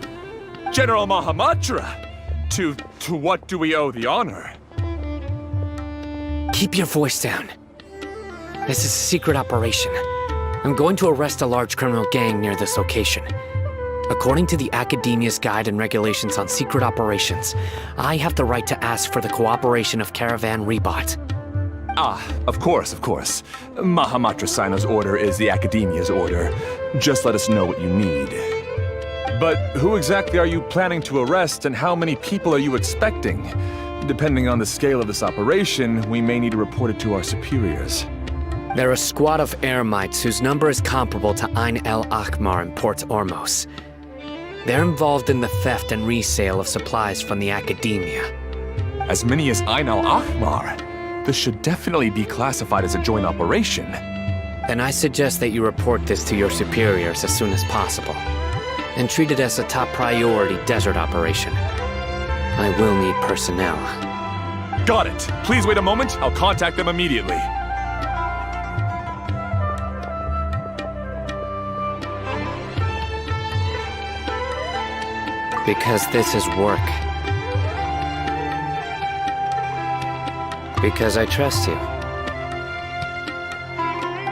General Mahamatra! To what do we owe the honor? Keep your voice down. This is a secret operation. I'm going to arrest a large criminal gang near this location. According to the Academia's Guide and Regulations on Secret Operations, I have the right to ask for the cooperation of Caravan Rebot. Ah, of course. Mahamatra Sino's order is the Academia's order. Just let us know what you need. But who exactly are you planning to arrest, and how many people are you expecting? Depending on the scale of this operation, we may need to report it to our superiors. They're a squad of Eremites whose number is comparable to Ain El Akmar in Port Ormos. They're involved in the theft and resale of supplies from the Academia. As many as Ain El Akmar? This should definitely be classified as a joint operation. Then I suggest that you report this to your superiors as soon as possible, and treat it as a top priority desert operation. I will need personnel. Got it. Please wait a moment. I'll contact them immediately. Because this is work. Because I trust you.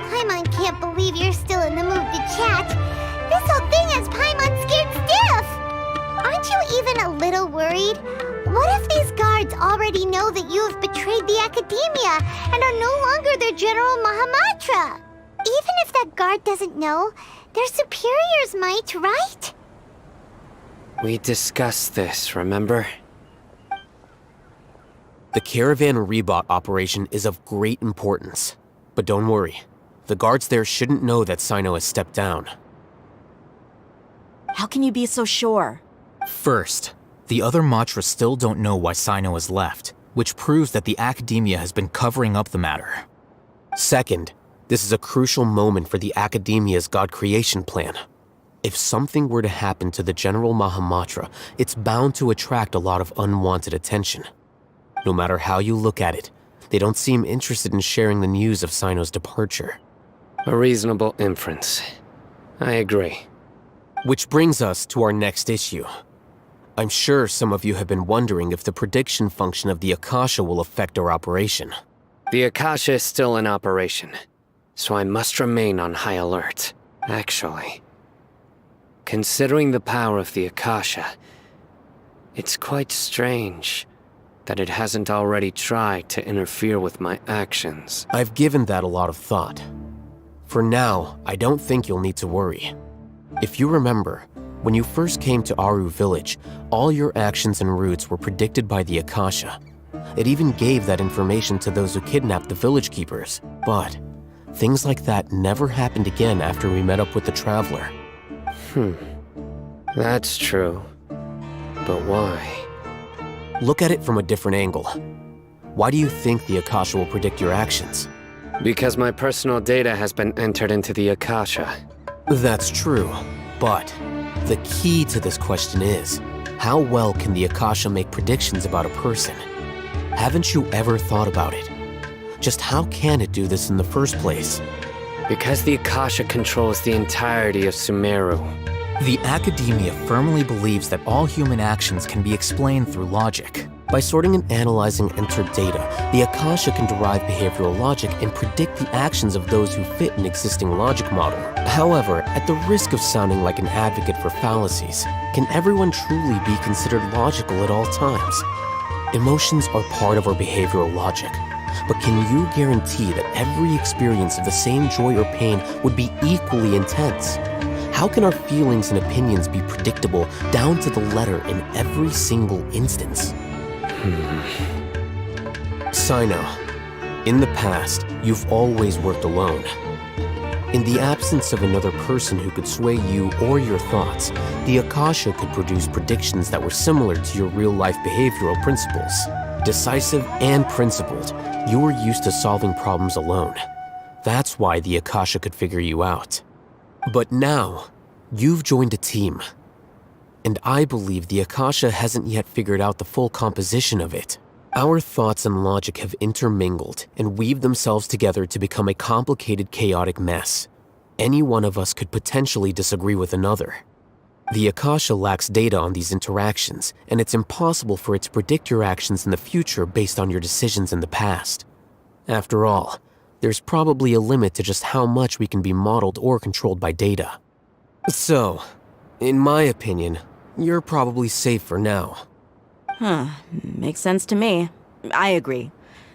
Paimon can't believe you're still in the mood to chat. This whole thing has Paimon scared stiff. Aren't you even a little worried? What if these guards already know that you have betrayed the Academia and are no longer their General Mahamatra? Even if that guard doesn't know, their superiors might, right? We discussed this, remember? The Caravan Rebot operation is of great importance. But don't worry, the guards there shouldn't know that Sino has stepped down. How can you be so sure? First, the other Matras still don't know why Sino has left, which proves that the Academia has been covering up the matter. Second, this is a crucial moment for the Academia's God creation plan. If something were to happen to the General Mahamatra, it's bound to attract a lot of unwanted attention. No matter how you look at it, they don't seem interested in sharing the news of Sino's departure. A reasonable inference. I agree. Which brings us to our next issue. I'm sure some of you have been wondering if the prediction function of the Akasha will affect our operation. The Akasha is still in operation, so I must remain on high alert. Actually, considering the power of the Akasha, it's quite strange that it hasn't already tried to interfere with my actions. I've given that a lot of thought. For now, I don't think you'll need to worry. If you remember, when you first came to Aru Village, all your actions and routes were predicted by the Akasha. It even gave that information to those who kidnapped the village keepers. But things like that never happened again after we met up with the Traveler. That's true. But why? Look at it from a different angle. Why do you think the Akasha will predict your actions? Because my personal data has been entered into the Akasha. That's true, but the key to this question is, how well can the Akasha make predictions about a person? Haven't you ever thought about it? Just how can it do this in the first place? Because the Akasha controls the entirety of Sumeru. The Academia firmly believes that all human actions can be explained through logic. By sorting and analyzing entered data, the Akasha can derive behavioral logic and predict the actions of those who fit an existing logic model. However, at the risk of sounding like an advocate for fallacies, can everyone truly be considered logical at all times? Emotions are part of our behavioral logic, but can you guarantee that every experience of the same joy or pain would be equally intense? How can our feelings and opinions be predictable down to the letter in every single instance? Sino, in the past, you've always worked alone. In the absence of another person who could sway you or your thoughts, the Akasha could produce predictions that were similar to your real-life behavioral principles. Decisive and principled, you were used to solving problems alone. That's why the Akasha could figure you out. But now, you've joined a team. And I believe the Akasha hasn't yet figured out the full composition of it. Our thoughts and logic have intermingled and weaved themselves together to become a complicated, chaotic mess. Any one of us could potentially disagree with another. The Akasha lacks data on these interactions, and it's impossible for it to predict your actions in the future based on your decisions in the past. After all, there's probably a limit to just how much we can be modeled or controlled by data. So, in my opinion, you're probably safe for now. Makes sense to me. I agree.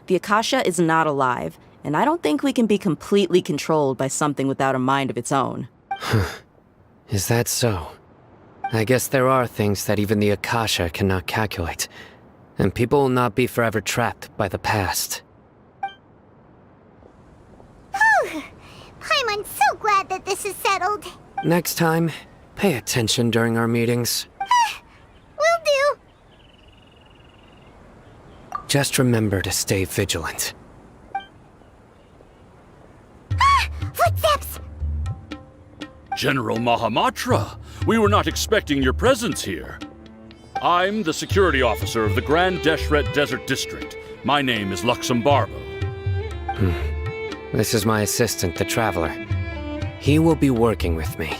The Akasha is not alive, and I don't think we can be completely controlled by something without a mind of its own. Is that so? I guess there are things that even the Akasha cannot calculate, and people will not be forever trapped by the past. Whew! I'm so glad that this is settled. Next time, pay attention during our meetings. Will do. Just remember to stay vigilant. Footsteps! General Mahamatra, we were not expecting your presence here. I'm the security officer of the Grand Deshret Desert District. My name is Luxembarbo. This is my assistant, the Traveler. He will be working with me.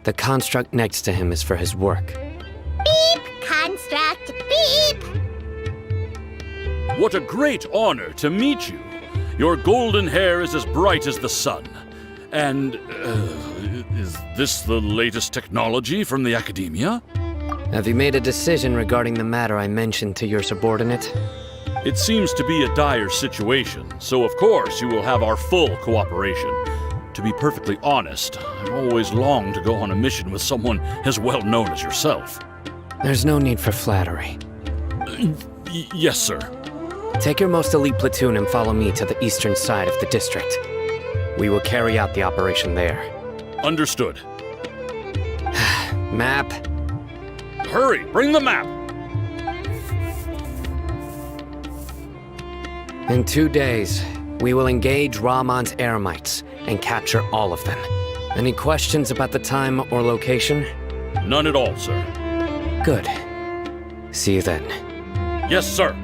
The construct next to him is for his work. Beep! Construct, beep! What a great honor to meet you. Your golden hair is as bright as the sun. And, is this the latest technology from the Academia? Have you made a decision regarding the matter I mentioned to your subordinate? It seems to be a dire situation, so of course you will have our full cooperation. To be perfectly honest, I've always longed to go on a mission with someone as well known as yourself. There's no need for flattery. Yes, sir. Take your most elite platoon and follow me to the eastern side of the district. We will carry out the operation there. Understood. Map. Hurry, bring the map! In 2 days, we will engage Rahman's eremites and capture all of them. Any questions about the time or location? None at all, sir. Good. See you then. Yes, sir.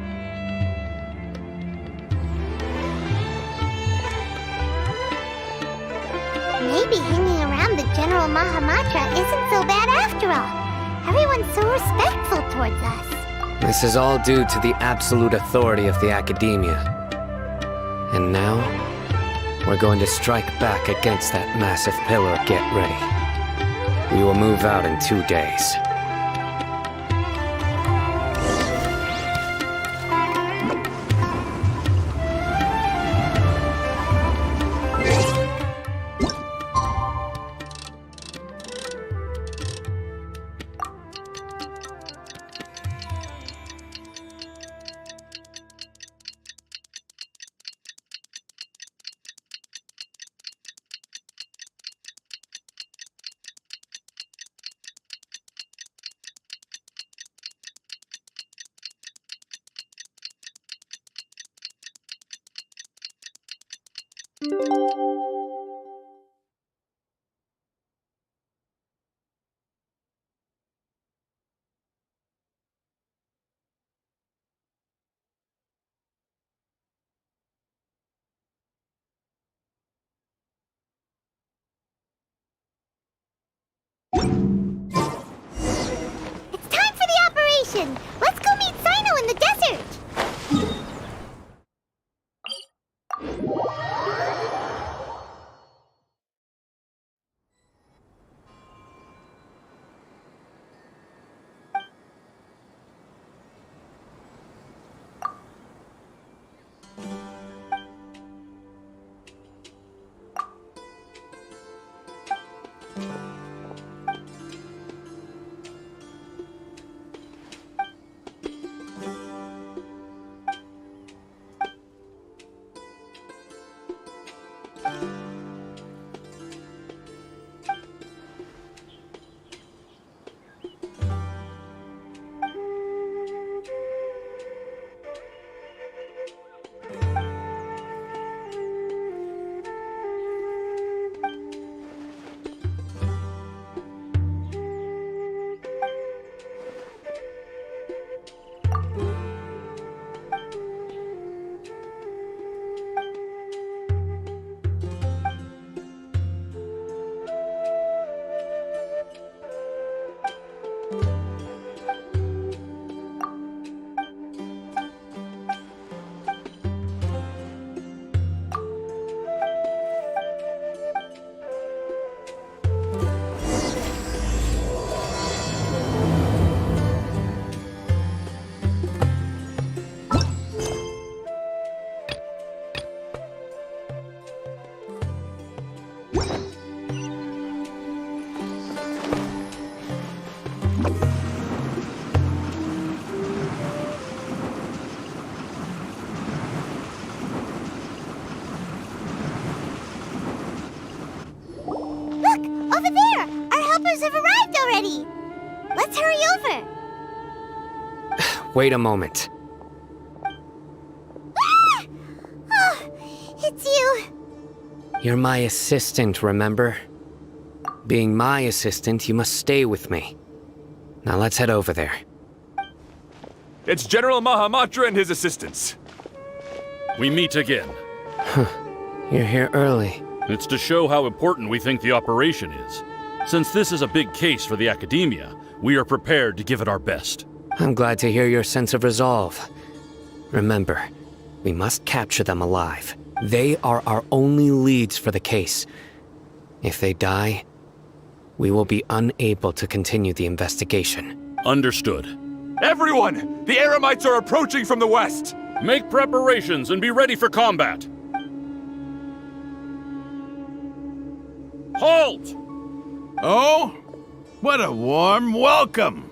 Maybe hanging around the General Mahamatra isn't so bad after all. Everyone's so respectful towards us. This is all due to the absolute authority of the Academia. And now, we're going to strike back against that massive pillar. Get ready. We will move out in 2 days. It's time for the operation! Let's go meet Sino in the desert! Look! Over there! Our helpers have arrived already! Let's hurry over! Wait a moment. Ah! Oh, it's you! You're my assistant, remember? Being my assistant, you must stay with me. Now let's head over there. It's General Mahamatra and his assistants. We meet again. You're here early. It's to show how important we think the operation is. Since this is a big case for the Academia, we are prepared to give it our best. I'm glad to hear your sense of resolve. Remember, we must capture them alive. They are our only leads for the case. If they die, we will be unable to continue the investigation. Understood. Everyone! The Eremites are approaching from the west! Make preparations and be ready for combat. Halt! Oh? What a warm welcome!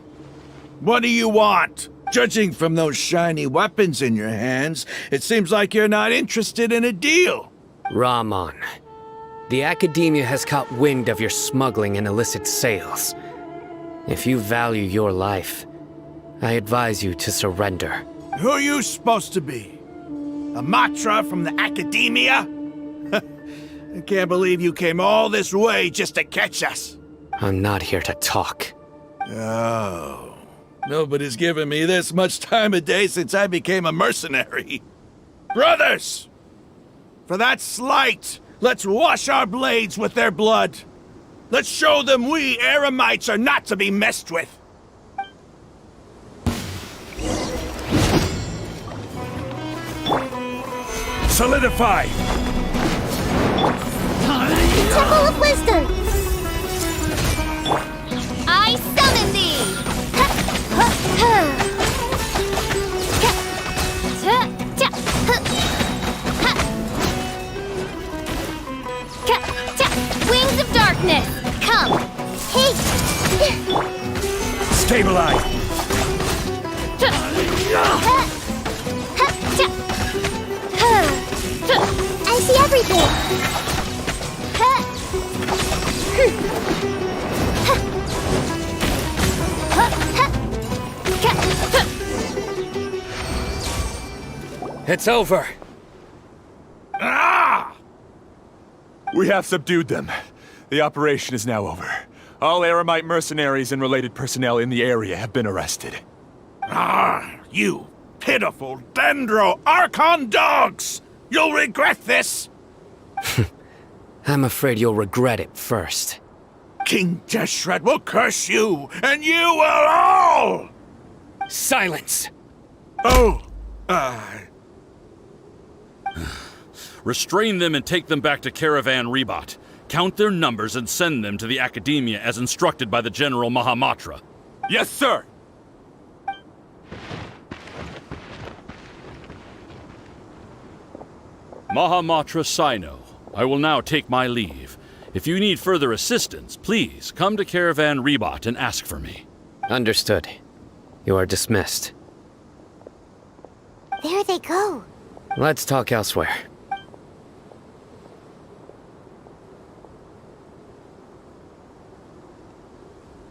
What do you want? Judging from those shiny weapons in your hands, it seems like you're not interested in a deal. Rahman, the Academia has caught wind of your smuggling and illicit sales. If you value your life, I advise you to surrender. Who are you supposed to be? A Matra from the Academia? I can't believe you came all this way just to catch us. I'm not here to talk. Oh. Nobody's given me this much time of day since I became a mercenary. Brothers! For that slight, let's wash our blades with their blood. Let's show them we Eremites are not to be messed with. Solidify! Temple of Wisdom! I summon thee! Wings of darkness, come! Hey! Stabilize! I see everything! It's over. Ah! We have subdued them. The operation is now over. All Eremite mercenaries and related personnel in the area have been arrested. Ah, you pitiful Dendro Archon dogs! You'll regret this! I'm afraid you'll regret it first. King Deshret will curse you, and you will all! Silence! Oh, Restrain them and take them back to Caravan Rebot. Count their numbers and send them to the Academia as instructed by the General Mahamatra. Yes, sir! Mahamatra Sino, I will now take my leave. If you need further assistance, please come to Caravan Rebot and ask for me. Understood. You are dismissed. There they go. Let's talk elsewhere.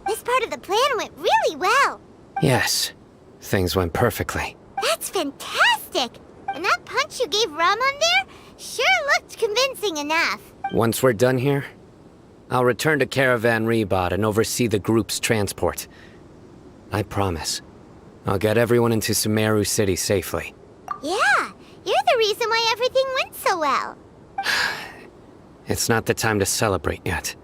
This part of the plan went really well. Yes, things went perfectly. That's fantastic! And that punch you gave Ramon there sure looked convincing enough. Once we're done here, I'll return to Caravan Rebot and oversee the group's transport. I promise. I'll get everyone into Sumeru City safely. Yeah, you're the reason why everything went so well. It's not the time to celebrate yet.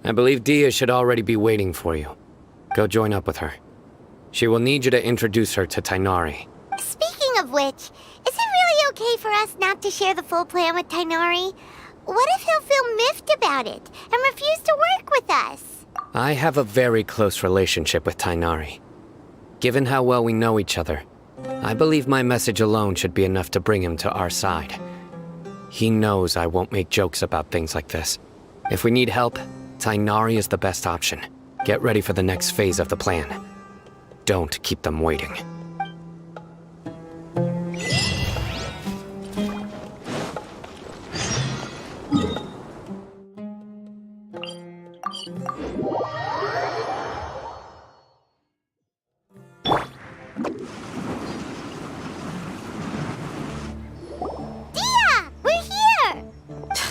I believe Dia should already be waiting for you. Go join up with her. She will need you to introduce her to Tainari. Speaking of which, is it really okay for us not to share the full plan with Tainari? What if he'll feel miffed about it and refuse to work with us? I have a very close relationship with Tainari. Given how well we know each other, I believe my message alone should be enough to bring him to our side. He knows I won't make jokes about things like this. If we need help, Tighnari is the best option. Get ready for the next phase of the plan. Don't keep them waiting.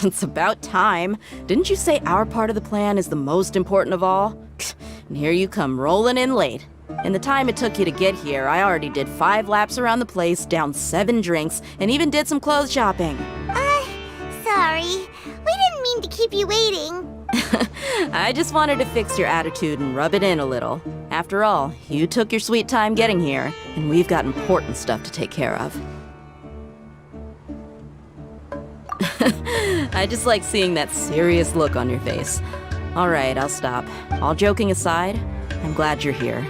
It's about time. Didn't you say our part of the plan is the most important of all? And here you come rolling in late. In the time it took you to get here, I already did 5 laps around the place, downed 7 drinks, and even did some clothes shopping. Sorry. We didn't mean to keep you waiting. I just wanted to fix your attitude and rub it in a little. After all, you took your sweet time getting here, and we've got important stuff to take care of. I just like seeing that serious look on your face. All right, I'll stop. All joking aside, I'm glad you're here.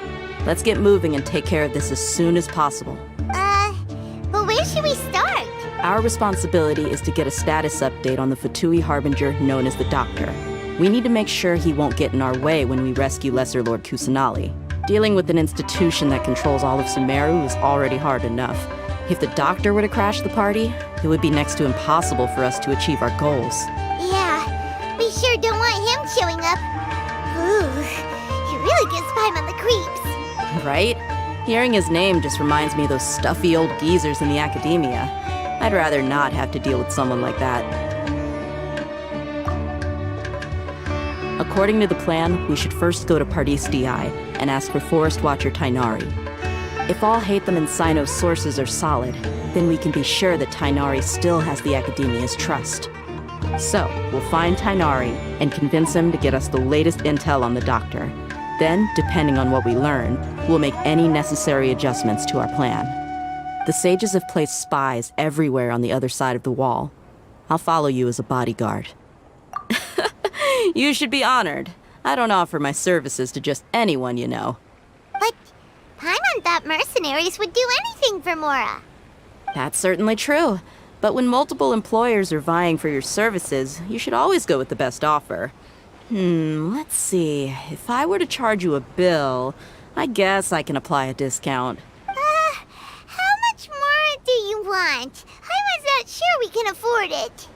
Let's get moving and take care of this as soon as possible. But where should we start? Our responsibility is to get a status update on the Fatui Harbinger known as the Doctor. We need to make sure he won't get in our way when we rescue Lesser Lord Kusanali. Dealing with an institution that controls all of Sumeru is already hard enough. If the Doctor were to crash the party, it would be next to impossible for us to achieve our goals. Yeah, we sure don't want him showing up. Ooh, he really gives Paimon the creeps. Right? Hearing his name just reminds me of those stuffy old geezers in the academia. I'd rather not have to deal with someone like that. According to the plan, we should first go to Pardis Di and ask for Forest Watcher Tighnari. If all Hatham and Sino's sources are solid, then we can be sure that Tighnari still has the Academia's trust. So, we'll find Tighnari and convince him to get us the latest intel on the Doctor. Then, depending on what we learn, we'll make any necessary adjustments to our plan. The sages have placed spies everywhere on the other side of the wall. I'll follow you as a bodyguard. You should be honored. I don't offer my services to just anyone you know. But Paimon thought mercenaries would do anything for Mora. That's certainly true. But when multiple employers are vying for your services, you should always go with the best offer. Let's see. If I were to charge you a bill, I guess I can apply a discount. How much more do you want? Paimon's not sure we can afford it.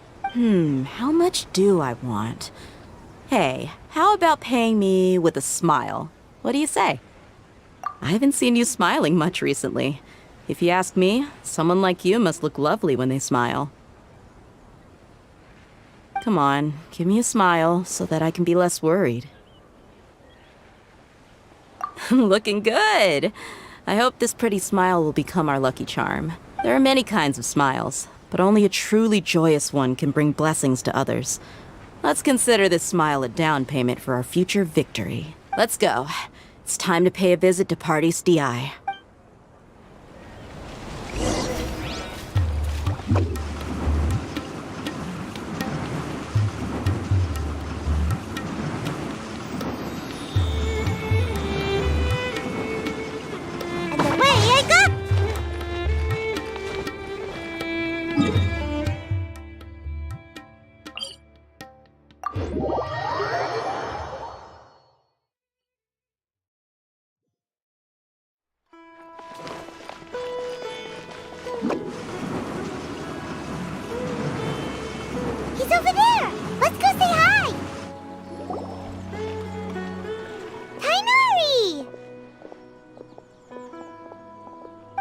How much do I want? Hey, how about paying me with a smile? What do you say? I haven't seen you smiling much recently. If you ask me, someone like you must look lovely when they smile. Come on, give me a smile so that I can be less worried. Looking good! I hope this pretty smile will become our lucky charm. There are many kinds of smiles, but only a truly joyous one can bring blessings to others. Let's consider this smile a down payment for our future victory. Let's go. It's time to pay a visit to Pardis Di. He's over there! Let's go say hi! Tighnari!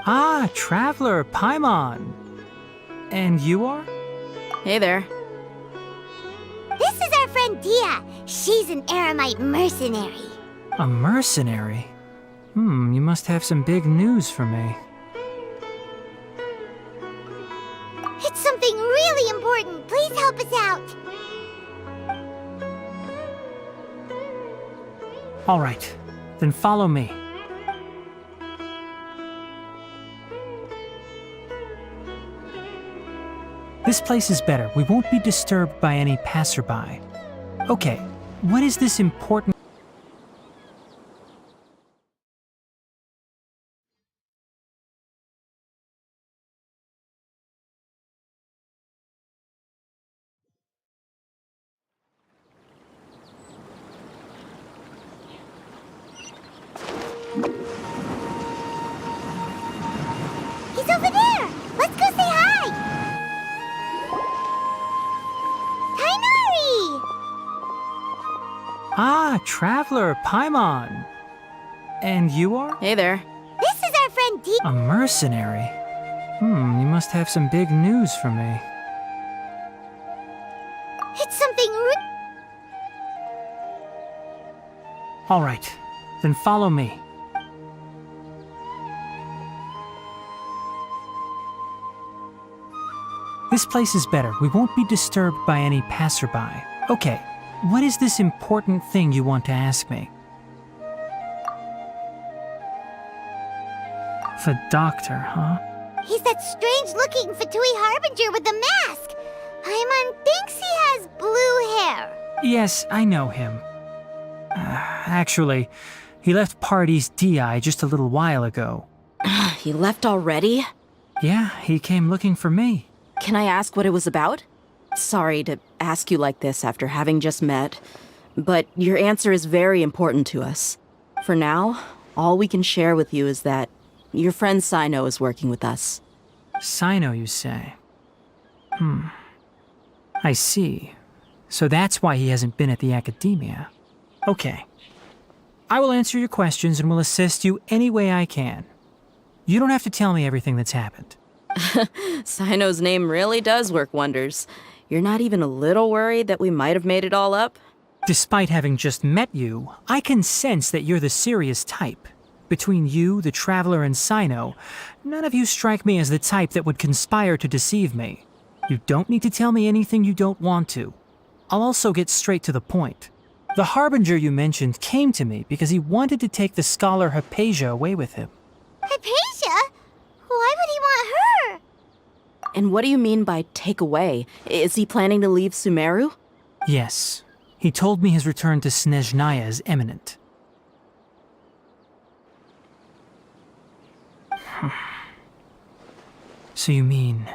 Ah, Traveler, Paimon. And you are? Hey there. This is our friend Dia. She's an Aramite mercenary. A mercenary? You must have some big news for me. It's something really important. Please help us out. All right, then follow me. This place is better. We won't be disturbed by any passerby. Okay, what is this important Ah, Traveler, Paimon. And you are? Hey there. This is our friend D. A mercenary? You must have some big news for me. It's something All right, then follow me. This place is better. We won't be disturbed by any passerby. Okay, what is this important thing you want to ask me? The doctor, huh? He's that strange-looking Fatui Harbinger with the mask. Paimon thinks he has blue hair. Yes, I know him. Actually, he left Party's DI just a little while ago. He left already? Yeah, he came looking for me. Can I ask what it was about? Sorry to ask you like this after having just met, but your answer is very important to us. For now, all we can share with you is that your friend Sino is working with us. Sino, you say? I see. So that's why he hasn't been at the academia. Okay. I will answer your questions and will assist you any way I can. You don't have to tell me everything that's happened. Sino's name really does work wonders. You're not even a little worried that we might have made it all up? Despite having just met you, I can sense that you're the serious type. Between you, the Traveler, and Sino, none of you strike me as the type that would conspire to deceive me. You don't need to tell me anything you don't want to. I'll also get straight to the point. The Harbinger you mentioned came to me because he wanted to take the scholar Hypatia away with him. Hypatia? Why would he want her? And what do you mean by take away? Is he planning to leave Sumeru? Yes. He told me his return to Snezhnaya is imminent. So you mean...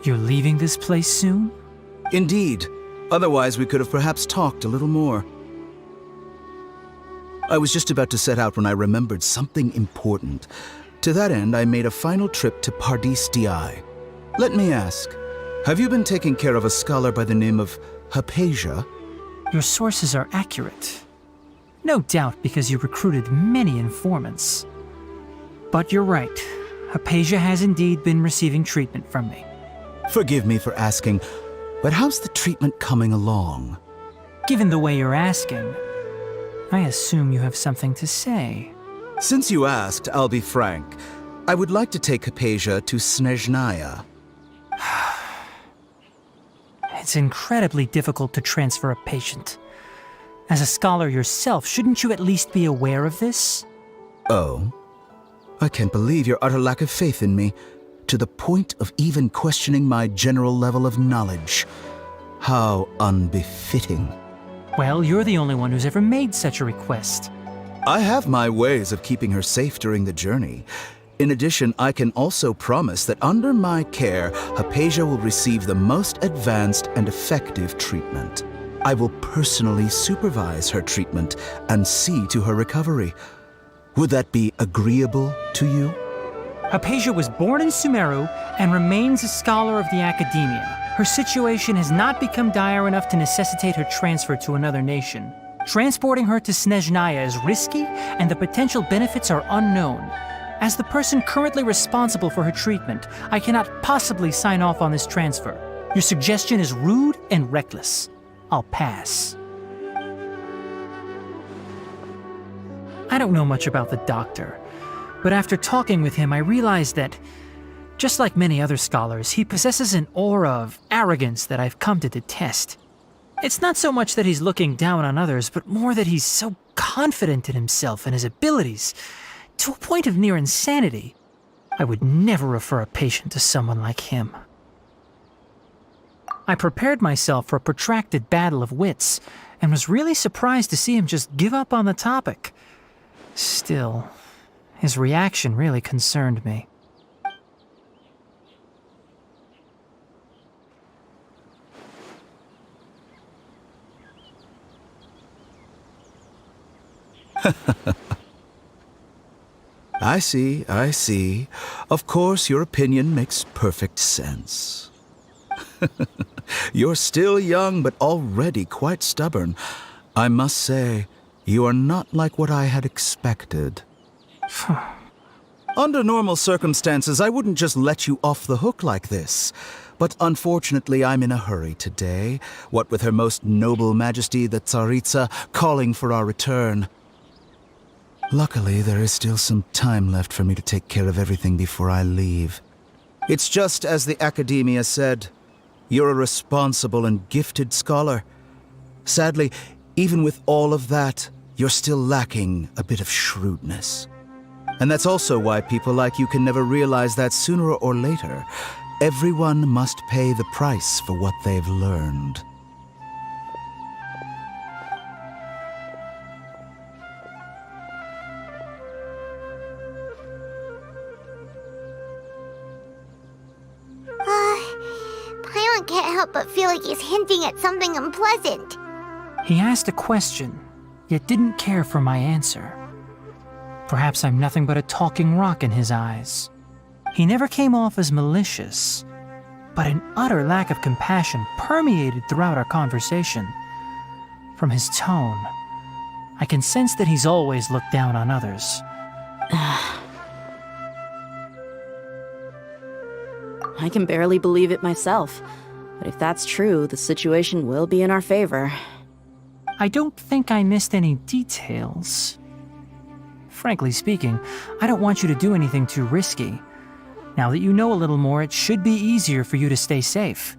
you're leaving this place soon? Indeed. Otherwise, we could have perhaps talked a little more. I was just about to set out when I remembered something important. To that end, I made a final trip to Pardis DI. Let me ask, have you been taking care of a scholar by the name of Hypatia? Your sources are accurate. No doubt because you recruited many informants. But you're right. Hypatia has indeed been receiving treatment from me. Forgive me for asking, but how's the treatment coming along? Given the way you're asking, I assume you have something to say. Since you asked, I'll be frank. I would like to take Hypatia to Snezhnaya. It's incredibly difficult to transfer a patient. As a scholar yourself, shouldn't you at least be aware of this? Oh? I can't believe your utter lack of faith in me, to the point of even questioning my general level of knowledge. How unbefitting. Well, you're the only one who's ever made such a request. I have my ways of keeping her safe during the journey. In addition, I can also promise that under my care, Hypatia will receive the most advanced and effective treatment. I will personally supervise her treatment and see to her recovery. Would that be agreeable to you? Hypatia was born in Sumeru and remains a scholar of the academia. Her situation has not become dire enough to necessitate her transfer to another nation. Transporting her to Snezhnaya is risky, and the potential benefits are unknown. As the person currently responsible for her treatment, I cannot possibly sign off on this transfer. Your suggestion is rude and reckless. I'll pass. I don't know much about the doctor, but after talking with him, I realized that, just like many other scholars, he possesses an aura of arrogance that I've come to detest. It's not so much that he's looking down on others, but more that he's so confident in himself and his abilities, to a point of near insanity. I would never refer a patient to someone like him. I prepared myself for a protracted battle of wits, and was really surprised to see him just give up on the topic. Still, his reaction really concerned me. I see. Of course, your opinion makes perfect sense. You're still young, but already quite stubborn. I must say, you are not like what I had expected. Under normal circumstances, I wouldn't just let you off the hook like this. But unfortunately, I'm in a hurry today, what with Her Most Noble Majesty the Tsaritsa calling for our return. Luckily, there is still some time left for me to take care of everything before I leave. It's just as the Academia said, you're a responsible and gifted scholar. Sadly, even with all of that, you're still lacking a bit of shrewdness. And that's also why people like you can never realize that sooner or later, everyone must pay the price for what they've learned. Paimon can't help but feel like he's hinting at something unpleasant. He asked a question, yet didn't care for my answer. Perhaps I'm nothing but a talking rock in his eyes. He never came off as malicious, but an utter lack of compassion permeated throughout our conversation. From his tone, I can sense that he's always looked down on others. I can barely believe it myself, but if that's true, the situation will be in our favor. I don't think I missed any details. Frankly speaking, I don't want you to do anything too risky. Now that you know a little more, it should be easier for you to stay safe.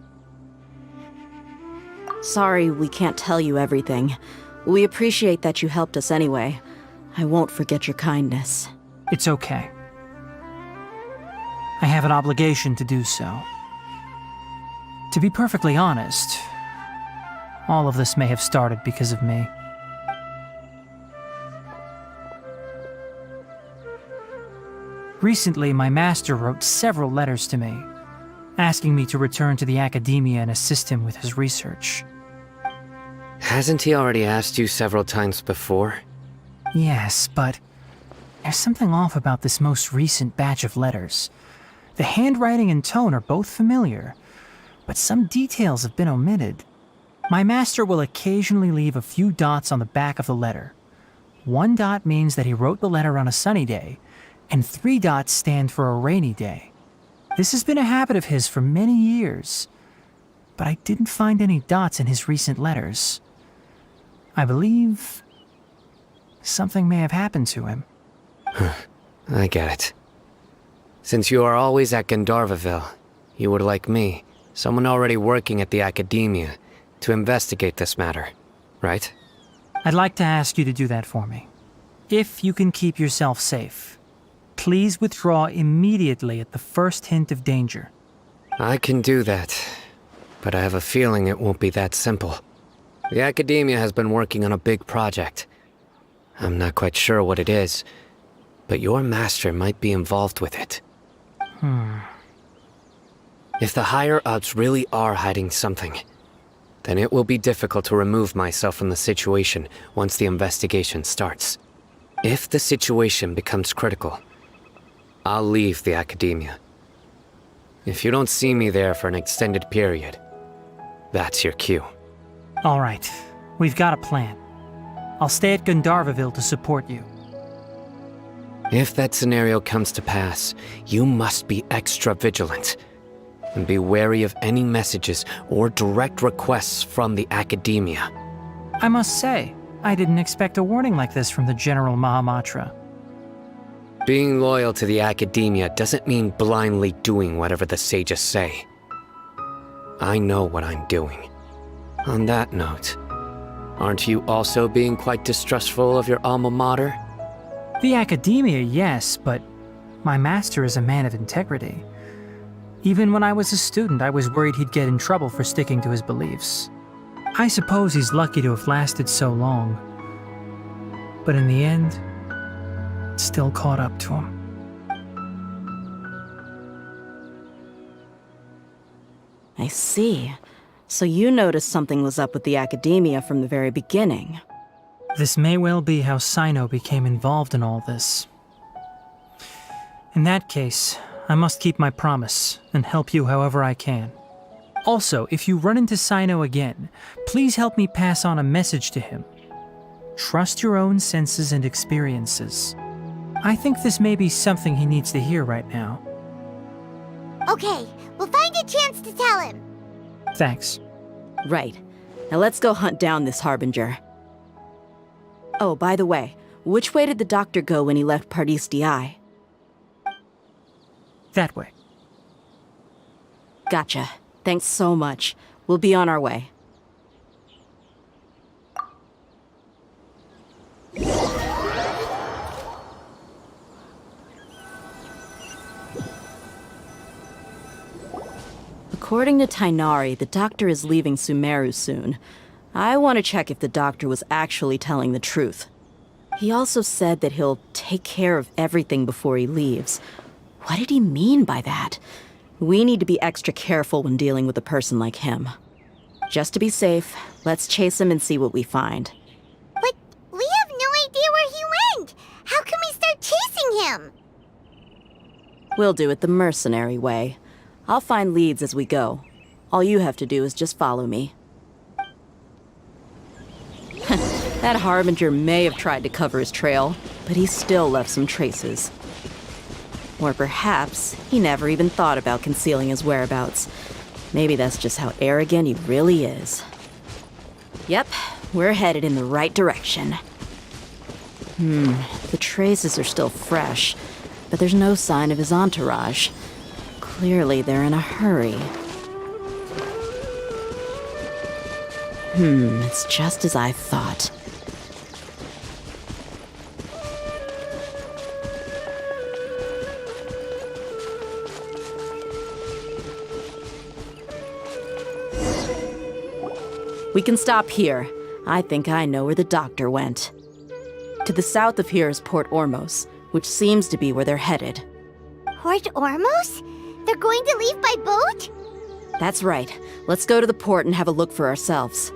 Sorry we can't tell you everything. We appreciate that you helped us anyway. I won't forget your kindness. It's okay. I have an obligation to do so. To be perfectly honest, all of this may have started because of me. Recently, my master wrote several letters to me, asking me to return to the Academia and assist him with his research. Hasn't he already asked you several times before? Yes, but there's something off about this most recent batch of letters. The handwriting and tone are both familiar, but some details have been omitted. My master will occasionally leave a few dots on the back of the letter. 1 dot means that he wrote the letter on a sunny day, and 3 dots stand for a rainy day. This has been a habit of his for many years, but I didn't find any dots in his recent letters. I believe something may have happened to him. I get it. Since you are always at Gandharvaville, you would like me, someone already working at the Academia, to investigate this matter, right? I'd like to ask you to do that for me. If you can keep yourself safe, please withdraw immediately at the first hint of danger. I can do that, but I have a feeling it won't be that simple. The Academia has been working on a big project. I'm not quite sure what it is, but your master might be involved with it. If the higher-ups really are hiding something, then it will be difficult to remove myself from the situation once the investigation starts. If the situation becomes critical, I'll leave the Academia. If you don't see me there for an extended period, that's your cue. All right, we've got a plan. I'll stay at Gandharvaville to support you. If that scenario comes to pass, you must be extra vigilant. And be wary of any messages or direct requests from the Academia. I must say, I didn't expect a warning like this from the General Mahamatra. Being loyal to the Academia doesn't mean blindly doing whatever the sages say. I know what I'm doing. On that note, aren't you also being quite distrustful of your alma mater? The Academia, yes, but my master is a man of integrity. Even when I was a student, I was worried he'd get in trouble for sticking to his beliefs. I suppose he's lucky to have lasted so long. But in the end, it still caught up to him. I see. So you noticed something was up with the Academia from the very beginning. This may well be how Sino became involved in all this. In that case, I must keep my promise and help you however I can. Also, if you run into Sino again, please help me pass on a message to him Trust your own senses and experiences. I think this may be something he needs to hear right now. Okay, we'll find a chance to tell him. Thanks. Right. Now let's go hunt down this Harbinger. Oh, by the way, which way did the doctor go when he left Paradis DI? That way. Gotcha. Thanks so much. We'll be on our way. According to Tighnari, the doctor is leaving Sumeru soon. I want to check if the doctor was actually telling the truth. He also said that he'll take care of everything before he leaves. What did he mean by that? We need to be extra careful when dealing with a person like him. Just to be safe, let's chase him and see what we find. But we have no idea where he went! How can we start chasing him? We'll do it the mercenary way. I'll find leads as we go. All you have to do is just follow me. That Harbinger may have tried to cover his trail, but he still left some traces. Or perhaps he never even thought about concealing his whereabouts. Maybe that's just how arrogant he really is. Yep, we're headed in the right direction. The traces are still fresh, but there's no sign of his entourage. Clearly they're in a hurry. It's just as I thought. We can stop here. I think I know where the doctor went. To the south of here is Port Ormos, which seems to be where they're headed. Port Ormos? They're going to leave by boat? That's right. Let's go to the port and have a look for ourselves.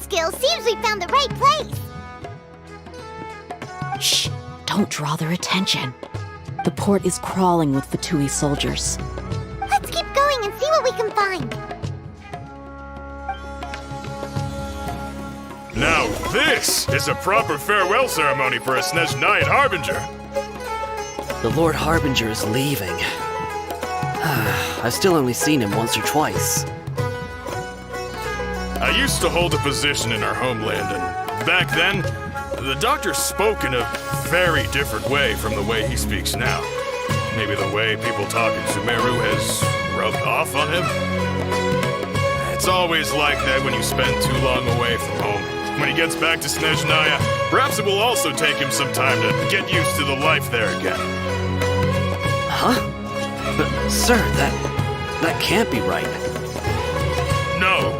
Skill seems we found the right place. Shh! Don't draw their attention. The port is crawling with Fatui soldiers. Let's keep going and see what we can find. Now this is a proper farewell ceremony for a Snezhnayan Harbinger. The Lord Harbinger is leaving. I've still only seen him once or twice. I used to hold a position in our homeland, and back then, the doctor spoke in a very different way from the way he speaks now. Maybe the way people talk in Sumeru has rubbed off on him? It's always like that when you spend too long away from home. When he gets back to Snezhnaya, perhaps it will also take him some time to get used to the life there again. Huh? But, sir, that can't be right.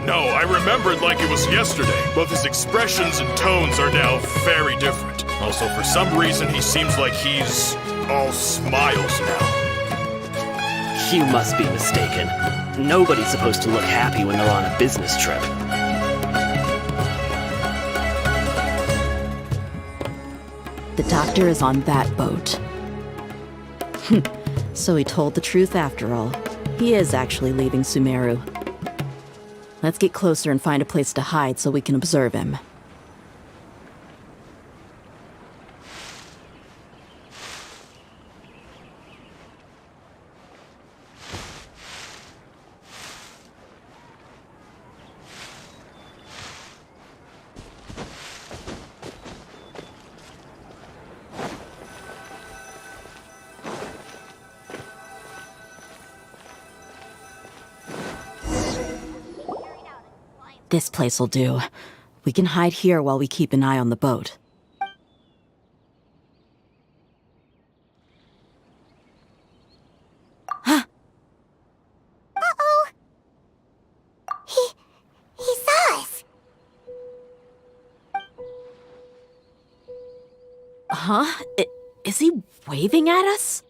No, I remembered like it was yesterday. Both his expressions and tones are now very different. Also, for some reason, he seems like he's all smiles now. You must be mistaken. Nobody's supposed to look happy when they're on a business trip. The doctor is on that boat. So he told the truth after all. He is actually leaving Sumeru. Let's get closer and find a place to hide so we can observe him. This place will do. We can hide here while we keep an eye on the boat. Huh? Is he waving at us?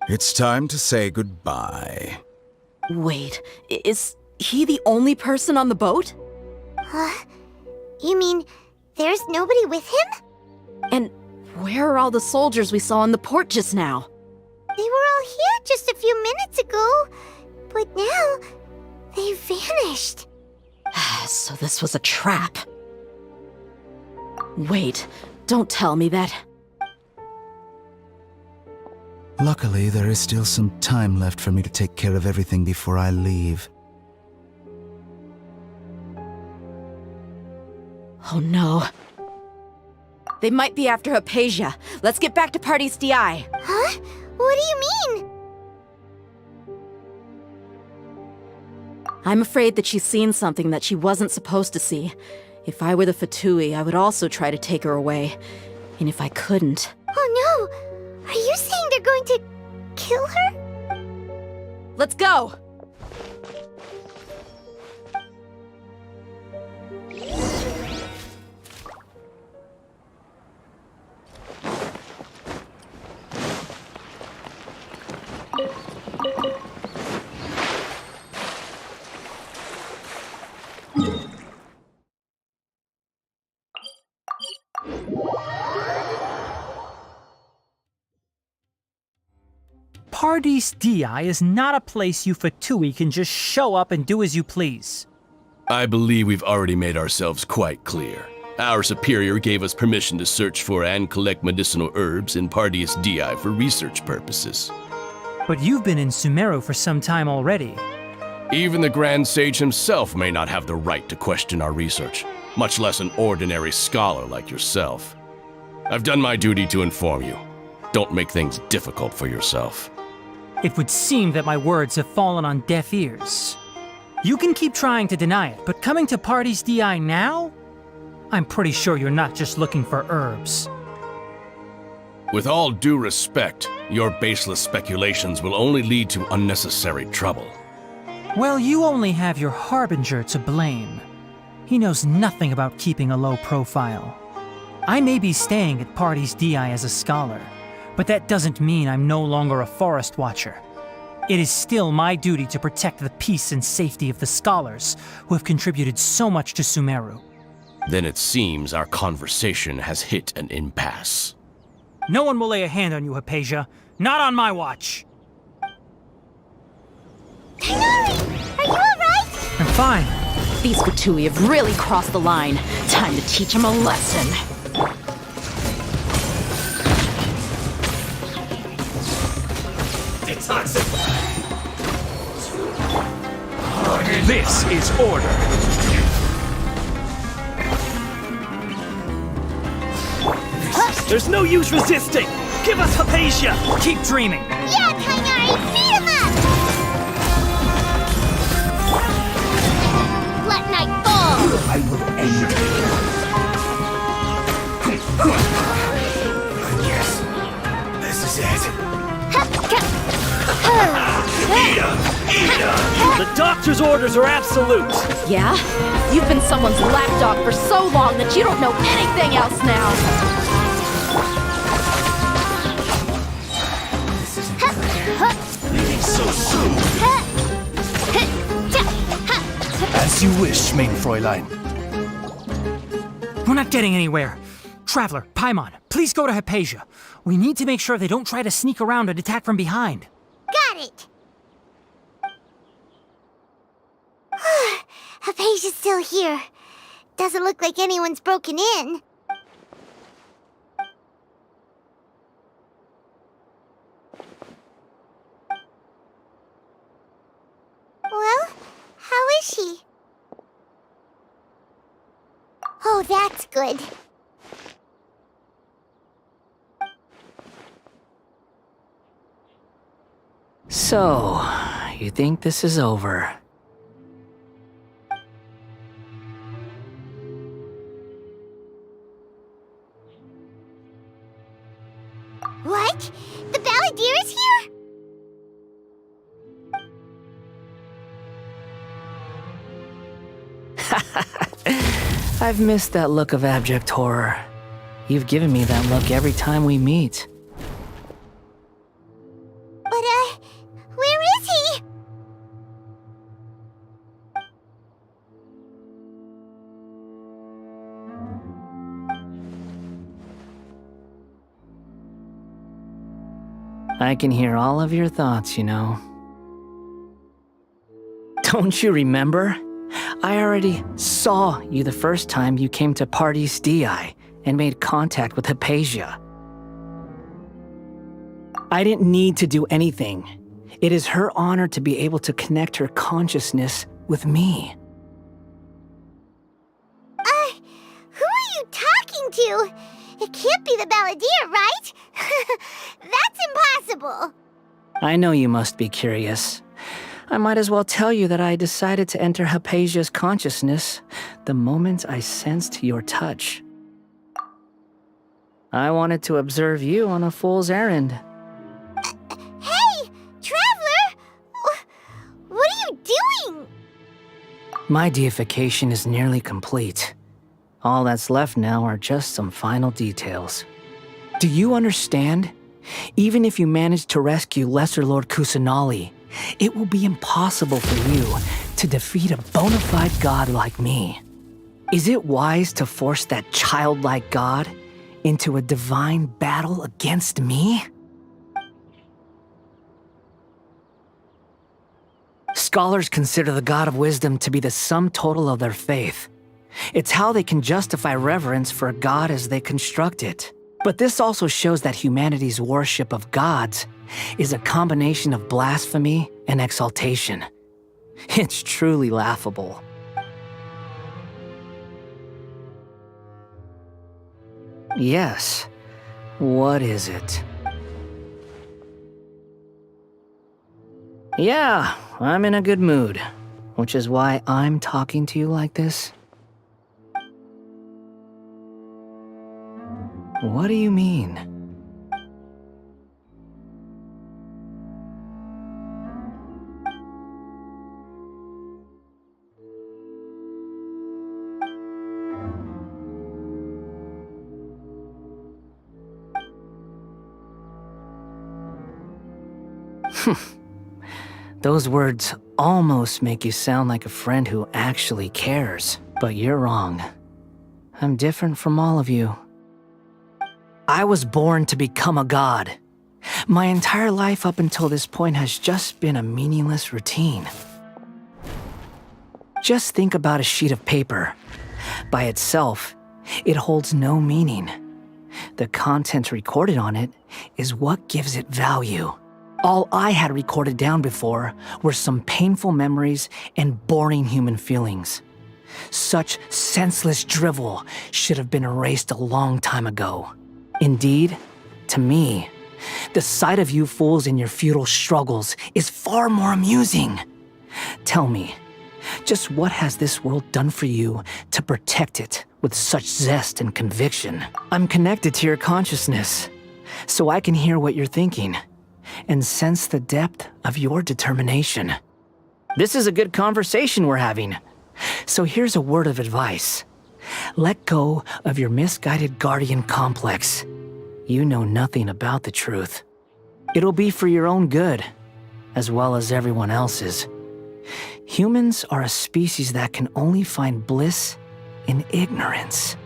It's time to say goodbye. Wait, is he the only person on the boat? You mean there's nobody with him? And where are all the soldiers we saw in the port just now? They were all here just a few minutes ago, but now they've vanished. So this was a trap. Wait, don't tell me that. Luckily, there is still some time left for me to take care of everything before I leave. Oh no. They might be after Hypatia. Let's get back to Party's DI. Huh? What do you mean? I'm afraid that she's seen something that she wasn't supposed to see. If I were the Fatui, I would also try to take her away. And if I couldn't... Oh no! Are you saying they're going to kill her? Let's go! Pardees DI is not a place you Fatui can just show up and do as you please. I believe we've already made ourselves quite clear. Our superior gave us permission to search for and collect medicinal herbs in Pardees DI for research purposes. But you've been in Sumeru for some time already. Even the Grand Sage himself may not have the right to question our research, much less an ordinary scholar like yourself. I've done my duty to inform you. Don't make things difficult for yourself. It would seem that my words have fallen on deaf ears. You can keep trying to deny it, but coming to Pardees DI now? I'm pretty sure you're not just looking for herbs. With all due respect, your baseless speculations will only lead to unnecessary trouble. Well, you only have your Harbinger to blame. He knows nothing about keeping a low profile. I may be staying at Pardees DI as a scholar, but that doesn't mean I'm no longer a forest watcher. It is still my duty to protect the peace and safety of the scholars who have contributed so much to Sumeru. Then it seems our conversation has hit an impasse. No one will lay a hand on you, Hypatia. Not on my watch. Tighnari! Are you alright? I'm fine. These Fatui have really crossed the line. Time to teach them a lesson. This is order. There's no use resisting! Give us Hypatia! Keep dreaming! Yeah, Tighnari! Beat him up! Let night fall! I will end it. Yes, this is it. The doctor's orders are absolute! Yeah? You've been someone's lapdog for so long that you don't know anything else now! Leaving so soon! As you wish, main Fräulein. We're not getting anywhere. Traveler, Paimon, please go to Hypatia. We need to make sure they don't try to sneak around and attack from behind. Got it! Hypatia's still here. Doesn't look like anyone's broken in. Well, how is she? Oh, that's good. So, you think this is over? What? The Balladeer is here? I've missed that look of abject horror. You've given me that look every time we meet. But, where is he? I can hear all of your thoughts, you know. Don't you remember? I already saw you the first time you came to Parties DI and made contact with Hypatia. I didn't need to do anything. It is her honor to be able to connect her consciousness with me. Who are you talking to? It can't be the Balladeer, right? That's impossible. I know you must be curious. I might as well tell you that I decided to enter Hypatia's consciousness the moment I sensed your touch. I wanted to observe you on a fool's errand. Hey, Traveler! What are you doing? My deification is nearly complete. All that's left now are just some final details. Do you understand? Even if you manage to rescue Lesser Lord Kusanali, it will be impossible for you to defeat a bona fide god like me. Is it wise to force that childlike god into a divine battle against me? Scholars consider the god of wisdom to be the sum total of their faith. It's how they can justify reverence for a god as they construct it. But this also shows that humanity's worship of gods is a combination of blasphemy and exaltation. It's truly laughable. Yes. What is it? Yeah, I'm in a good mood, which is why I'm talking to you like this. What do you mean? Those words almost make you sound like a friend who actually cares, but you're wrong. I'm different from all of you. I was born to become a god. My entire life up until this point has just been a meaningless routine. Just think about a sheet of paper. By itself, it holds no meaning. The content recorded on it is what gives it value. All I had recorded down before were some painful memories and boring human feelings. Such senseless drivel should have been erased a long time ago. Indeed, to me, the sight of you fools in your futile struggles is far more amusing. Tell me, just what has this world done for you to protect it with such zest and conviction? I'm connected to your consciousness, so I can hear what you're thinking and sense the depth of your determination. This is a good conversation we're having. So here's a word of advice. Let go of your misguided guardian complex. You know nothing about the truth. It'll be for your own good, as well as everyone else's. Humans are a species that can only find bliss in ignorance.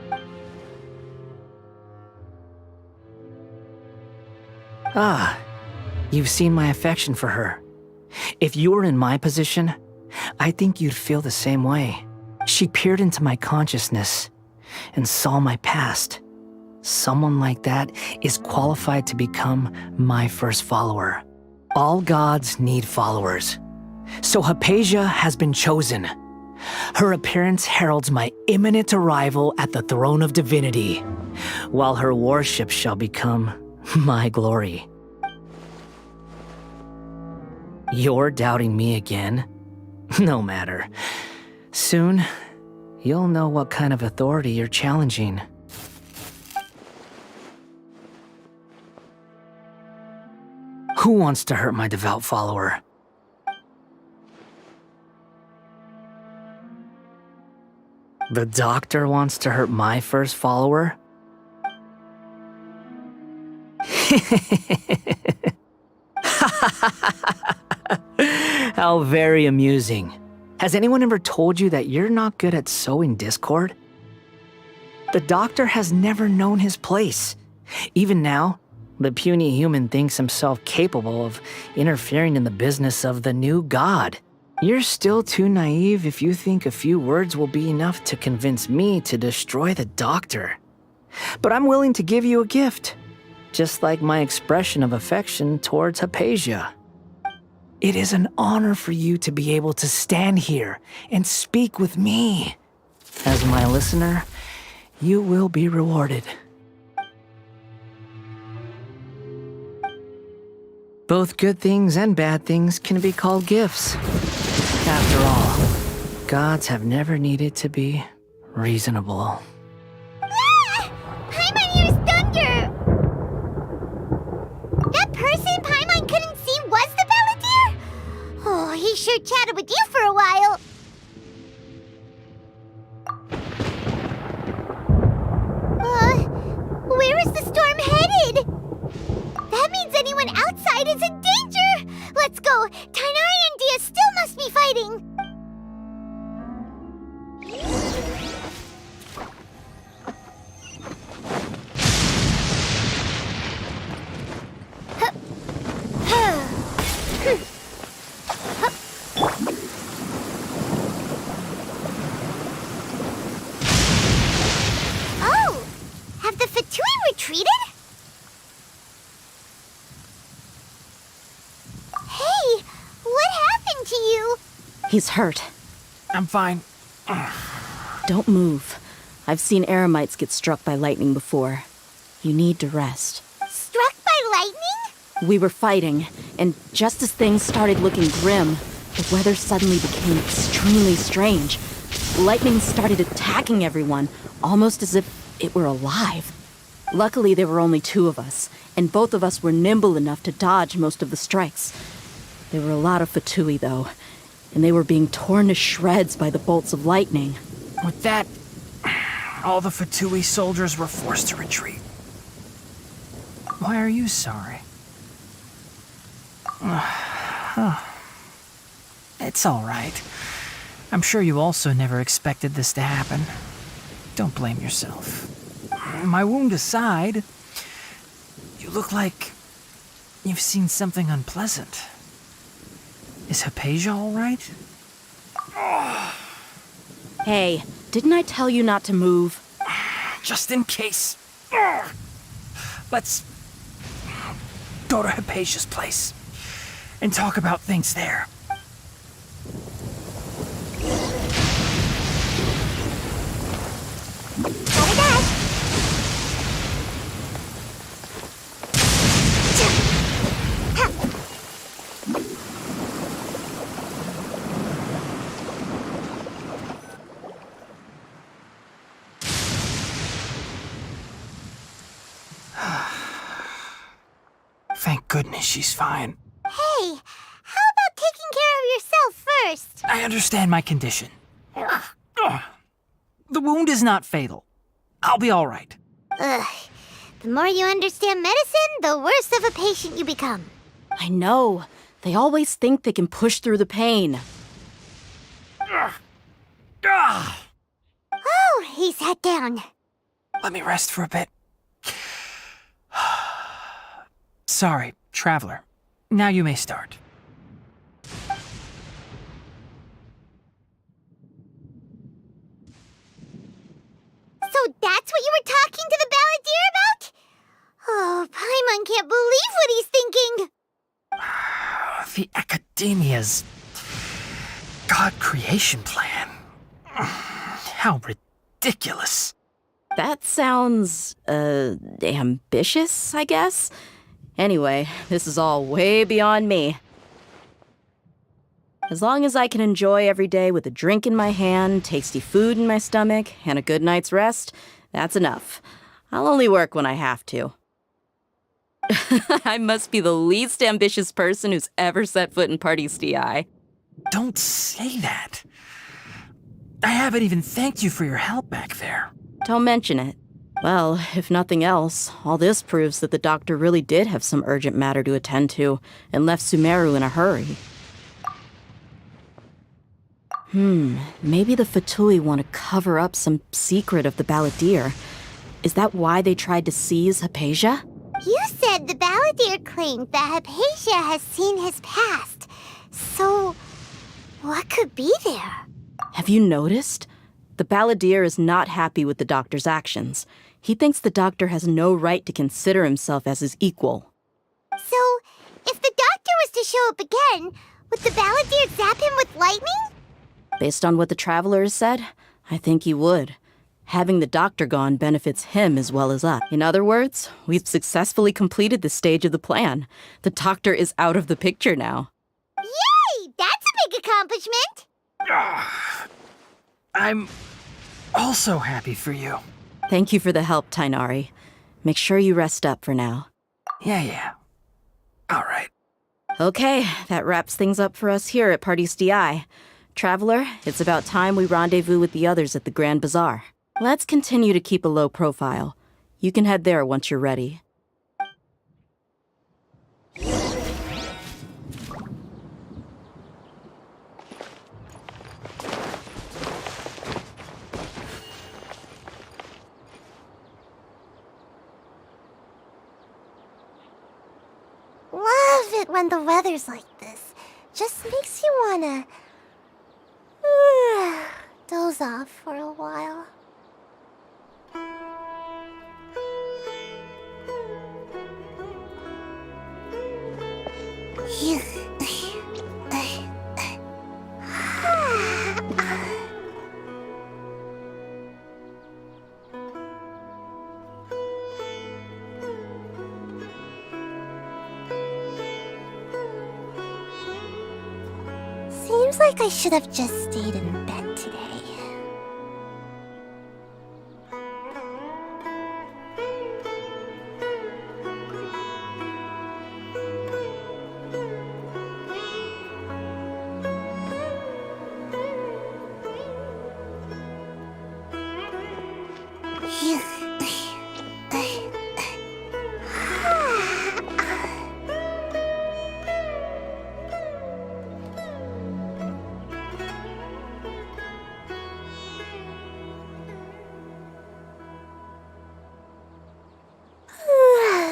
Ah, you've seen my affection for her. If you were in my position, I think you'd feel the same way. She peered into my consciousness and saw my past. Someone like that is qualified to become my first follower. All gods need followers. So Hypatia has been chosen. Her appearance heralds my imminent arrival at the throne of divinity, while her worship shall become my glory. You're doubting me again? No matter. Soon, you'll know what kind of authority you're challenging. Who wants to hurt my devout follower? The doctor wants to hurt my first follower? How very amusing. Has anyone ever told you that you're not good at sowing discord? The doctor has never known his place. Even now, the puny human thinks himself capable of interfering in the business of the new god. You're still too naive if you think a few words will be enough to convince me to destroy the doctor. But I'm willing to give you a gift, just like my expression of affection towards Hypatia. It is an honor for you to be able to stand here and speak with me. As my listener, you will be rewarded. Both good things and bad things can be called gifts. After all, gods have never needed to be reasonable. Paimon hears thunder! That person Paimon couldn't see was the Balladeer? Oh, he sure chatted with you for a while. Where is the storm headed? That means anyone outside is in danger! Let's go! Tainari and Dia still must be fighting! Oh! Have the Fatui retreated? Hey! What happened to you? He's hurt. I'm fine. Don't move. I've seen eremites get struck by lightning before. You need to rest. Struck by lightning? We were fighting, and just as things started looking grim, the weather suddenly became extremely strange. Lightning started attacking everyone, almost as if it were alive. Luckily, there were only two of us, and both of us were nimble enough to dodge most of the strikes. There were a lot of Fatui, though, and they were being torn to shreds by the bolts of lightning. With that, all the Fatui soldiers were forced to retreat. Why are you sorry? It's all right. I'm sure you also never expected this to happen. Don't blame yourself. My wound aside, you look like you've seen something unpleasant. Is Hypatia all right? Hey, didn't I tell you not to move? Just in case. Let's go to Hypatia's place and talk about things there. Thank goodness she's fine. Hey, how about taking care of yourself first? I understand my condition. The wound is not fatal. I'll be all right. Ugh. The more you understand medicine, the worse of a patient you become. I know. They always think they can push through the pain. Oh, he sat down. Let me rest for a bit. Sorry, traveler. Now you may start. So that's what you were talking to the Balladeer about? Oh, Paimon can't believe what he's thinking. The Academia's God creation plan. How ridiculous. That sounds, ambitious, I guess? Anyway, this is all way beyond me. As long as I can enjoy every day with a drink in my hand, tasty food in my stomach, and a good night's rest, that's enough. I'll only work when I have to. I must be the least ambitious person who's ever set foot in Party's DI. Don't say that. I haven't even thanked you for your help back there. Don't mention it. Well, if nothing else, all this proves that the doctor really did have some urgent matter to attend to and left Sumeru in a hurry. Maybe the Fatui want to cover up some secret of the Balladeer. Is that why they tried to seize Hypatia? You said the Balladeer claimed that Hypatia has seen his past. So, what could be there? Have you noticed? The Balladeer is not happy with the doctor's actions. He thinks the doctor has no right to consider himself as his equal. So, if the doctor was to show up again, would the Balladeer zap him with lightning? Based on what the Traveler has said, I think he would. Having the doctor gone benefits him as well as us. In other words, we've successfully completed this stage of the plan. The doctor is out of the picture now. Yay! That's a big accomplishment! I'm also happy for you. Thank you for the help, Tainari. Make sure you rest up for now. Yeah. All right. Okay, that wraps things up for us here at Parties DI. Traveler, it's about time we rendezvous with the others at the Grand Bazaar. Let's continue to keep a low profile. You can head there once you're ready. Love it when the weather's like this. Just makes you wanna doze off for a while. Seems like I should have just stayed in bed today.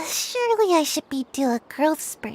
Surely I should be due a growth spurt